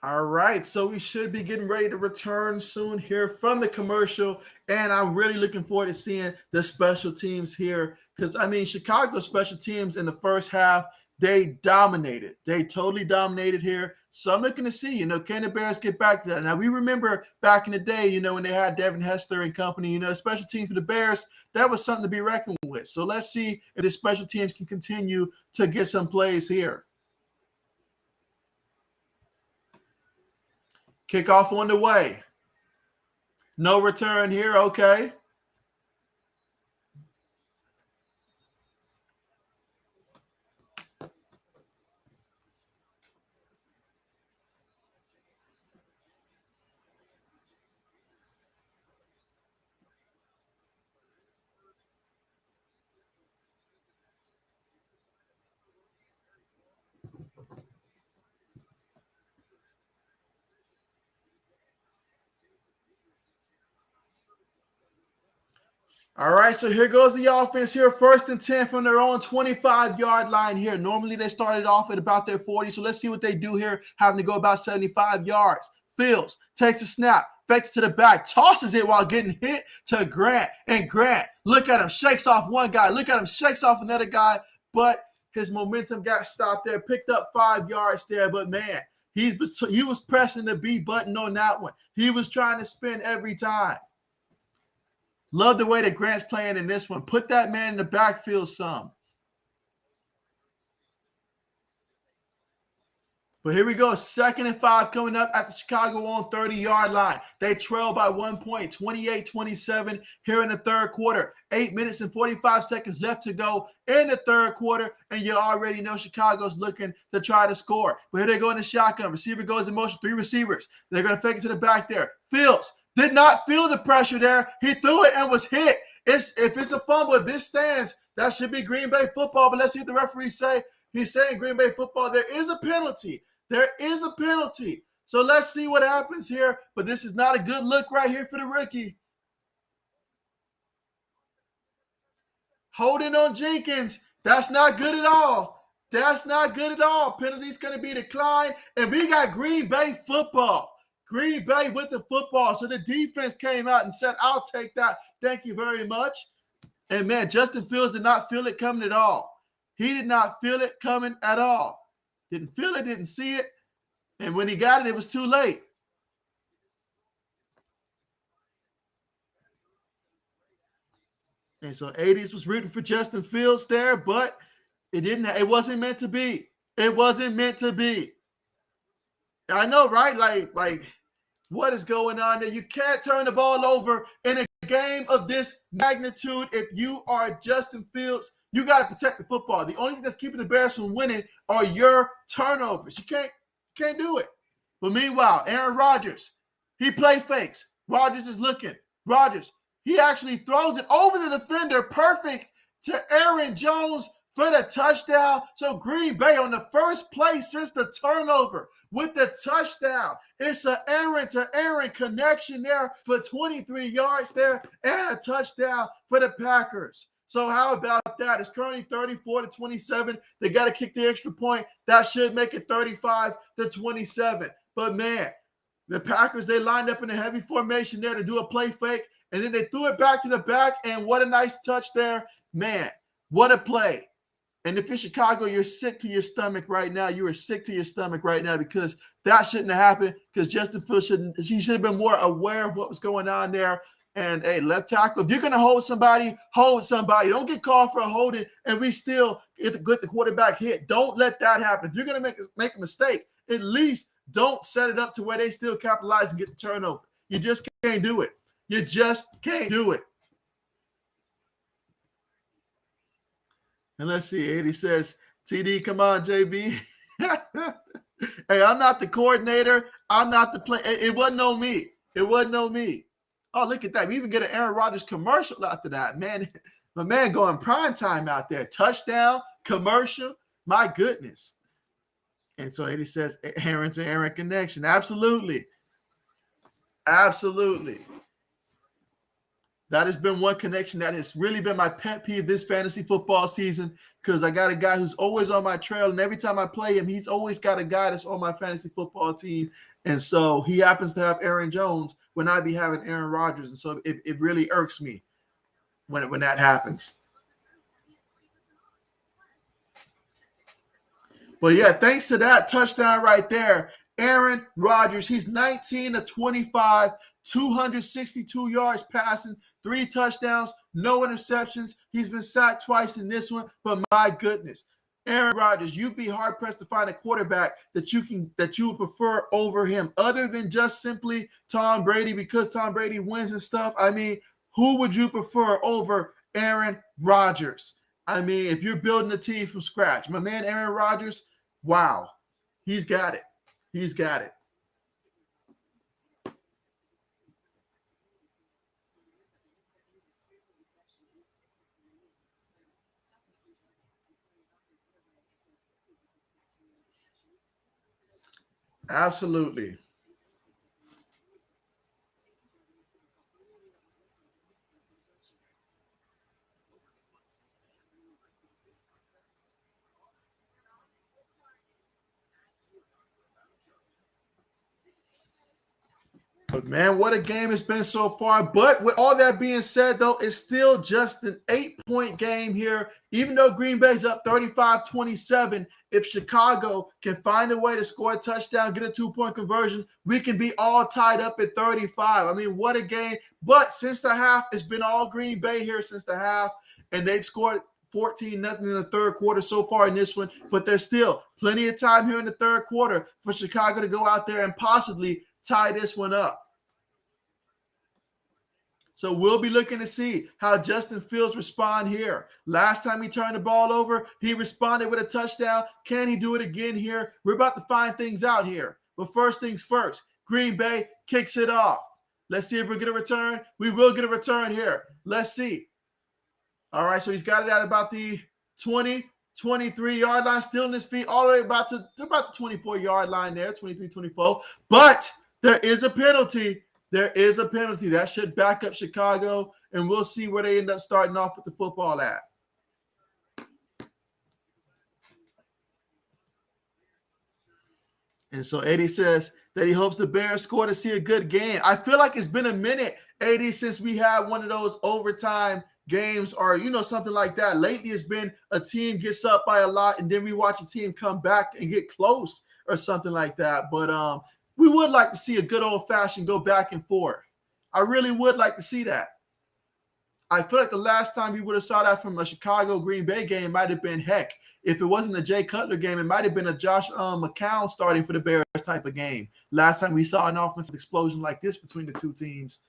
A: All right, so we should be getting ready to return soon here from the commercial, and I'm really looking forward to seeing the special teams here because, I mean, Chicago special teams in the first half, they dominated. They totally dominated here. So I'm looking to see, can the Bears get back to that? Now, we remember back in the day, when they had Devin Hester and company, special teams for the Bears, that was something to be reckoned with. So let's see if the special teams can continue to get some plays here. Kickoff on the way. No return here. Okay. All right, so here goes the offense here. 1st and 10 from their own 25-yard line here. Normally they started off at about their 40, so let's see what they do here, having to go about 75 yards. Fields takes a snap, fakes to the back, tosses it while getting hit to Grant. And Grant, look at him, shakes off one guy. Look at him, shakes off another guy. But his momentum got stopped there, picked up 5 yards there. But, man, he was pressing the B button on that one. He was trying to spin every time. Love the way that Grant's playing in this one. Put that man in the backfield some. But here we go. 2nd and 5 coming up at the Chicago on 30-yard line. They trail by 1 point, 28-27 here in the third quarter. 8 minutes and 45 seconds left to go in the third quarter, and you already know Chicago's looking to try to score. But here they go in the shotgun. Receiver goes in motion, 3 receivers. They're going to fake it to the back there. Fields did not feel the pressure there. He threw it and was hit. If it's a fumble, if this stands, that should be Green Bay football. But let's see what the referees say. He's saying Green Bay football. There is a penalty. There is a penalty. So let's see what happens here. But this is not a good look right here for the rookie. Holding on Jenkins. That's not good at all. That's not good at all. Penalty's going to be declined. And we got Green Bay football. Green Bay with the football. So the defense came out and said, I'll take that. Thank you very much. And, man, Justin Fields did not feel it coming at all. He did not feel it coming at all. Didn't feel it, didn't see it. And when he got it, it was too late. And so 80s was rooting for Justin Fields there, but it wasn't meant to be. It wasn't meant to be. I know, right? Like what is going on there? You can't turn the ball over in a game of this magnitude. If you are Justin Fields, you got to protect the football. The only thing that's keeping the Bears from winning are your turnovers. You can't do it. But meanwhile, Aaron Rodgers, he play fakes. Rodgers is looking. Rodgers, he actually throws it over the defender, perfect to Aaron Jones for the touchdown. So Green Bay on the first play since the turnover with the touchdown. It's an Aaron to Aaron connection there for 23 yards there and a touchdown for the Packers. So how about that? It's currently 34-27. They got to kick the extra point. That should make it 35-27. But man, the Packers, they lined up in a heavy formation there to do a play fake, and then they threw it back to the back, and what a nice touch there. Man, what a play. And if you're Chicago, you're sick to your stomach right now. You are sick to your stomach right now because that shouldn't have happened, because Justin Fields should have been more aware of what was going on there. And, hey, left tackle, if you're going to hold somebody, hold somebody. Don't get called for a holding and we still get the quarterback hit. Don't let that happen. If you're going to make a mistake, at least don't set it up to where they still capitalize and get the turnover. You just can't do it. You just can't do it. And let's see. 80 says, TD, come on, JB. Hey, I'm not the coordinator. I'm not the play. It wasn't on me. It wasn't on me. Oh, look at that. We even get an Aaron Rodgers commercial after that. Man, my man going prime time out there. Touchdown, commercial. My goodness. And so 80 says, Aaron to Aaron connection. Absolutely. Absolutely. That has been one connection that has really been my pet peeve this fantasy football season, because I got a guy who's always on my trail, and every time I play him, he's always got a guy that's on my fantasy football team. And so he happens to have Aaron Jones when I be having Aaron Rodgers. And so it really irks me when that happens. But yeah, thanks to that touchdown right there, Aaron Rodgers, he's 19-25, 262 yards passing, 3 touchdowns, no interceptions. He's been sacked twice in this one, but my goodness, Aaron Rodgers, you'd be hard pressed to find a quarterback that you would prefer over him, other than just simply Tom Brady, because Tom Brady wins and stuff. I mean, who would you prefer over Aaron Rodgers? I mean, if you're building a team from scratch, my man Aaron Rodgers, wow, he's got it. He's got it. Absolutely. But, man, what a game it's been so far. But with all that being said, though, it's still just an 8-point game here. Even though Green Bay's up 35-27, if Chicago can find a way to score a touchdown, get a 2-point conversion, we can be all tied up at 35. I mean, what a game. But since the half, it's been all Green Bay here since the half, and they've scored 14-0 in the third quarter so far in this one, but there's still plenty of time here in the third quarter for Chicago to go out there and possibly tie this one up. So we'll be looking to see how Justin Fields respond here. Last time he turned the ball over, he responded with a touchdown. Can he do it again here? We're about to find things out here. But first things first, Green Bay kicks it off. Let's see if we get a return. We will get a return here. Let's see. All right, so he's got it at about the 20, 23-yard line, still in his feet, all the way about the 24-yard line there, 23, 24. But there is a penalty. There is a penalty. That should back up Chicago, and we'll see where they end up starting off with the football at. And so Eddie says that he hopes the Bears score to see a good game. I feel like it's been a minute, Eddie, since we had one of those overtime games or, something like that. Lately, it's been a team gets up by a lot, and then we watch a team come back and get close or something like that. But we would like to see a good old-fashioned go back and forth. I really would like to see that. I feel like the last time we would have saw that from a Chicago-Green Bay game might have been, heck, if it wasn't a Jay Cutler game, it might have been a Josh McCown starting for the Bears type of game. Last time we saw an offensive explosion like this between the two teams.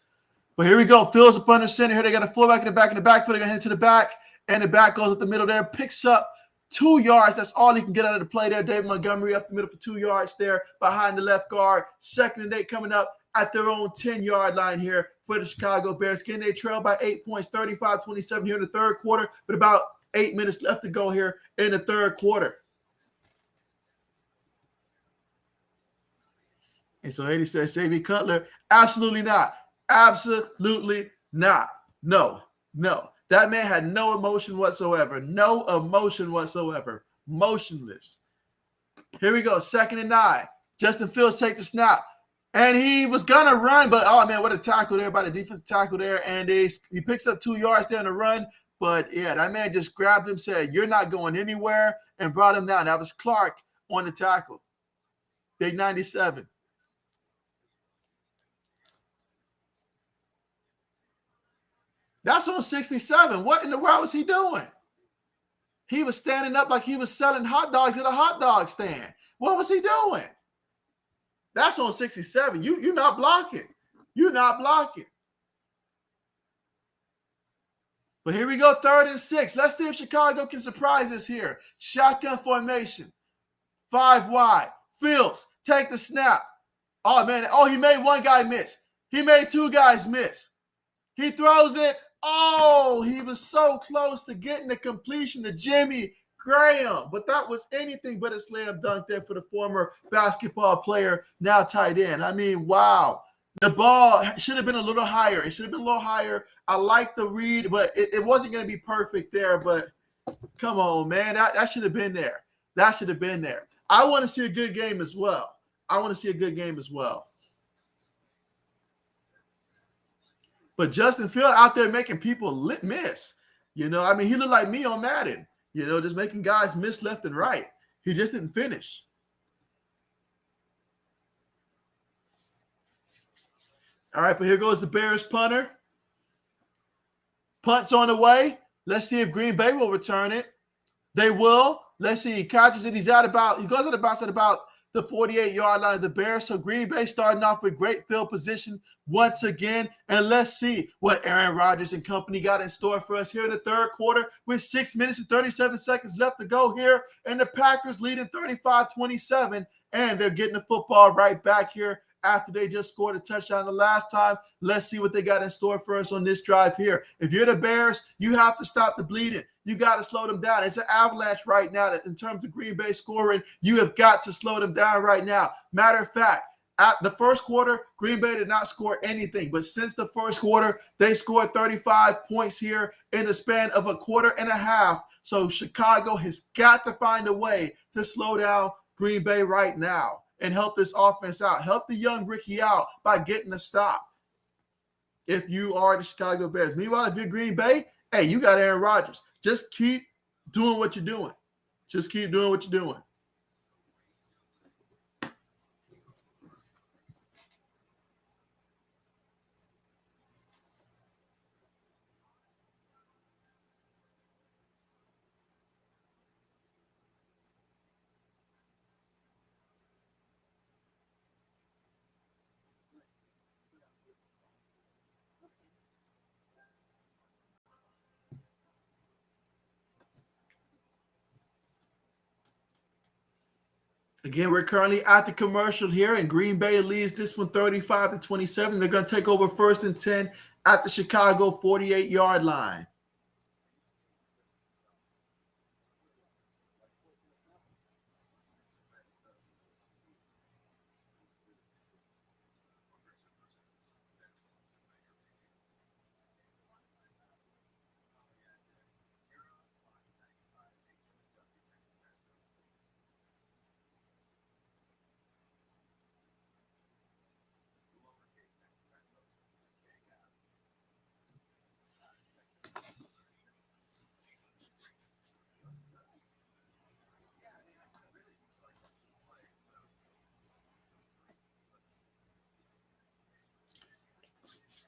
A: But here we go. Fields up under center here. They got a fullback in the backfield. They're going to head to the back, and the back goes up the middle there, picks up 2 yards. That's all he can get out of the play there. David Montgomery up the middle for 2 yards there behind the left guard. 2nd and 8 coming up at their own 10-yard line here for the Chicago Bears. Again, they trail by 8 points, 35-27 here in the third quarter, but about 8 minutes left to go here in the third quarter. And so Eddie says, JB Cutler, absolutely not. Absolutely not. No. That man had no emotion whatsoever. No emotion whatsoever. Motionless. Here we go. 2nd and 9. Justin Fields takes the snap. And he was going to run, but, oh, man, what a tackle there by the defensive tackle there. And he picks up 2 yards there on the run. But, yeah, that man just grabbed him, said, you're not going anywhere, and brought him down. That was Clark on the tackle. Big 97. That's on 67. What in the world was he doing? He was standing up like he was selling hot dogs at a hot dog stand. What was he doing? That's on 67. You're not blocking. You're not blocking. But here we go, 3rd and 6. Let's see if Chicago can surprise us here. Shotgun formation. 5 wide. Fields, take the snap. Oh, man. Oh, he made one guy miss. He made 2 guys miss. He throws it. Oh, he was so close to getting the completion to Jimmy Graham. But that was anything but a slam dunk there for the former basketball player, now tight end. I mean, wow. The ball should have been a little higher. It should have been a little higher. I like the read, but it wasn't going to be perfect there. But come on, man. That should have been there. That should have been there. I want to see a good game as well. But Justin Fields out there making people miss. He looked like me on Madden, just making guys miss left and right. He just didn't finish. All right, but here goes the Bears punter. Punt's on the way. Let's see if Green Bay will return it. They will. Let's see. He catches it. He goes out at about the 48-yard line of the Bears. So Green Bay starting off with great field position once again. And let's see what Aaron Rodgers and company got in store for us here in the third quarter with 6 minutes and 37 seconds left to go here. And the Packers leading 35-27. And they're getting the football right back here after they just scored a touchdown the last time. Let's see what they got in store for us on this drive here. If you're the Bears, you have to stop the bleeding. You got to slow them down. It's an avalanche right now in terms of Green Bay scoring. You have got to slow them down right now. Matter of fact, at the first quarter, Green Bay did not score anything. But since the first quarter, they scored 35 points here in the span of a quarter and a half. So Chicago has got to find a way to slow down Green Bay right now and help this offense out. Help the young Ricky out by getting a stop if you are the Chicago Bears. Meanwhile, if you're Green Bay, hey, you got Aaron Rodgers. Just keep doing what you're doing. Just keep doing what you're doing. Again, we're currently at the commercial here, and Green Bay leads this one 35-27. They're going to take over 1st and 10 at the Chicago 48-yard line.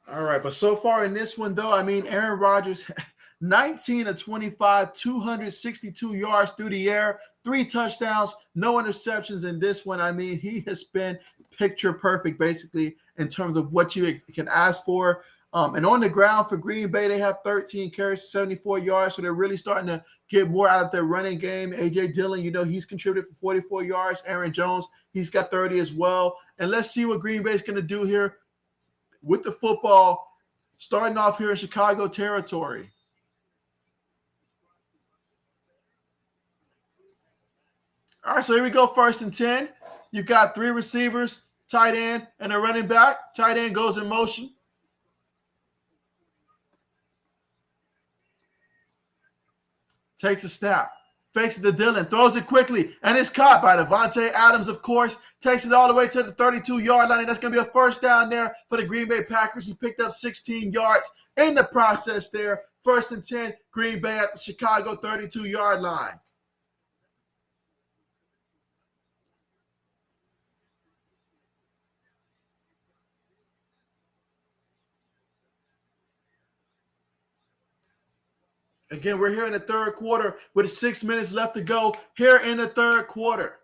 A: All right, but so far in this one, though, I mean, Aaron Rodgers, 19 of 25, 262 yards through the air, 3 touchdowns, no interceptions in this one. I mean, he has been picture perfect, basically, in terms of what you can ask for. And on the ground for Green Bay, they have 13 carries, 74 yards, so they're really starting to get more out of their running game. A.J. Dillon, he's contributed for 44 yards. Aaron Jones, he's got 30 as well. And let's see what Green Bay's going to do here with the football, starting off here in Chicago territory. All right, so here we go, 1st and 10. You've got 3 receivers, tight end, and a running back. Tight end goes in motion. Takes a snap. Fakes it to Dillon, throws it quickly, and it's caught by Devontae Adams, of course. Takes it all the way to the 32-yard line, and that's going to be a first down there for the Green Bay Packers. He picked up 16 yards in the process there. 1st and 10, Green Bay at the Chicago 32-yard line. Again, we're here in the third quarter with 6 minutes left to go here in the third quarter.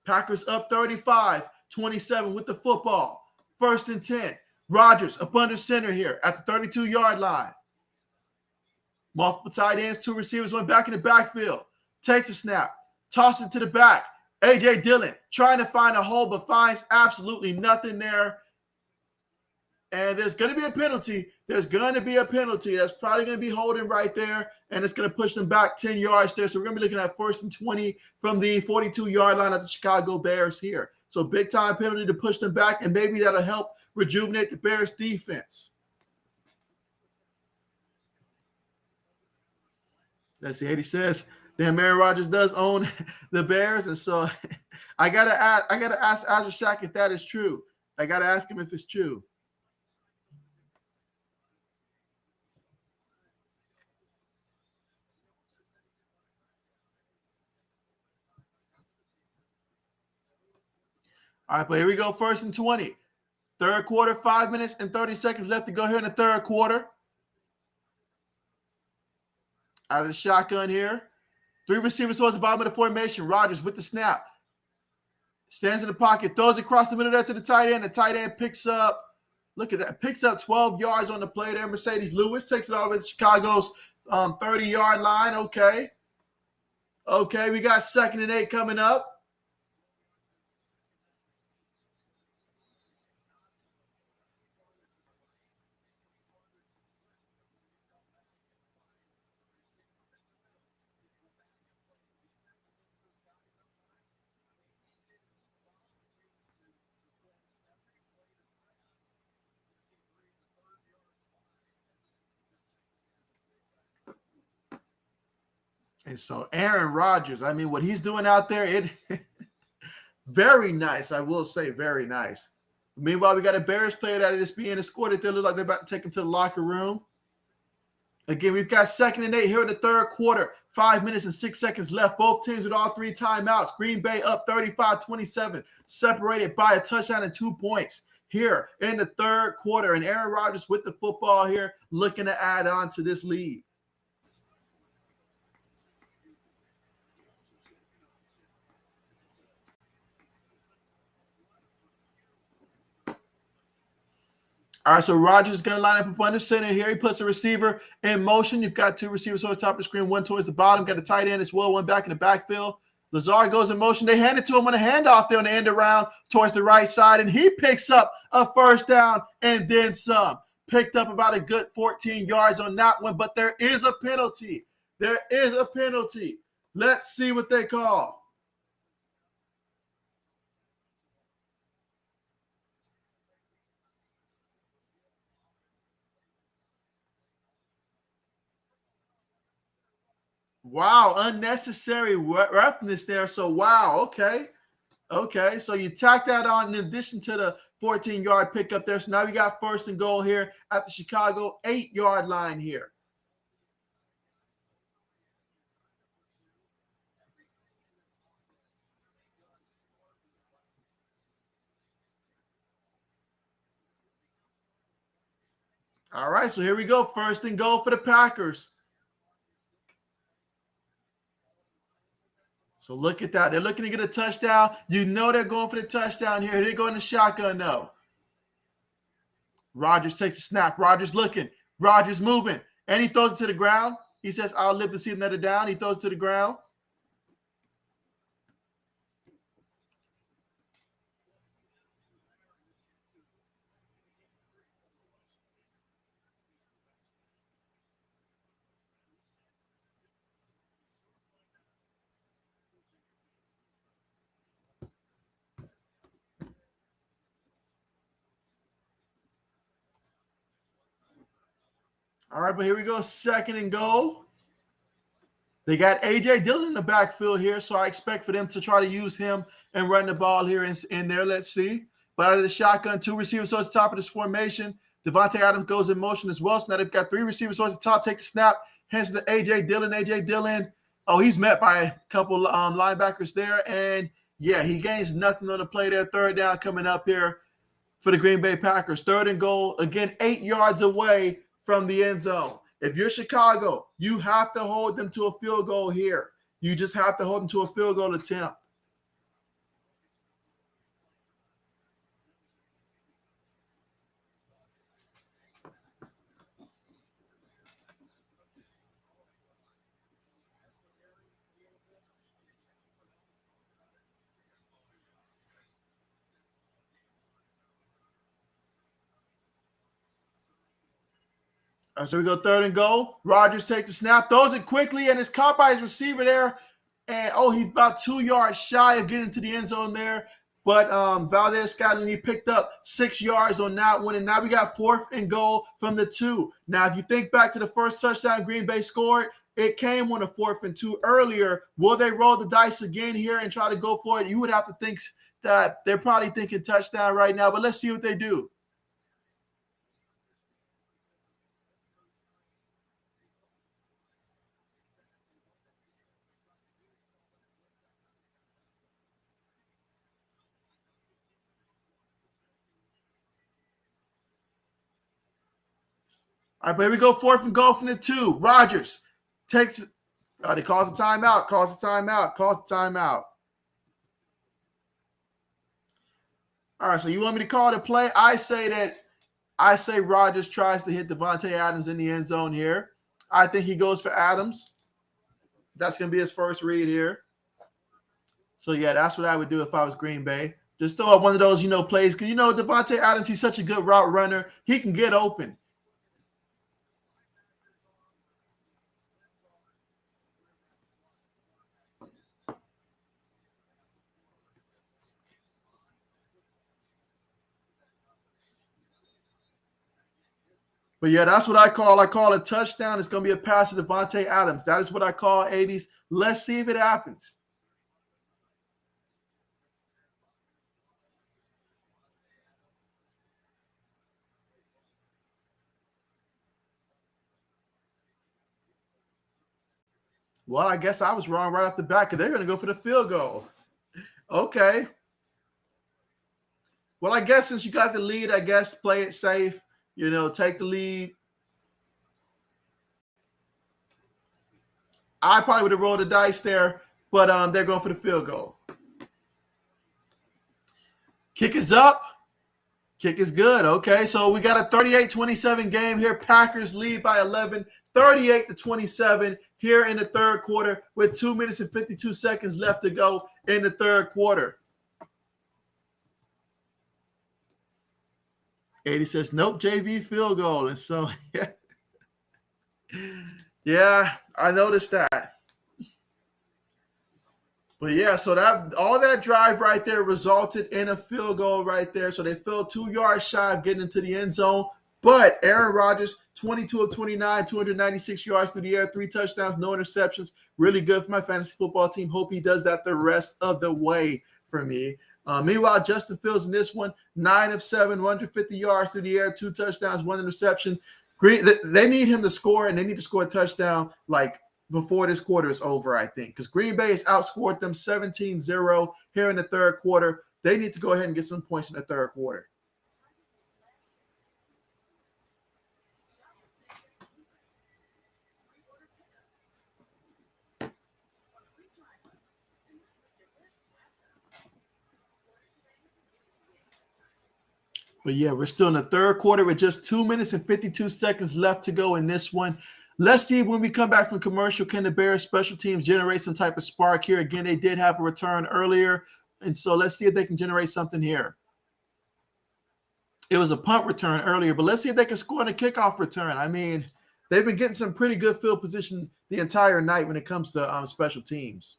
A: Packers up 35-27 with the football. 1st and 10. Rodgers up under center here at the 32-yard line. Multiple tight ends, 2 receivers, one back in the backfield. Takes a snap. Tosses it to the back. A.J. Dillon trying to find a hole but finds absolutely nothing there. And there's going to be a penalty. There's going to be a penalty. That's probably going to be holding right there, and it's going to push them back 10 yards there. So we're going to be looking at 1st and 20 from the 42-yard line of the Chicago Bears here. So big-time penalty to push them back, and maybe that'll help rejuvenate the Bears' defense. Let's see. He says, damn, Aaron Rodgers does own the Bears, and so I gotta ask Shaq if that is true. I gotta ask him if it's true. All right, but here we go. 1st and 20. Third quarter, 5 minutes and 30 seconds left to go here in the third quarter. Out of the shotgun here. 3 receivers towards the bottom of the formation. Rodgers with the snap. Stands in the pocket. Throws across the middle there to the tight end. The tight end picks up, look at that, picks up 12 yards on the play there. Mercedes Lewis takes it all the way to Chicago's 30-yard line. Okay, we got 2nd and 8 coming up. And so Aaron Rodgers, I mean, what he's doing out there, very nice. I will say very nice. Meanwhile, we got a Bears player that is being escorted. They look like they're about to take him to the locker room. Again, we've got 2nd and 8 here in the third quarter. 5 minutes and 6 seconds left. Both teams with all 3 timeouts. Green Bay up 35-27, separated by a touchdown and 2 points here in the third quarter. And Aaron Rodgers with the football here, looking to add on to this lead. All right, so Rodgers is going to line up under center here. He puts the receiver in motion. You've got 2 receivers on the top of the screen, one towards the bottom. Got the tight end as well, one back in the backfield. Lazard goes in motion. They hand it to him on a handoff there on the end around towards the right side, and he picks up a first down and then some. Picked up about a good 14 yards on that one, but there is a penalty. There is a penalty. Let's see what they call. Wow, unnecessary roughness there. So, wow, okay. Okay, so you tack that on in addition to the 14-yard pickup there. So now we got first and goal here at the Chicago 8-yard line here. All right, so here we go. First and goal for the Packers. So look at that. They're looking to get a touchdown. You know they're going for the touchdown here. They're going to shotgun though. Rodgers takes the snap. Rodgers looking. Rodgers moving. And he throws it to the ground. He says, I'll live to see another down. He throws it to the ground. All right, but here we go. Second and goal. They got A.J. Dillon in the backfield here, so I expect for them to try to use him and run the ball here in there. Let's see. But out of the shotgun, two receivers towards the top of this formation. Devontae Adams goes in motion as well. So now they've got three receivers towards the top. Takes a snap. Hands to A.J. Dillon. A.J. Dillon. Oh, he's met by a couple linebackers there. And, yeah, he gains nothing on the play there. Third down coming up here for the Green Bay Packers. Third and goal. Again, 8 yards away from the end zone. If you're Chicago, you have to hold them to a field goal here. You just have to hold them to a field goal attempt. All right, so we go third and goal. Rodgers takes the snap, throws it quickly, and is caught by his receiver there. And, he's about 2 yards shy of getting to the end zone there. But Valdez-Scantling, he picked up 6 yards on that one. And now we got fourth and goal from the 2. Now, if you think back to the first touchdown Green Bay scored, it came on a 4th and 2 earlier. Will they roll the dice again here and try to go for it? You would have to think that they're probably thinking touchdown right now. But let's see what they do. All right, but here we go. Fourth and goal from the 2. Rodgers takes they calls a timeout, calls a timeout. All right, so you want me to call the play? I say Rodgers tries to hit Devontae Adams in the end zone here. I think he goes for Adams. That's going to be his first read here. So, yeah, that's what I would do if I was Green Bay. Just throw up one of those, plays. Because, Devontae Adams, he's such a good route runner. He can get open. But, yeah, that's what I call. I call a touchdown. It's going to be a pass to Devontae Adams. That is what I call 80s. Let's see if it happens. Well, I guess I was wrong right off the bat because they're going to go for the field goal. Okay. Well, I guess since you got the lead, I guess play it safe. Take the lead. I probably would have rolled the dice there, but they're going for the field goal. Kick is up. Kick is good. Okay, so we got a 38-27 game here. Packers lead by 11, 38-27 here in the third quarter with 2 minutes and 52 seconds left to go in the third quarter. 80 says, nope, JV field goal. And so, yeah, I noticed that. But yeah, so that all that drive right there resulted in a field goal right there. So they fell 2 yards shy of getting into the end zone. But Aaron Rodgers, 22 of 29, 296 yards through the air, 3 touchdowns, no interceptions. Really good for my fantasy football team. Hope he does that the rest of the way for me. Meanwhile, Justin Fields in this one, 9 of 7, 150 yards through the air, 2 touchdowns, 1 interception. They need him to score, and they need to score a touchdown like before this quarter is over, I think, because Green Bay has outscored them 17-0 here in the third quarter. They need to go ahead and get some points in the third quarter. But yeah, we're still in the third quarter with just 2 minutes and 52 seconds left to go in this one. Let's see when we come back from commercial, can the Bears special teams generate some type of spark here? Again, they did have a return earlier, and so let's see if they can generate something here. It was a punt return earlier, but let's see if they can score on a kickoff return. I mean, they've been getting some pretty good field position the entire night when it comes to special teams.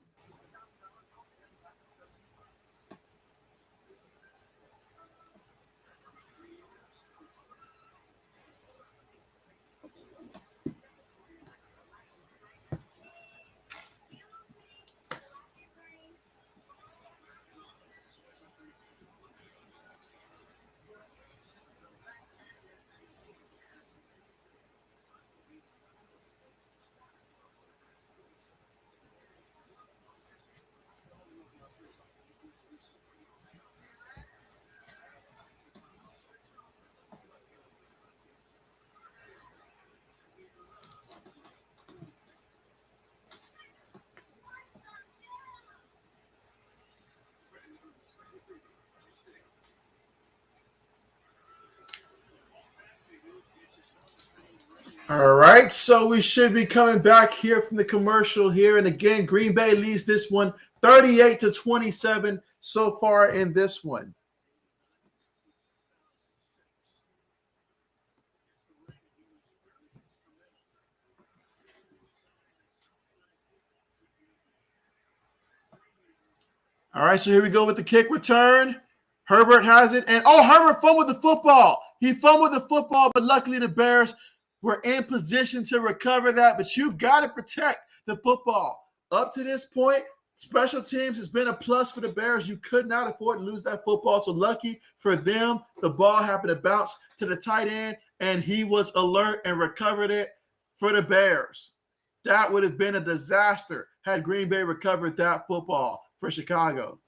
A: All right, so we should be coming back here from the commercial here. And again, Green Bay leads this one 38-27 so far in this one. All right, so here we go with the kick return. Herbert has it. And, Herbert fumbled the football. He fumbled the football, but luckily the Bears were in position to recover that. But you've got to protect the football. Up to this point, special teams has been a plus for the Bears. You could not afford to lose that football. So lucky for them, the ball happened to bounce to the tight end, and he was alert and recovered it for the Bears. That would have been a disaster had Green Bay recovered that football for Chicago.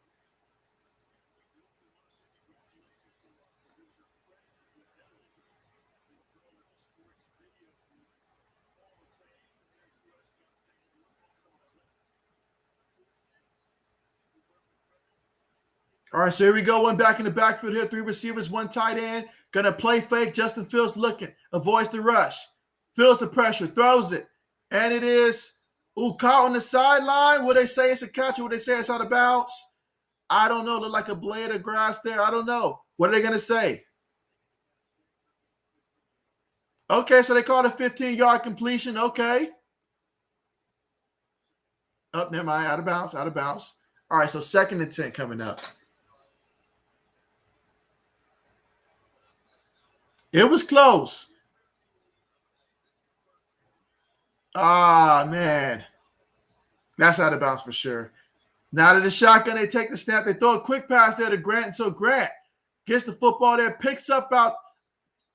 A: All right, so here we go. One back in the backfield here. 3 receivers, 1 tight end. Going to play fake. Justin Fields looking. Avoids the rush. Feels the pressure. Throws it. And it is caught on the sideline. Will they say it's a catch or will they say it's out of bounds? I don't know. Look like a blade of grass there. I don't know. What are they going to say? Okay, so they called a 15-yard completion. Okay. Oh, never mind. Out of bounds. Out of bounds. All right, so 2nd and 10 coming up. It was close. Ah, man. That's out of bounds for sure. Now to the shotgun, they take the snap. They throw a quick pass there to Grant. And so Grant gets the football there, picks up about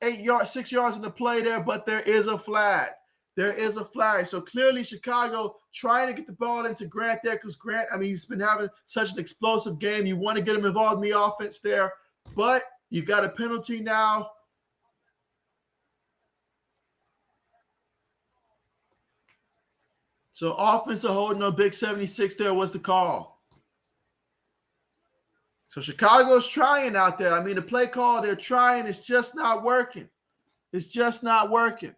A: 6 yards in the play there, but there is a flag. There is a flag. So clearly Chicago trying to get the ball into Grant there because Grant, he's been having such an explosive game. You want to get him involved in the offense there, but you got a penalty now. So offensive holding on Big 76 there was the call. So Chicago's trying out there. The play call they're trying is just not working. It's just not working.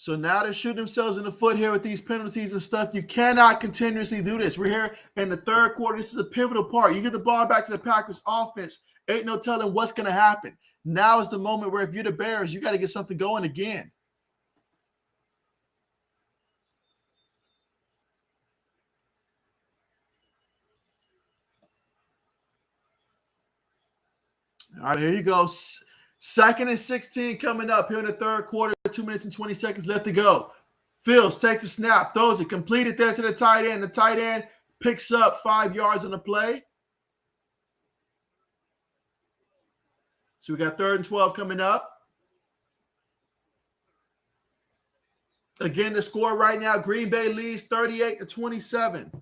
A: So now they're shooting themselves in the foot here with these penalties and stuff. You cannot continuously do this. We're here in the third quarter. This is a pivotal part. You get the ball back to the Packers offense. Ain't no telling what's going to happen. Now is the moment where if you're the Bears, you got to get something going again. All right, here you go. Second and 16 coming up here in the third quarter. 2 minutes and 20 seconds left to go. Fields takes a snap, throws it, completed there to the tight end. The tight end picks up 5 yards on the play. So we got 3rd and 12 coming up. Again, the score right now, Green Bay leads 38-27.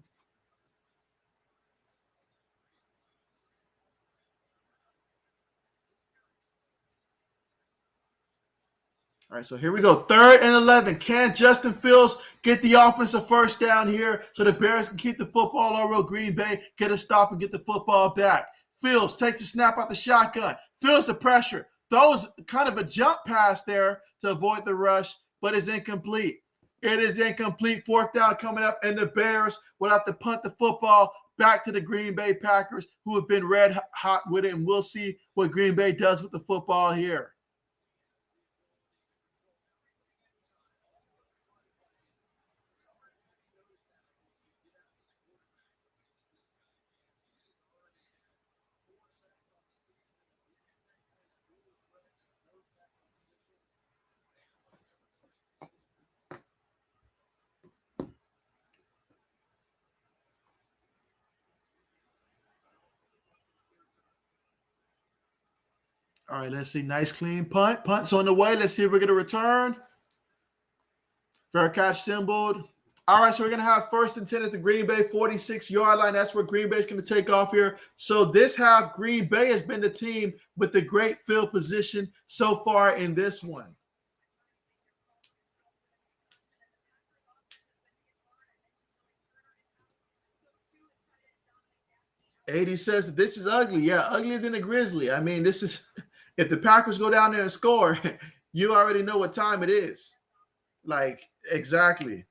A: All right, so here we go. 3rd and 11. Can Justin Fields get the offensive first down here so the Bears can keep the football over Green Bay, get a stop, and get the football back? Fields takes the snap out the shotgun. Feels the pressure. Throws kind of a jump pass there to avoid the rush, but it's incomplete. It is incomplete. 4th down coming up, and the Bears will have to punt the football back to the Green Bay Packers, who have been red hot with it, and we'll see what Green Bay does with the football here. All right, let's see. Nice clean punt. Punt's on the way. Let's see if we're going to return. Fair catch symboled. All right, so we're going to have 1st and 10 at the Green Bay 46-yard line. That's where Green Bay's going to take off here. So this half, Green Bay has been the team with the great field position so far in this one. AD says that this is ugly. Yeah, uglier than a Grizzly. I mean, this is – if the Packers go down there and score, you already know what time it is. Like, exactly.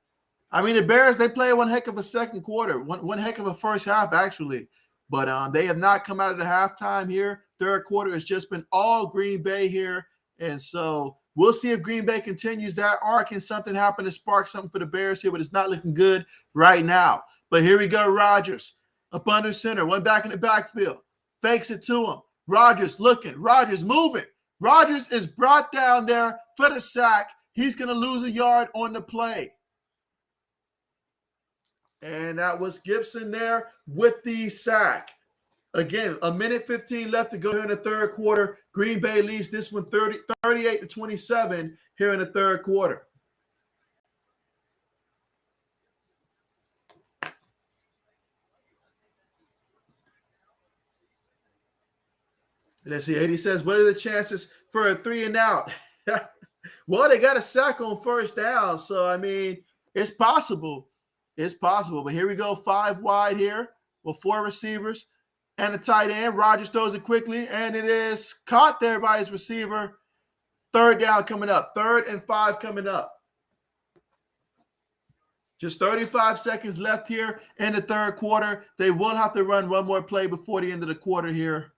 A: I mean, the Bears, they play one heck of a second quarter, one heck of a first half, actually. But they have not come out of the halftime here. Third quarter has just been all Green Bay here. And so we'll see if Green Bay continues that, or can something happen to spark something for the Bears here, but it's not looking good right now. But here we go, Rodgers. Up under center, one back in the backfield. Fakes it to him. Rodgers looking. Rodgers moving. Rodgers is brought down there for the sack. He's going to lose a yard on the play. And that was Gibson there with the sack. Again, 1:15 left to go here in the third quarter. Green Bay leads this one 38-27 here in the third quarter. Let's see. 80 says, what are the chances for a 3 and out? Well, they got a sack on 1st down. So, I mean, it's possible. It's possible. But here we go. 5 wide here with 4 receivers and a tight end. Rodgers throws it quickly, and it is caught there by his receiver. 3rd down coming up. 3rd and 5 coming up. Just 35 seconds left here in the third quarter. They will have to run one more play before the end of the quarter here.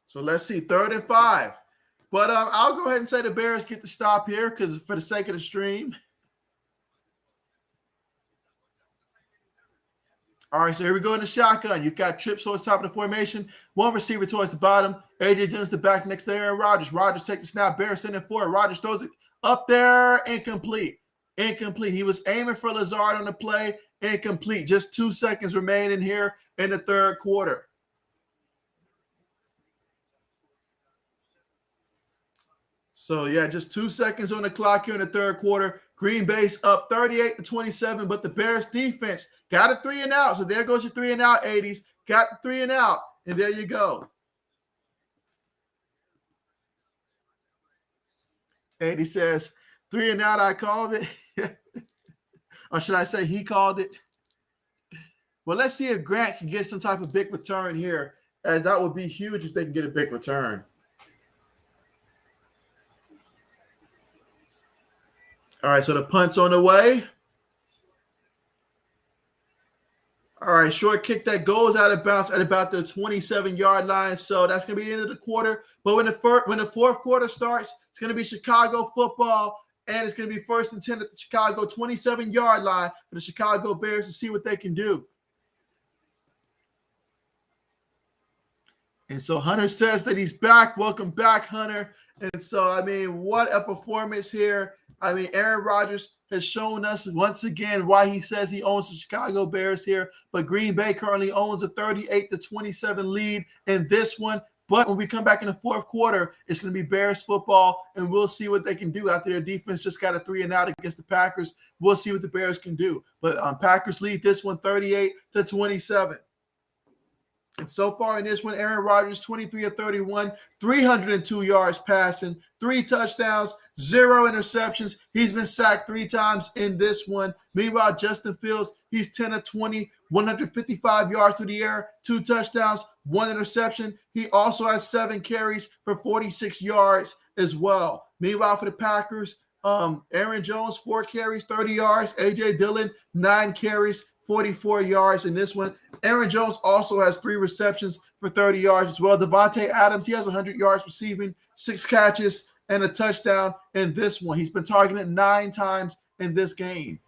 A: So let's see, 3rd and 5. But I'll go ahead and say the Bears get the stop here because for the sake of the stream. All right, so here we go in the shotgun. You've got trips towards the top of the formation, 1 receiver towards the bottom. A.J. Dillon's the back next to Aaron Rodgers. Rodgers takes the snap. Bears sending it forward. Rodgers throws it up there. Incomplete. Incomplete. He was aiming for Lazard on the play. Incomplete. Just 2 seconds remaining here in the third quarter. So, yeah, just 2 seconds on the clock here in the third quarter. Green Bay's up 38-27, but the Bears defense got a 3 and out. So there goes your 3 and out, 80s. Got the 3 and out, and there you go. 80 says, 3 and out, I called it. Or should I say he called it? Well, let's see if Grant can get some type of big return here as that would be huge if they can get a big return. All right, so the punt's on the way. All right, short kick that goes out of bounds at about the 27-yard line. So that's going to be the end of the quarter. But when the fourth quarter starts, it's going to be Chicago football, and it's going to be 1st and 10 at the Chicago 27-yard line for the Chicago Bears to see what they can do. And so Hunter says that he's back. Welcome back, Hunter. And so, I mean, what a performance here. I mean, Aaron Rodgers has shown us once again why he says he owns the Chicago Bears here. But Green Bay currently owns a 38-27 lead in this one. But when we come back in the fourth quarter, it's going to be Bears football, and we'll see what they can do after their defense just got a 3-and-out against the Packers. We'll see what the Bears can do. But Packers lead this one 38-27. And so far in this one, Aaron Rodgers, 23 of 31, 302 yards passing, 3 touchdowns, 0 interceptions. He's been sacked 3 times in this one. Meanwhile, Justin Fields, he's 10 of 20, 155 yards through the air, 2 touchdowns, 1 interception. He also has 7 carries for 46 yards as well. Meanwhile, for the Packers, Aaron Jones, 4 carries, 30 yards. A.J. Dillon, 9 carries, 44 yards in this one. Aaron Jones also has 3 receptions for 30 yards as well. Devontae Adams, he has 100 yards receiving, 6 catches, and a touchdown in this one. He's been targeted 9 times in this game.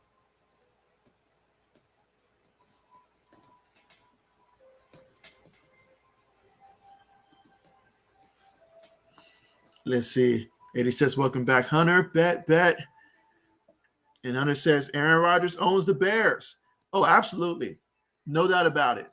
A: Let's see. Eddie says, welcome back, Hunter. Bet. And Hunter says, Aaron Rodgers owns the Bears. Oh, absolutely. No doubt about it.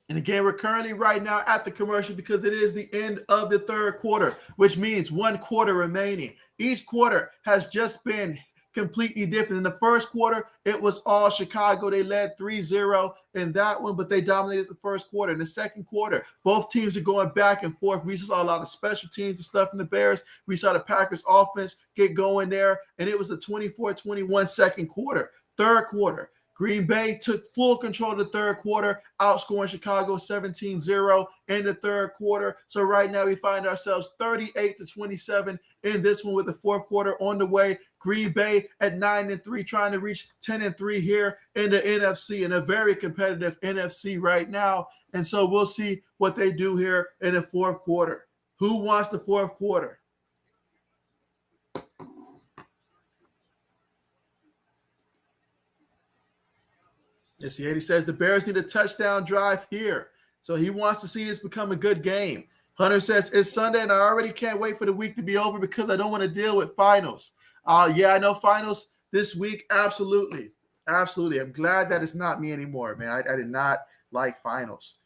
A: And again, we're currently right now at the commercial because it is the end of the third quarter, which means 1 quarter remaining. Each quarter has just been completely different. In the first quarter, it was all Chicago. They led 3-0 in that one, but they dominated the first quarter. In the second quarter, both teams are going back and forth. We saw a lot of special teams and stuff in the Bears. We saw the Packers offense get going there, and it was a 24-21 second quarter. Third quarter, Green Bay took full control of the third quarter, outscoring Chicago 17-0 in the third quarter. So right now we find ourselves 38-27 in this one with the fourth quarter on the way. Green Bay at 9-3, trying to reach 10-3 here in the NFC, in a very competitive NFC right now. And so we'll see what they do here in the fourth quarter. Who wants the fourth quarter? Yes, he says the Bears need a touchdown drive here. So he wants to see this become a good game. Hunter says it's Sunday, and I already can't wait for the week to be over because I don't want to deal with finals. Yeah, I know finals this week. Absolutely. I'm glad that it's not me anymore, man. I did not like finals.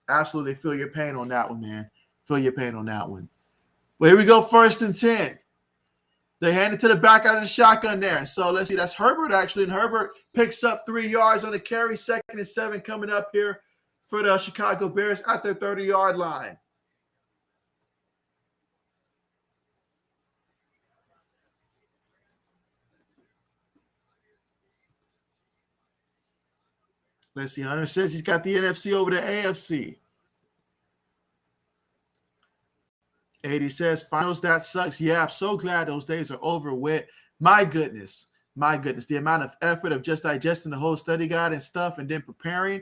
A: Absolutely feel your pain on that one, man. Feel your pain on that one. Well, here we go, 1st and 10. They hand it to the back out of the shotgun there. So let's see. That's Herbert, actually. And Herbert picks up 3 yards on the carry. 2nd and 7 coming up here for the Chicago Bears at their 30-yard line. Let's see. Hunter says he's got the NFC over the AFC. 80 says, finals, that sucks. Yeah, I'm so glad those days are over with. My goodness. The amount of effort of just digesting the whole study guide and stuff and then preparing.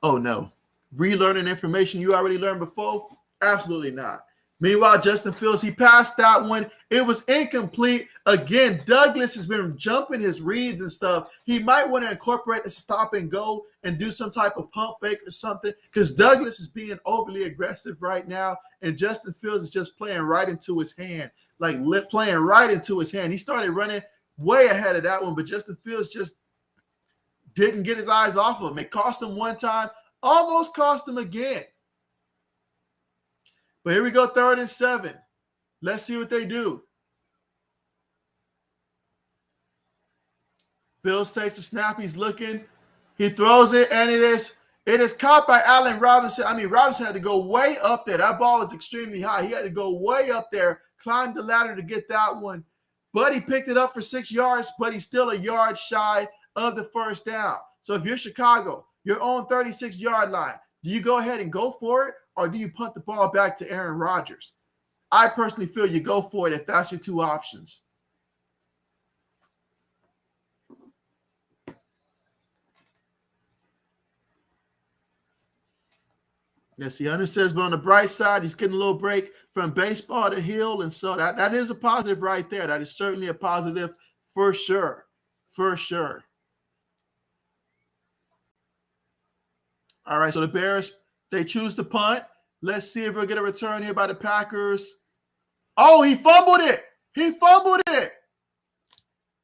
A: Oh, no. Relearning information you already learned before? Absolutely not. Meanwhile, Justin Fields, he passed that one. It was incomplete. Again, Douglas has been jumping his reads and stuff. He might want to incorporate a stop and go and do some type of pump fake or something because Douglas is being overly aggressive right now, and Justin Fields is just playing right into his hand, playing right into his hand. He started running way ahead of that one, but Justin Fields just didn't get his eyes off of him. It cost him one time, almost cost him again. But here we go, 3rd and 7. Let's see what they do. Fields takes the snap. He's looking. He throws it, and it is caught by Allen Robinson. I mean, Robinson had to go way up there. That ball was extremely high. He had to go way up there, climb the ladder to get that one. but he picked it up for 6 yards, but he's still a yard shy of the first down. So if you're Chicago, your own 36-yard line, do you go ahead and go for it, or do you punt the ball back to Aaron Rodgers? I personally feel you go for it if that's your two options. Yes, he understands, but on the bright side, he's getting a little break from baseball to Hill, and so that is a positive right there. That is certainly a positive for sure. For sure. All right, so the Bears, they choose to punt. Let's see if we'll get a return here by the Packers. Oh, he fumbled it. He fumbled it.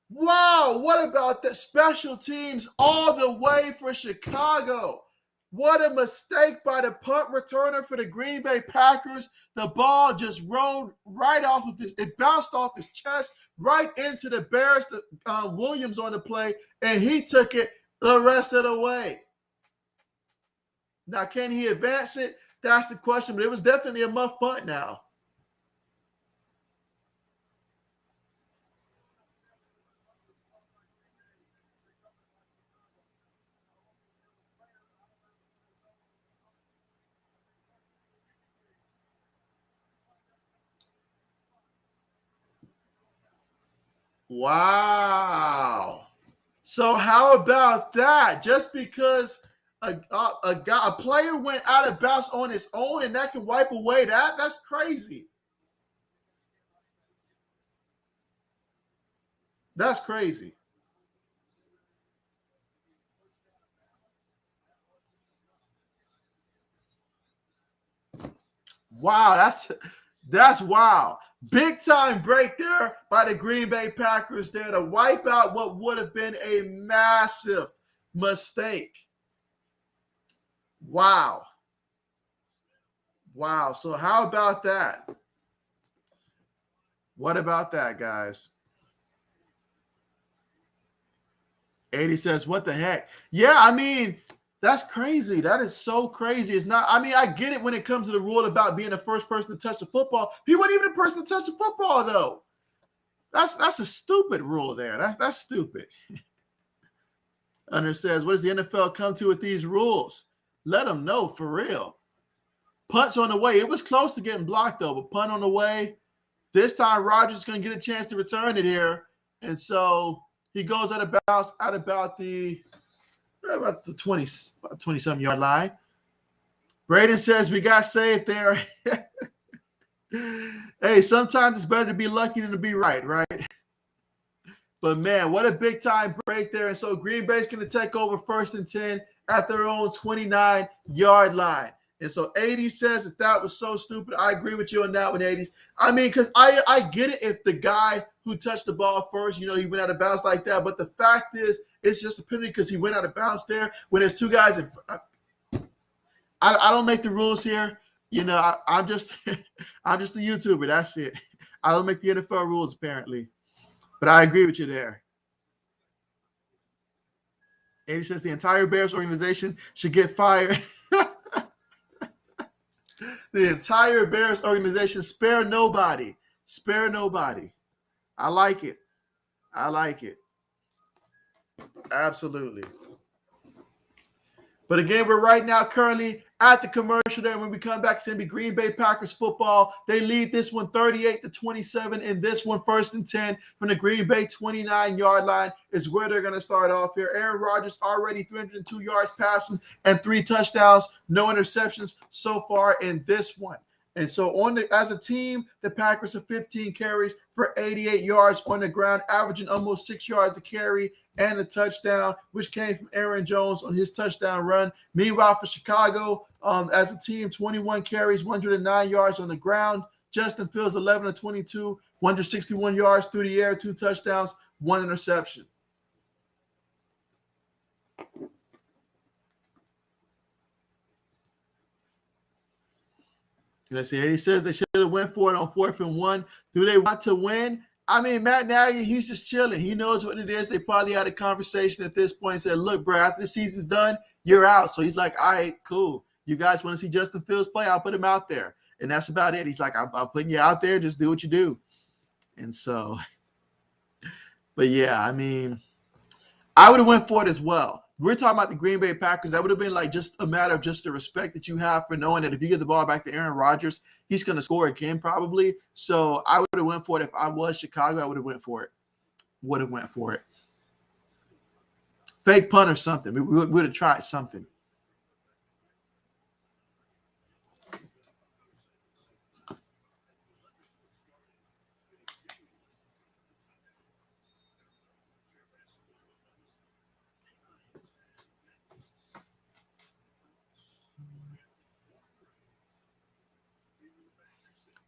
A: Wow, what about the special teams all the way for Chicago? What a mistake by the punt returner for the Green Bay Packers. The ball just rolled right off of it bounced off his chest right into the Bears, Williams on the play, and he took it the rest of the way. Now, can he advance it? That's the question, but it was definitely a muff punt now. Wow. So how about that? Just because a player went out of bounds on his own and that can wipe away that's crazy. That's crazy. Wow, that's wow. Big time break there by the Green Bay Packers there to wipe out what would have been a massive mistake. Wow. Wow. So how about that? What about that, guys? 80 says, what the heck? Yeah, I mean, that's crazy. That is so crazy. It's not, I mean, I get it when it comes to the rule about being the first person to touch the football. He wasn't even the person to touch the football, though. That's a stupid rule there. That's stupid. Under says, what does the NFL come to with these rules? Let them know for real. Punts on the way. It was close to getting blocked, though, but punt on the way. This time, Rodgers is going to get a chance to return it here. And so he goes at about the 20-something yard line. Braden says we got saved there. Hey, sometimes it's better to be lucky than to be right? But, man, what a big-time break there. And so Green Bay's going to take over 1st and 10 at their own 29-yard line. And so 80 says that was so stupid. I agree with you on that one, 80s. I mean, because I get it if the guy who touched the ball first, he went out of bounds like that. But the fact is, it's just a penalty because he went out of bounds there when there's two guys in front. I don't make the rules here. I'm just I'm just a YouTuber. That's it. I don't make the NFL rules, apparently. But I agree with you there. 80 says the entire Bears organization should get fired. The entire Bears organization, spare nobody. Spare nobody. I like it. I like it. Absolutely. But again, we're right now currently at the commercial there. When we come back, it's going to be Green Bay Packers football. They lead this one 38-27, and this one 1st and 10 from the Green Bay 29-yard line is where they're going to start off here. Aaron Rodgers already 302 yards passing and 3 touchdowns, no interceptions so far in this one. And so as a team, the Packers have 15 carries for 88 yards on the ground, averaging almost 6 yards a carry and a touchdown, which came from Aaron Jones on his touchdown run. Meanwhile, for Chicago, as a team, 21 carries, 109 yards on the ground. Justin Fields, 11-22, 161 yards through the air, 2 touchdowns, 1 interception. Let's see. He says they should have went for it on 4th and 1. Do they want to win? I mean, Matt Nagy, he's just chilling. He knows what it is. They probably had a conversation at this point and said, look, bro, after the season's done, you're out. So he's like, all right, cool. You guys want to see Justin Fields play? I'll put him out there. And that's about it. He's like, I'm putting you out there. Just do what you do. And so But yeah, I mean, I would have went for it as well. We're talking about the Green Bay Packers. That would have been like just a matter of just the respect that you have for knowing that if you get the ball back to Aaron Rodgers, he's going to score again probably. So I would have went for it if I was Chicago. I would have went for it. Would have went for it. Fake punt or something. We would have tried something.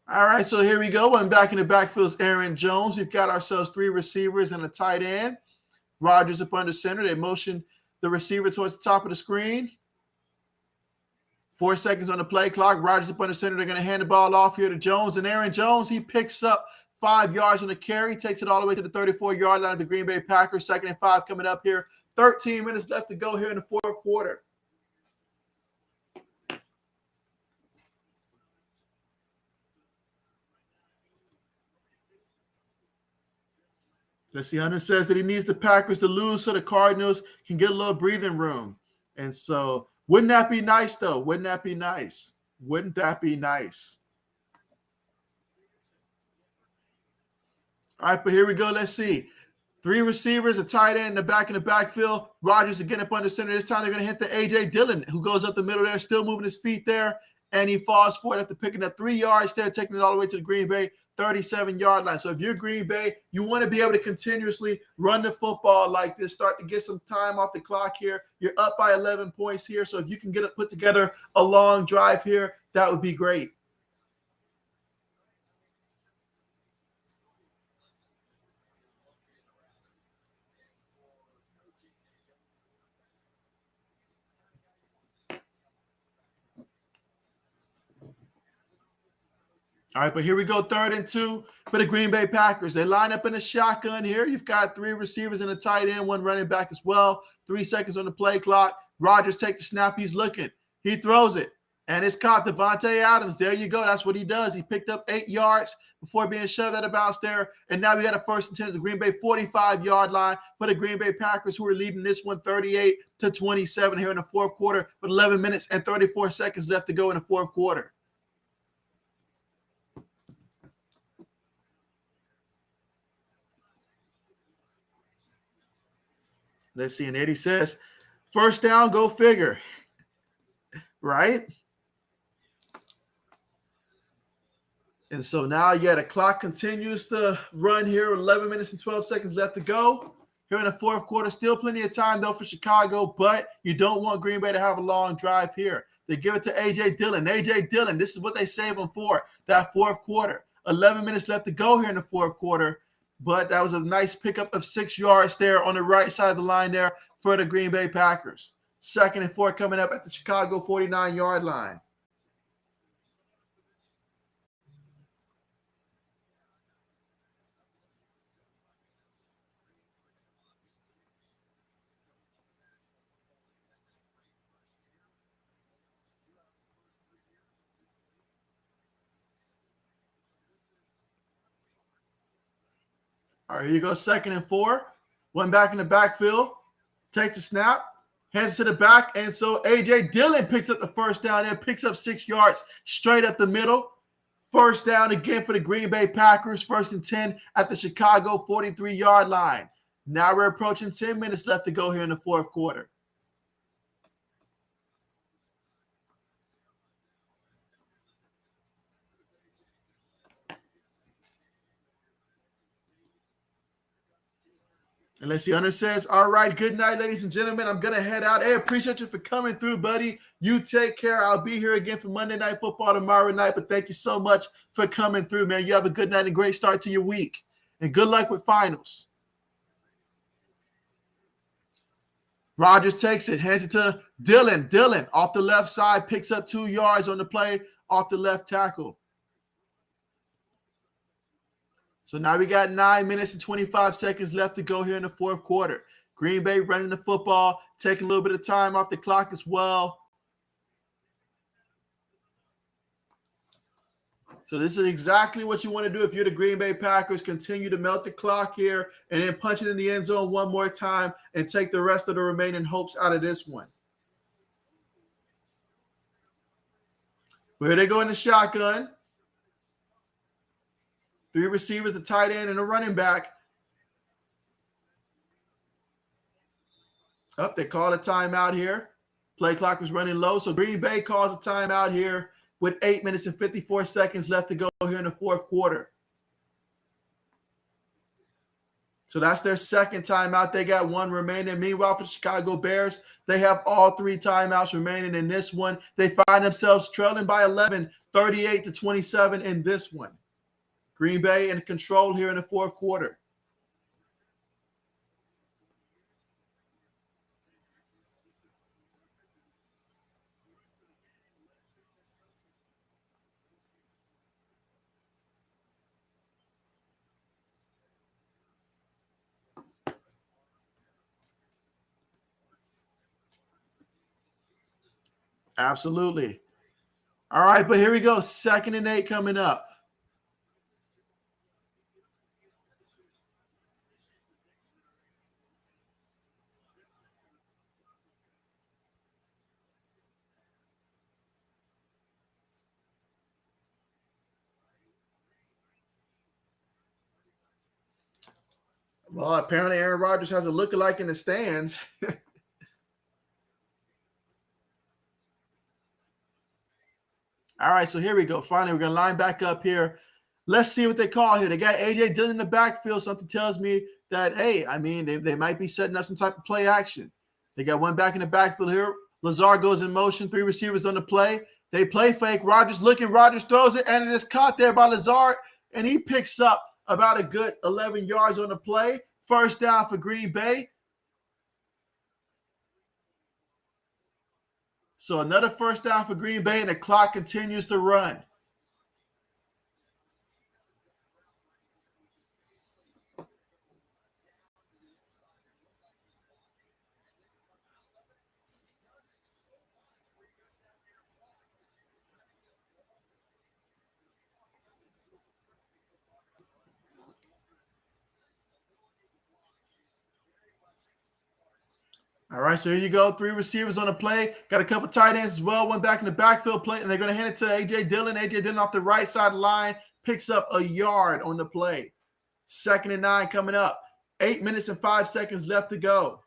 A: All right, so here we go. And back in the backfield is Aaron Jones. We've got ourselves 3 receivers and a tight end. Rodgers up under center. They motion the receiver towards the top of the screen. 4 seconds on the play clock. Rodgers up under center. They're going to hand the ball off here to Jones. And Aaron Jones, he picks up 5 yards on the carry, takes it all the way to the 34-yard line of the Green Bay Packers. 2nd and 5 coming up here. 13 minutes left to go here in the 4th quarter. Let's see. Hunter says that he needs the Packers to lose so the Cardinals can get a little breathing room. And so, wouldn't that be nice, though? Wouldn't that be nice? Wouldn't that be nice? All right, but here we go. Let's see. 3 receivers, a tight end in the back in the backfield. Rodgers again up under center. This time they're going to hit the A.J. Dillon, who goes up the middle there, still moving his feet there. And he falls for it after picking up 3 yards there, taking it all the way to the Green Bay 37-yard line. So if you're Green Bay, you want to be able to continuously run the football like this, start to get some time off the clock here. You're up by 11 points here. So if you can put together a long drive here, that would be great. All right, but here we go, 3rd and 2 for the Green Bay Packers. They line up in a shotgun here. You've got 3 receivers and a tight end, 1 running back as well. 3 seconds on the play clock. Rodgers takes the snap. He's looking. He throws it. And it's caught. Davante Adams. There you go. That's what he does. He picked up 8 yards before being shoved out of bounds there. And now we got a 1st and 10 at the Green Bay 45-yard line for the Green Bay Packers, who are leading this one 38-27 here in the 4th quarter with 11 minutes and 34 seconds left to go in the 4th quarter. Let's see. And Eddie says, 1st down, go figure. Right? And so now, yeah, the clock continues to run here. 11 minutes and 12 seconds left to go. Here in the 4th quarter. Still plenty of time, though, for Chicago. But you don't want Green Bay to have a long drive here. They give it to A.J. Dillon. A.J. Dillon, this is what they save him for, that 4th quarter. 11 minutes left to go here in the 4th quarter. But that was a nice pickup of 6 yards there on the right side of the line there for the Green Bay Packers. 2nd and 4 coming up at the Chicago 49-yard line. All right, here you go. 2nd and 4. 1 back in the backfield. Takes the snap. Hands it to the back. And so A.J. Dillon picks up the 1st down there. Picks up 6 yards straight up the middle. 1st down again for the Green Bay Packers. 1st and 10 at the Chicago 43-yard line. Now we're approaching 10 minutes left to go here in the 4th quarter. And let's see, Hunter says, all right, good night, ladies and gentlemen. I'm going to head out. Hey, appreciate you for coming through, buddy. You take care. I'll be here again for Monday Night Football tomorrow night, but thank you so much for coming through, man. You have a good night and great start to your week. And good luck with finals. Rodgers takes it, hands it to Dillon. Dillon off the left side, picks up 2 yards on the play off the left tackle. So now we got 9 minutes and 25 seconds left to go here in the 4th quarter. Green Bay running the football, taking a little bit of time off the clock as well. So this is exactly what you want to do if you're the Green Bay Packers. Continue to melt the clock here and then punch it in the end zone one more time and take the rest of the remaining hopes out of this one. But here they go in the shotgun. 3 receivers, the tight end, and a running back. They called a timeout here. Play clock was running low, so Green Bay calls a timeout here with 8 minutes and 54 seconds left to go here in the fourth quarter. So that's their second timeout. They got one remaining. Meanwhile, for the Chicago Bears, they have all 3 timeouts remaining in this one. They find themselves trailing by 11, 38-27 in this one. Green Bay in control here in the fourth quarter. Absolutely. All right, but here we go. 2nd and 8 coming up. Well, apparently Aaron Rodgers has a lookalike in the stands. All right, so here we go. Finally, we're going to line back up here. Let's see what they call here. They got A.J. Dillon in the backfield. Something tells me that, hey, I mean, they might be setting up some type of play action. They got one back in the backfield here. Lazard goes in motion. 3 receivers on the play. They play fake. Rodgers looking. Rodgers throws it, and it is caught there by Lazard, and he picks up about a good 11 yards on the play. First down for Green Bay. So another first down for Green Bay, and the clock continues to run. All right, so here you go. 3 receivers on the play. Got a couple tight ends as well. One back in the backfield play, and they're going to hand it to A.J. Dillon. A.J. Dillon off the right side of the line picks up a yard on the play. 2nd and 9 coming up. 8 minutes and 5 seconds left to go.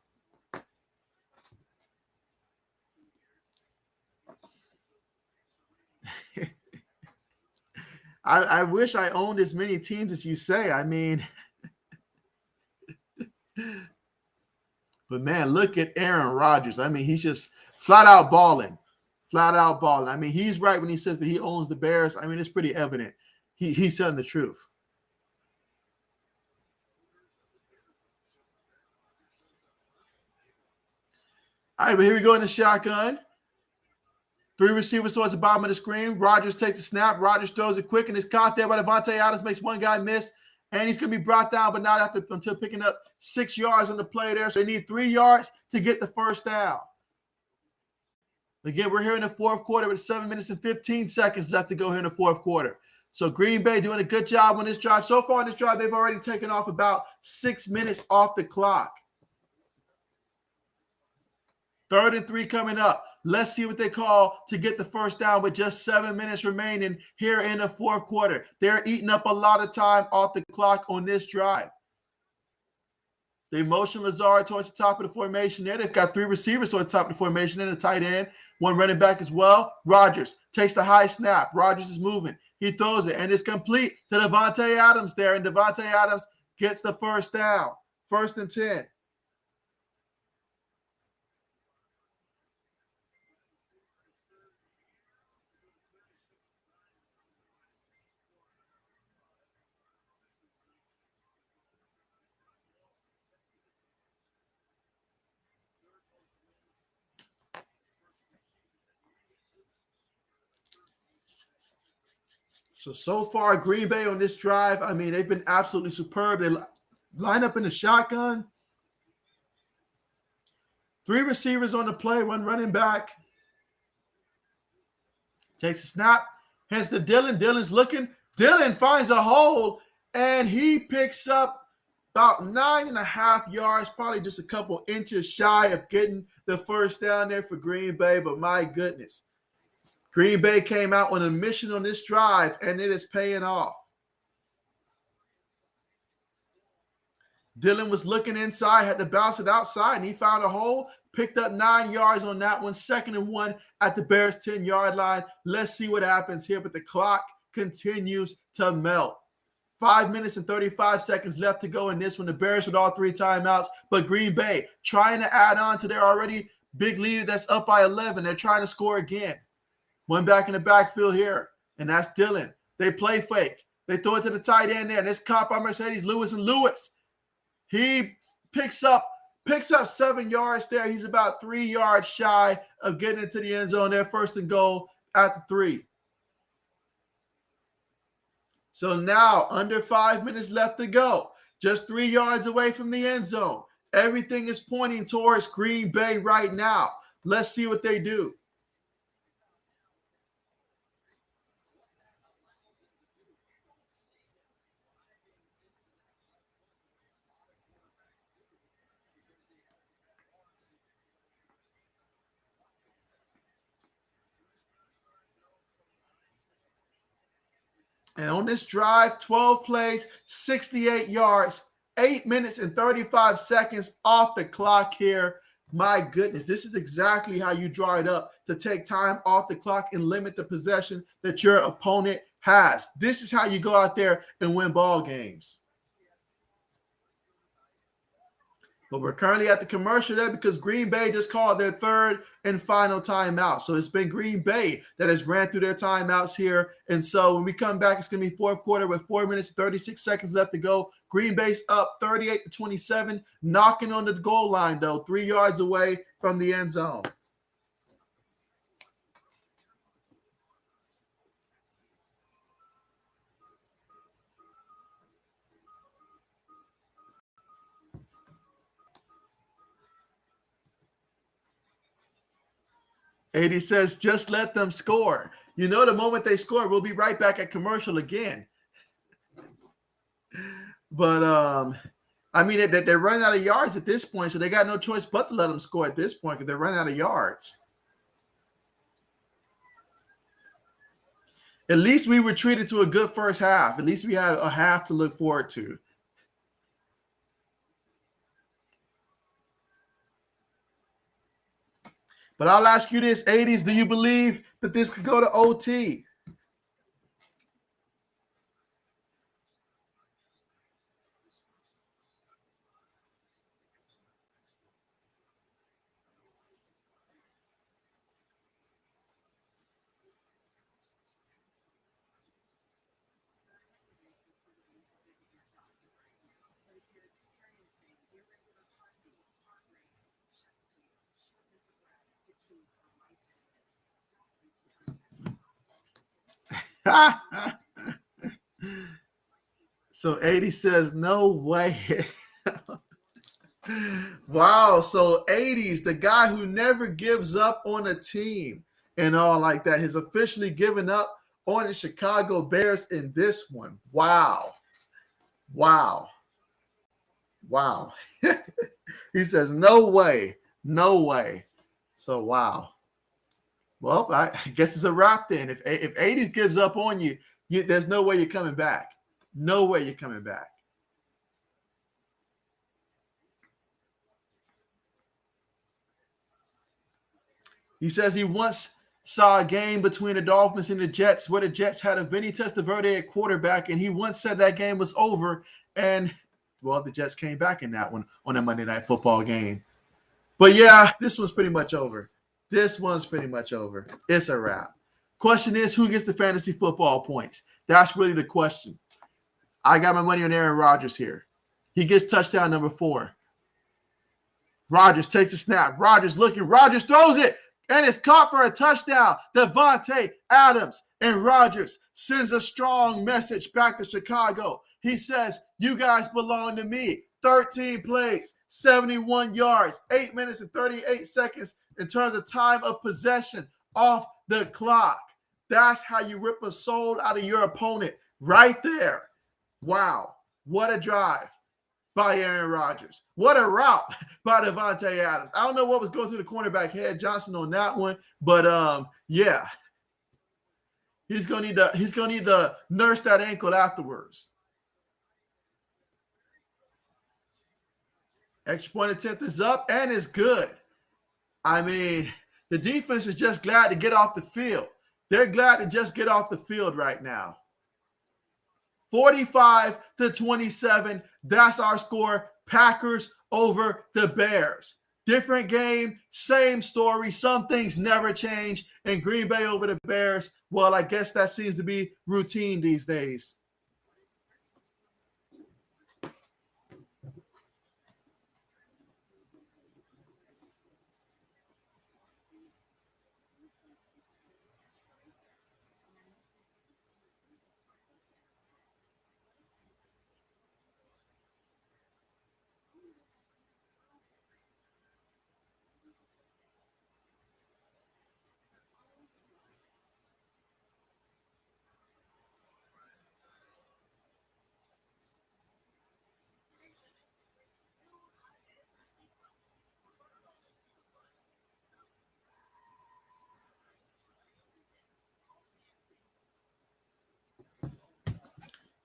A: I wish I owned as many teams as you say. I mean, but man, look at Aaron Rodgers. I mean, he's just flat out balling. Flat out balling. I mean, he's right when he says that he owns the Bears. I mean, it's pretty evident. He's telling the truth. All right, but here we go in the shotgun. 3 receivers towards the bottom of the screen. Rodgers takes the snap. Rodgers throws it quick, and it's caught there by Davante Adams. Makes one guy miss, and he's going to be brought down, but not until picking up 6 yards on the play there. So they need 3 yards to get the first down. Again, we're here in the fourth quarter with 7 minutes and 15 seconds left to go here in the fourth quarter. So Green Bay doing a good job on this drive. So far on this drive, they've already taken off about 6 minutes off the clock. 3rd and 3 coming up. Let's see what they call to get the first down with just 7 minutes remaining here in the fourth quarter. They're eating up a lot of time off the clock on this drive. They motion Lazard towards the top of the formation there. They've got 3 receivers towards the top of the formation and a tight end, one running back as well. Rodgers takes the high snap. Rodgers is moving. He throws it, and it's complete to Davante Adams there, and Davante Adams gets the first down. 1st and 10. So far, Green Bay on this drive, I mean, they've been absolutely superb. They line up in the shotgun. 3 receivers on the play, 1 running back. Takes a snap. Hence the Dillon. Dillon's looking. Dillon finds a hole, and he picks up about 9.5 yards, probably just a couple inches shy of getting the first down there for Green Bay. But my goodness, Green Bay came out on a mission on this drive, and it is paying off. Dillon was looking inside, had to bounce it outside, and he found a hole, picked up 9 yards on that one, 2nd and 1 at the Bears' 10-yard line. Let's see what happens here, but the clock continues to melt. 5 minutes and 35 seconds left to go in this one. The Bears with all 3 timeouts, but Green Bay trying to add on to their already big lead that's up by 11. They're trying to score again. One back in the backfield here, and that's Dillon. They play fake. They throw it to the tight end there, and it's caught by Mercedes Lewis, and Lewis, he picks up 7 yards there. He's about 3 yards shy of getting into the end zone there. 1st and goal at the 3. So now under 5 minutes left to go. Just 3 yards away from the end zone. Everything is pointing towards Green Bay right now. Let's see what they do. And on this drive, 12 plays, 68 yards, 8 minutes and 35 seconds off the clock here. My goodness, this is exactly how you draw it up to take time off the clock and limit the possession that your opponent has. This is how you go out there and win ball games. But we're currently at the commercial there because Green Bay just called their 3rd and final timeout. So it's been Green Bay that has ran through their timeouts here. And so when we come back, it's going to be 4th quarter with 4 minutes and 36 seconds left to go. Green Bay's up 38-27, knocking on the goal line, though, 3 yards away from the end zone. AD says, just let them score. You know, the moment they score, we'll be right back at commercial again. But, I mean, they're running out of yards at this point, so they got no choice but to let them score at this point because they're running out of yards. At least we were treated to a good first half. At least we had a half to look forward to. But I'll ask you this, 80s, do you believe that this could go to OT? So 80 says, no way. Wow. So 80s, the guy who never gives up on a team and all like that, has officially given up on the Chicago Bears in this one. Wow. Wow. Wow. He says, no way. No way. So, wow. Well, I guess it's a wrap then. If 80s gives up on you, there's no way you're coming back. No way you're coming back. He says he once saw a game between the Dolphins and the Jets where the Jets had a Vinny Testaverde at quarterback, and he once said that game was over. And, well, the Jets came back in that one on a Monday Night Football game. But, yeah, this one's pretty much over. This one's pretty much over. It's a wrap. Question is, who gets the fantasy football points? That's really the question. I got my money on Aaron Rodgers here. He gets touchdown number 4. Rodgers takes a snap. Rodgers looking. Rodgers throws it, and it's caught for a touchdown. Devontae Adams, and Rodgers sends a strong message back to Chicago. He says, you guys belong to me. 13 plays, 71 yards, 8 minutes and 38 seconds in terms of time of possession off the clock. That's how you rip a soul out of your opponent right there. Wow. What a drive by Aaron Rodgers. What a route by Davante Adams. I don't know what was going through the cornerback head Johnson on that one, but yeah. He's gonna need to nurse that ankle afterwards. Extra point attempt is up and it's good. I mean, the defense is just glad to get off the field. They're glad to just get off the field right now. 45-27. That's our score. Packers over the Bears. Different game, same story. Some things never change. And Green Bay over the Bears, well, I guess that seems to be routine these days.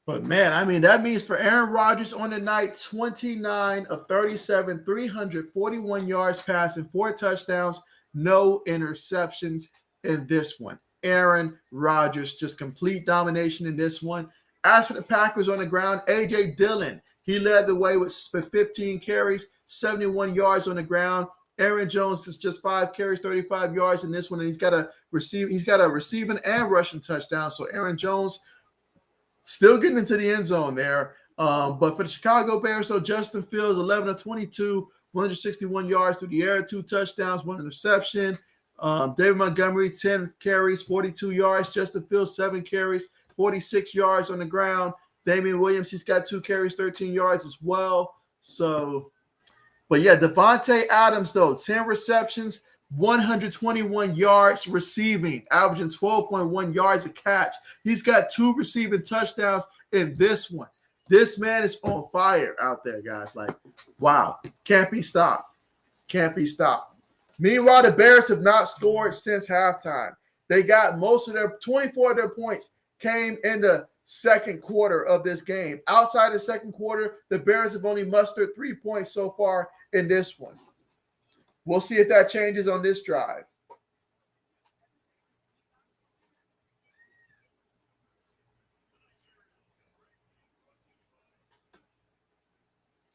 A: But man, I mean, that means for Aaron Rodgers on the night, 29 of 37, 341 yards passing, 4 touchdowns, no interceptions in this one. Aaron Rodgers, just complete domination in this one. As for the Packers on the ground, A.J. Dillon, he led the way with 15 carries, 71 yards on the ground. Aaron Jones is just 5 carries, 35 yards in this one, and he's got a receiving and rushing touchdown. So Aaron Jones still getting into the end zone there. But for the Chicago Bears, though, Justin Fields, 11 of 22, 161 yards through the air, 2 touchdowns, 1 interception. David Montgomery, 10 carries, 42 yards. Justin Fields, 7 carries, 46 yards on the ground. Damian Williams, he's got 2 carries, 13 yards as well. So, but yeah, Davante Adams, though, 10 receptions, 121 yards receiving, averaging 12.1 yards a catch. He's got 2 receiving touchdowns in this one. This man is on fire out there, guys. Like, wow. Can't be stopped. Can't be stopped. Meanwhile, the Bears have not scored since halftime. They got most of their 24 of their points came in the second quarter of this game. Outside the second quarter, the Bears have only mustered 3 points so far in this one. We'll see if that changes on this drive.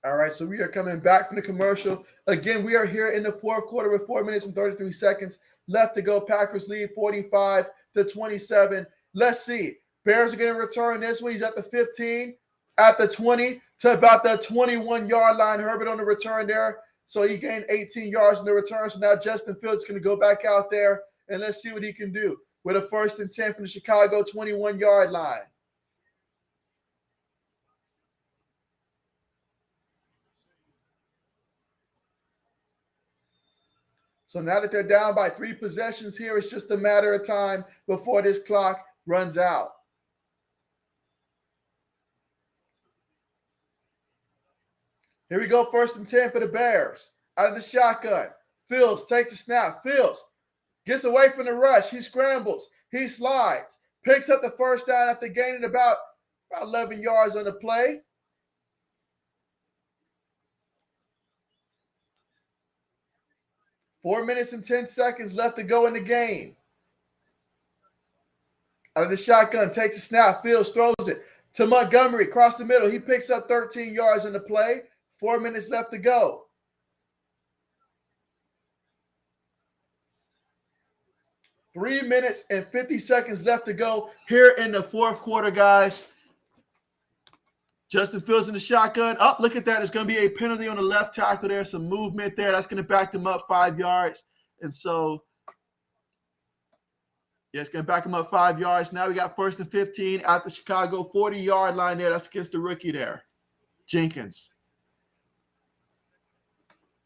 A: All right, so we are coming back from the commercial. Again, we are here in the fourth quarter with 4 minutes and 33 seconds left to go. Packers lead 45-27. Let's see. Bears are going to return this one. He's at the 15, at the 20, to about the 21-yard line. Herbert on the return there. So he gained 18 yards in the return. So now Justin Fields is going to go back out there, and let's see what he can do with a 1st and 10 from the Chicago 21-yard line. So now that they're down by 3 possessions here, it's just a matter of time before this clock runs out. Here we go, 1st and 10 for the Bears. Out of the shotgun. Fields takes a snap. Fields gets away from the rush. He scrambles. He slides. Picks up the 1st down after gaining about 11 yards on the play. Four minutes and 10 seconds left to go in the game. Out of the shotgun, takes a snap. Fields throws it to Montgomery across the middle. He picks up 13 yards on the play. 4 minutes left to go. Three minutes and 50 seconds left to go here in the fourth quarter, guys. Justin Fields in the shotgun. Oh, look at that. It's going to be a penalty on the left tackle there. Some movement there. That's going to back them up 5 yards. And so, yeah, it's going to back them up 5 yards. Now we got 1st and 15 at the Chicago 40-yard line there. That's against the rookie there, Jenkins.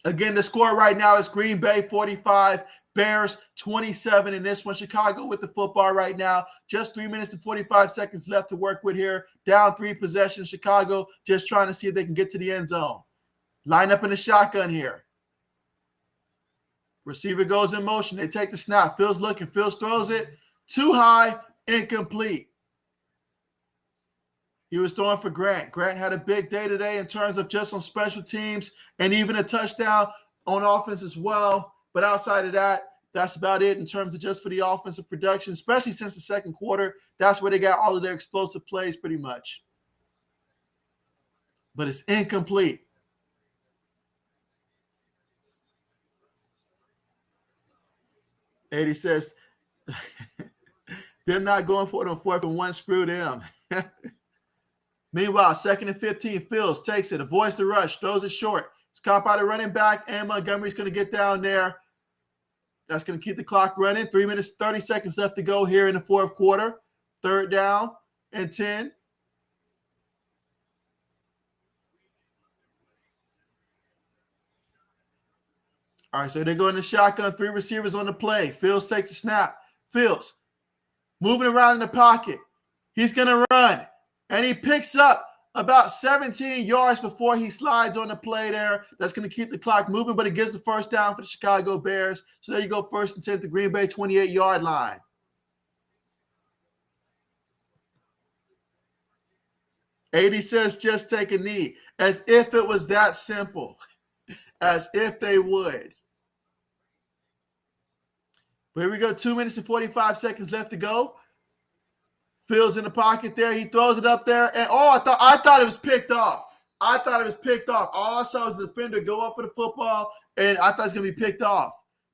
A: Again, the score right now is Green Bay 45, Bears 27 in this one. Chicago with the football right now. Just 3 minutes and 45 seconds left to work with here. Down 3 possessions. Chicago just trying to see if they can get to the end zone. Line up in the shotgun here. Receiver goes in motion. They take the snap. Fields looking. Fields throws it. Too high. Incomplete. He was throwing for Grant. Grant had a big day today in terms of just on special teams and even a touchdown on offense as well. But outside of that, that's about it in terms of just for the offensive production, especially since the second quarter. That's where they got all of their explosive plays pretty much. But it's incomplete. Eddie says, they're not going for it on 4th and 1. Screw them. Meanwhile, 2nd and 15, Fields takes it, avoids the rush, throws it short. It's caught by the running back, and Montgomery's going to get down there. That's going to keep the clock running. 3 minutes, 30 seconds left to go here in the fourth quarter. 3rd down and 10. All right, so they go in the shotgun, 3 receivers on the play. Fields takes the snap. Fields moving around in the pocket. He's going to run. And he picks up about 17 yards before he slides on the play there. That's going to keep the clock moving, but it gives the first down for the Chicago Bears. So there you go, 1st and 10 at the Green Bay 28-yard line. AD says just take a knee. As if it was that simple. As if they would. But here we go, 2 minutes and 45 seconds left to go. Fields in the pocket there. He throws it up there. And I thought it was picked off. All I saw was the defender go up for the football, and I thought it was going to be picked off.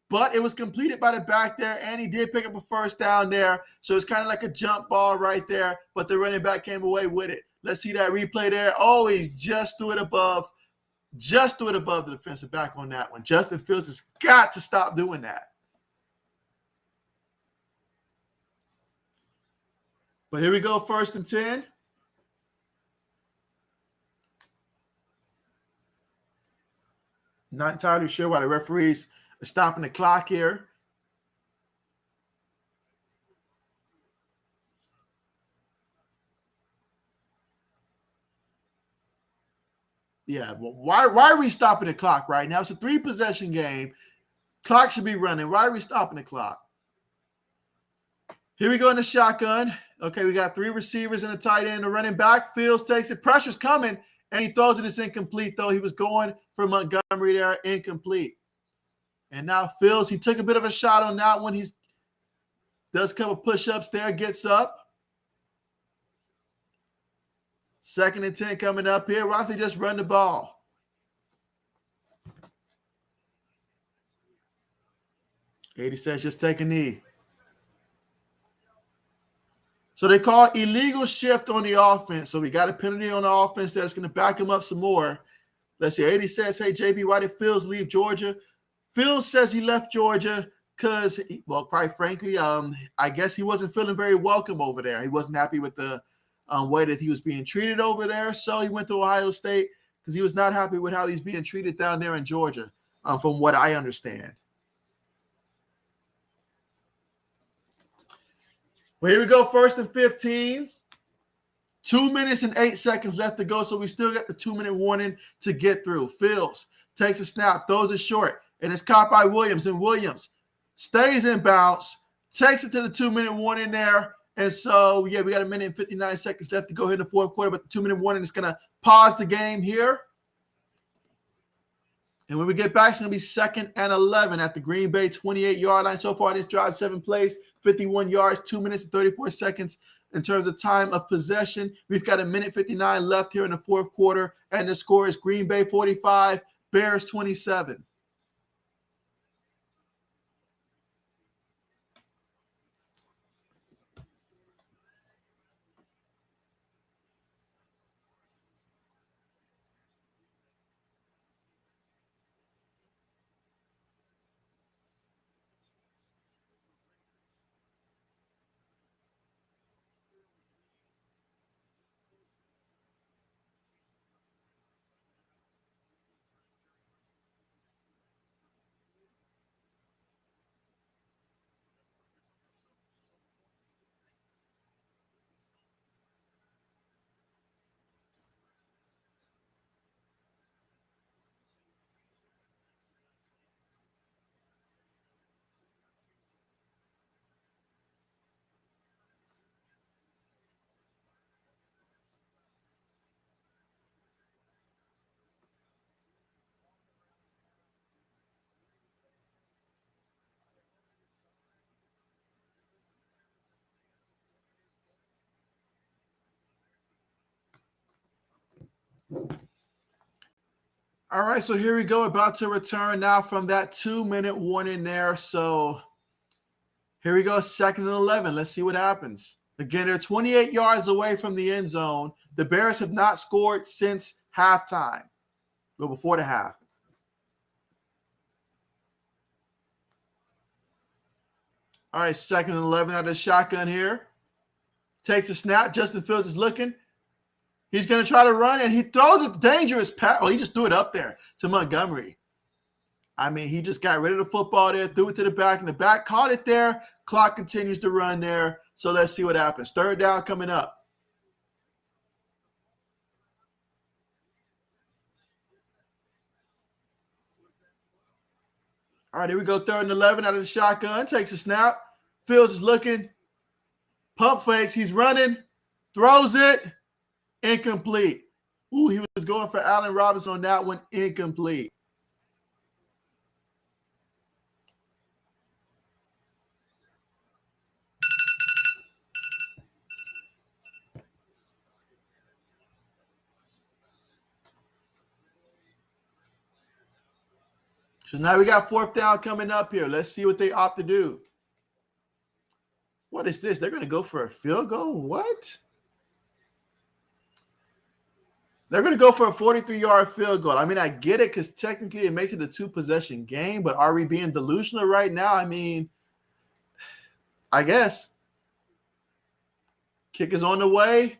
A: But it was completed by the back there, and he did pick up a first down there. So it's kind of like a jump ball right there, but the running back came away with it. Let's see that replay there. Oh, he just threw it above the defensive back on that one. Justin Fields has got to stop doing that. But here we go, 1st and 10. Not entirely sure why the referees are stopping the clock here. Yeah, well, why are we stopping the clock right now? It's a 3-possession game. Clock should be running. Why are we stopping the clock? Here we go in the shotgun. Okay, we got 3 receivers and a tight end. The running back, Fields takes it. Pressure's coming, and he throws it. It's incomplete, though. He was going for Montgomery there. Incomplete. And now Fields, he took a bit of a shot on that one. He does a couple push-ups there, gets up. 2nd and 10 coming up here. Why don't they just run the ball? AD says just take a knee. So they call illegal shift on the offense. So we got a penalty on the offense that's going to back him up some more. Let's see. 80 says, hey, JB, why did Fields leave Georgia? Fields says he left Georgia because, well, quite frankly, I guess he wasn't feeling very welcome over there. He wasn't happy with the way that he was being treated over there. So he went to Ohio State because he was not happy with how he's being treated down there in Georgia, from what I understand. Well, here we go, 1st and 15. 2 minutes and 8 seconds left to go, so we still got the 2-minute warning to get through. Fields takes a snap, throws it short, and it's caught by Williams. And Williams stays in bounds, takes it to the 2-minute warning there. And so, yeah, we got 1 minute and 59 seconds left to go here in the fourth quarter, but the 2-minute warning is going to pause the game here. And when we get back, it's going to be 2nd and 11 at the Green Bay 28-yard line. So far, this drive, 7 plays, 51 yards, 2 minutes and 34 seconds in terms of time of possession. We've got 1 minute 59 left here in the fourth quarter, and the score is Green Bay 45, Bears 27. All right, so here we go. About to return now from that 2-minute warning there. So here we go, 2nd and 11. Let's see what happens. Again, they're 28 yards away from the end zone. The Bears have not scored since halftime. Go before the half. All right, 2nd and 11 out of the shotgun here. Takes a snap. Justin Fields is looking. He's going to try to run, and he throws a dangerous pass. Oh, he just threw it up there to Montgomery. I mean, he just got rid of the football there, threw it to the back, and the back caught it there. Clock continues to run there. So let's see what happens. 3rd down coming up. All right, here we go. 3rd and 11 out of the shotgun. Takes a snap. Fields is looking. Pump fakes. He's running. Throws it. Incomplete. Ooh, he was going for Allen Robinson on that one. Incomplete. So now we got 4th down coming up here. Let's see what they opt to do. What is this? They're going to go for a field goal? What? They're going to go for a 43-yard field goal. I mean, I get it because technically it makes it a 2-possession game, but are we being delusional right now? I mean, I guess. Kick is on the way,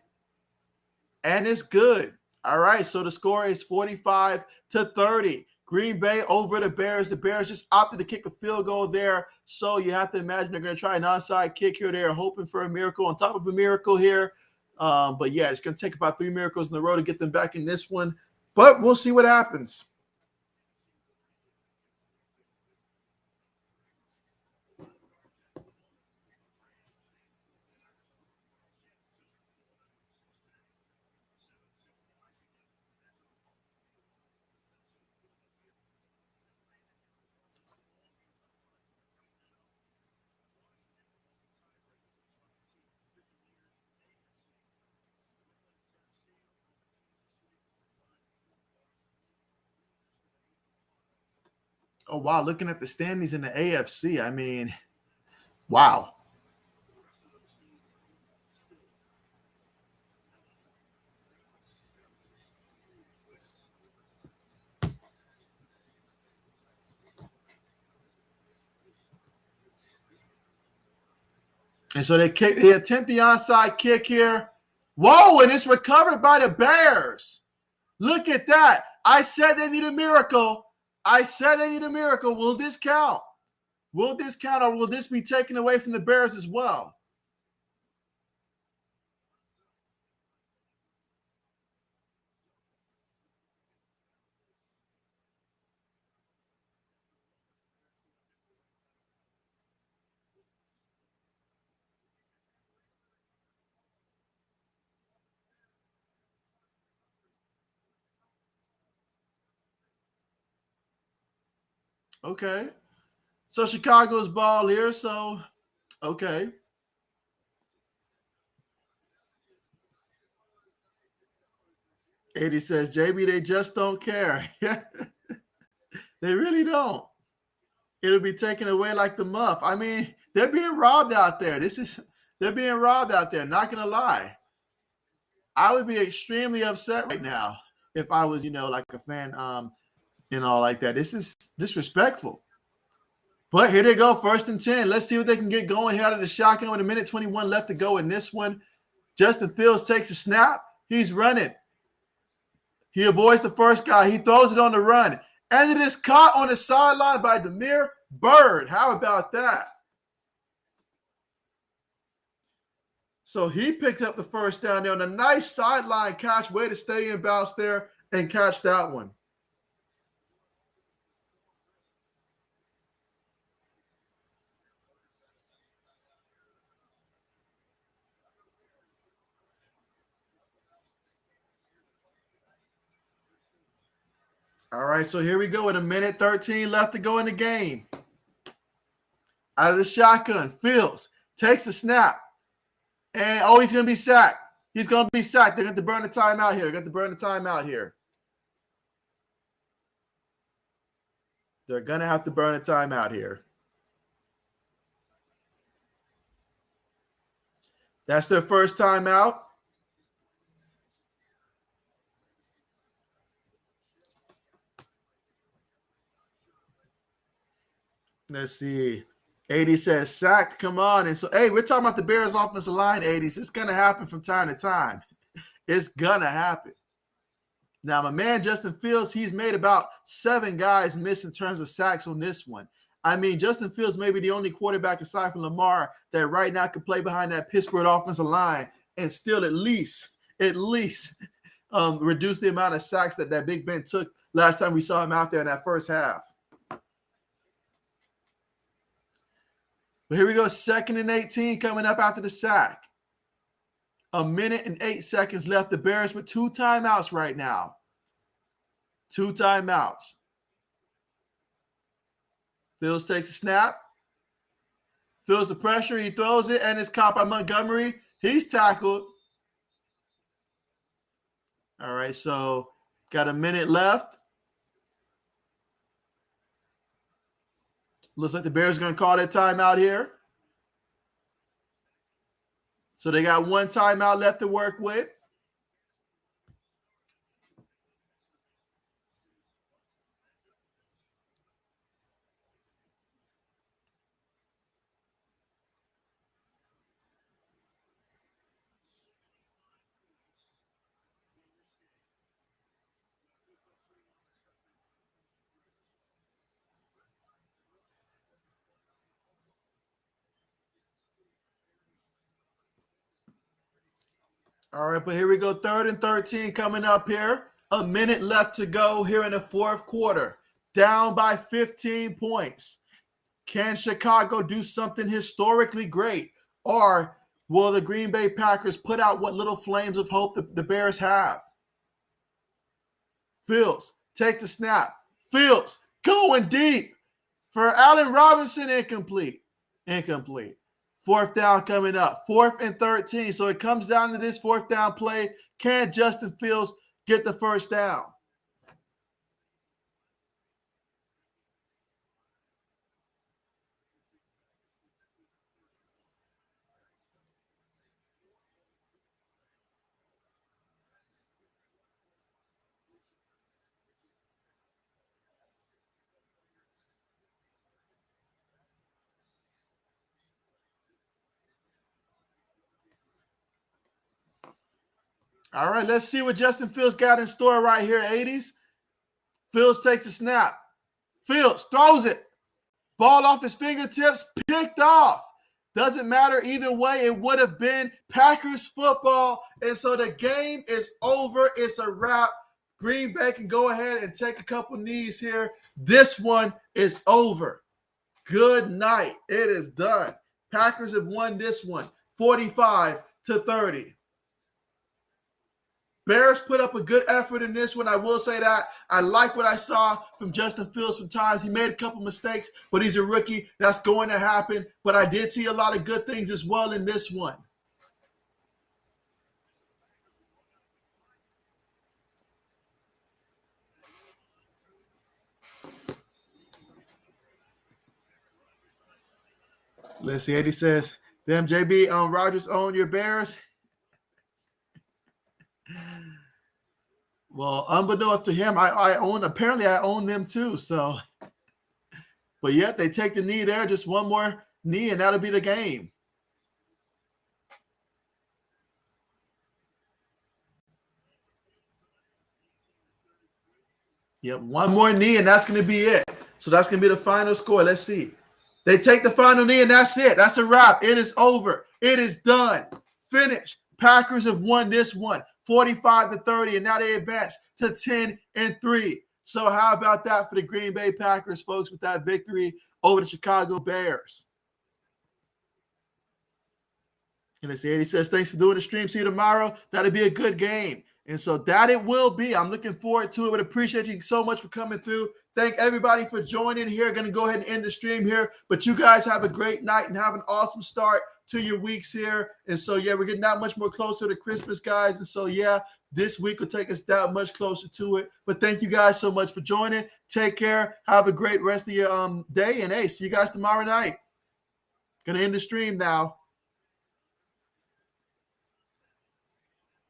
A: and it's good. All right, so the score is 45-30. Green Bay over the Bears. The Bears just opted to kick a field goal there, so you have to imagine they're going to try an onside kick here. They're hoping for a miracle on top of a miracle here. But yeah, it's going to take about 3 miracles in a row to get them back in this one. But we'll see what happens. Oh, wow. Looking at the standings in the AFC, I mean, wow. And so they attempt the onside kick here. Whoa, and it's recovered by the Bears. Look at that. I said they need a miracle. Will this count? Will this count, or will this be taken away from the Bears as well? Okay. So Chicago's ball here. So, okay. AD says, JB, they just don't care. They really don't. It'll be taken away like the muff. I mean, they're being robbed out there. They're being robbed out there. Not gonna lie. I would be extremely upset right now if I was, like a fan, like that. This is disrespectful. But here they go, 1st and 10. Let's see what they can get going here out of the shotgun with 1:21 left to go in this one. Justin Fields takes a snap. He's running. He avoids the first guy. He throws it on the run. And it is caught on the sideline by Demir Bird. How about that? So he picked up the 1st down there on a nice sideline catch. Way to stay in bounce there and catch that one. All right, so here we go with 1:13 left to go in the game. Out of the shotgun, Fields takes a snap. And, he's going to be sacked. He's going to be sacked. They're going to burn the timeout here. They're going to burn the timeout here. They're going to have to burn a timeout here. That's their first timeout. Let's see. 80 says sacked. Come on. And so, hey, we're talking about the Bears offensive line, 80s. It's going to happen from time to time. It's going to happen. Now, my man Justin Fields, he's made about 7 guys miss in terms of sacks on this one. I mean, Justin Fields may be the only quarterback aside from Lamar that right now can play behind that Pittsburgh offensive line and still at least reduce the amount of sacks that Big Ben took last time we saw him out there in that first half. But here we go, 2nd and 18 coming up after the sack. 1 minute and 8 seconds left. The Bears with 2 timeouts right now. 2 timeouts. Fields takes a snap. Feels the pressure. He throws it, and it's caught by Montgomery. He's tackled. All right, so got a minute left. Looks like the Bears are going to call that timeout here. So they got 1 timeout left to work with. All right, but here we go. 3rd and 13 coming up here. 1 minute left to go here in the 4th quarter. Down by 15 points. Can Chicago do something historically great? Or will the Green Bay Packers put out what little flames of hope the Bears have? Fields takes the snap. Fields going deep for Allen Robinson. Incomplete. 4th down coming up. 4th and 13. So it comes down to this 4th down play. Can Justin Fields get the first down? All right, let's see what Justin Fields got in store right here, 80s. Fields takes a snap. Fields throws it. Ball off his fingertips, picked off. Doesn't matter either way. It would have been Packers football. And so the game is over. It's a wrap. Green Bay can go ahead and take a couple knees here. This one is over. Good night. It is done. Packers have won this one, 45-30. Bears put up a good effort in this one. I will say that. I like what I saw from Justin Fields sometimes. He made a couple mistakes, but he's a rookie. That's going to happen. But I did see a lot of good things as well in this one. Let's see. Eddie says, damn, JB, Rodgers own your Bears. Well, unbeknownst to him, I own them too. So, but yet they take the knee there, just one more knee, and that'll be the game. Yep, one more knee, and that's going to be it. So that's going to be the final score. Let's see. They take the final knee, and that's it. That's a wrap. It is over. It is done. Finished. Packers have won this one, 45-30, and now they advance to 10-3. So how about that for the Green Bay Packers, folks, with that victory over the Chicago Bears? And let's see, Eddie says, thanks for doing the stream. See you tomorrow. That'll be a good game. And so that it will be. I'm looking forward to it, but appreciate you so much for coming through. Thank everybody for joining here. Going to go ahead and end the stream here, but you guys have a great night and have an awesome start to your weeks here. And so, yeah, we're getting that much more closer to Christmas, guys. And so, yeah, this week will take us that much closer to it. But thank you guys so much for joining. Take care. Have a great rest of your day. And hey, see you guys tomorrow night. Going to end the stream now.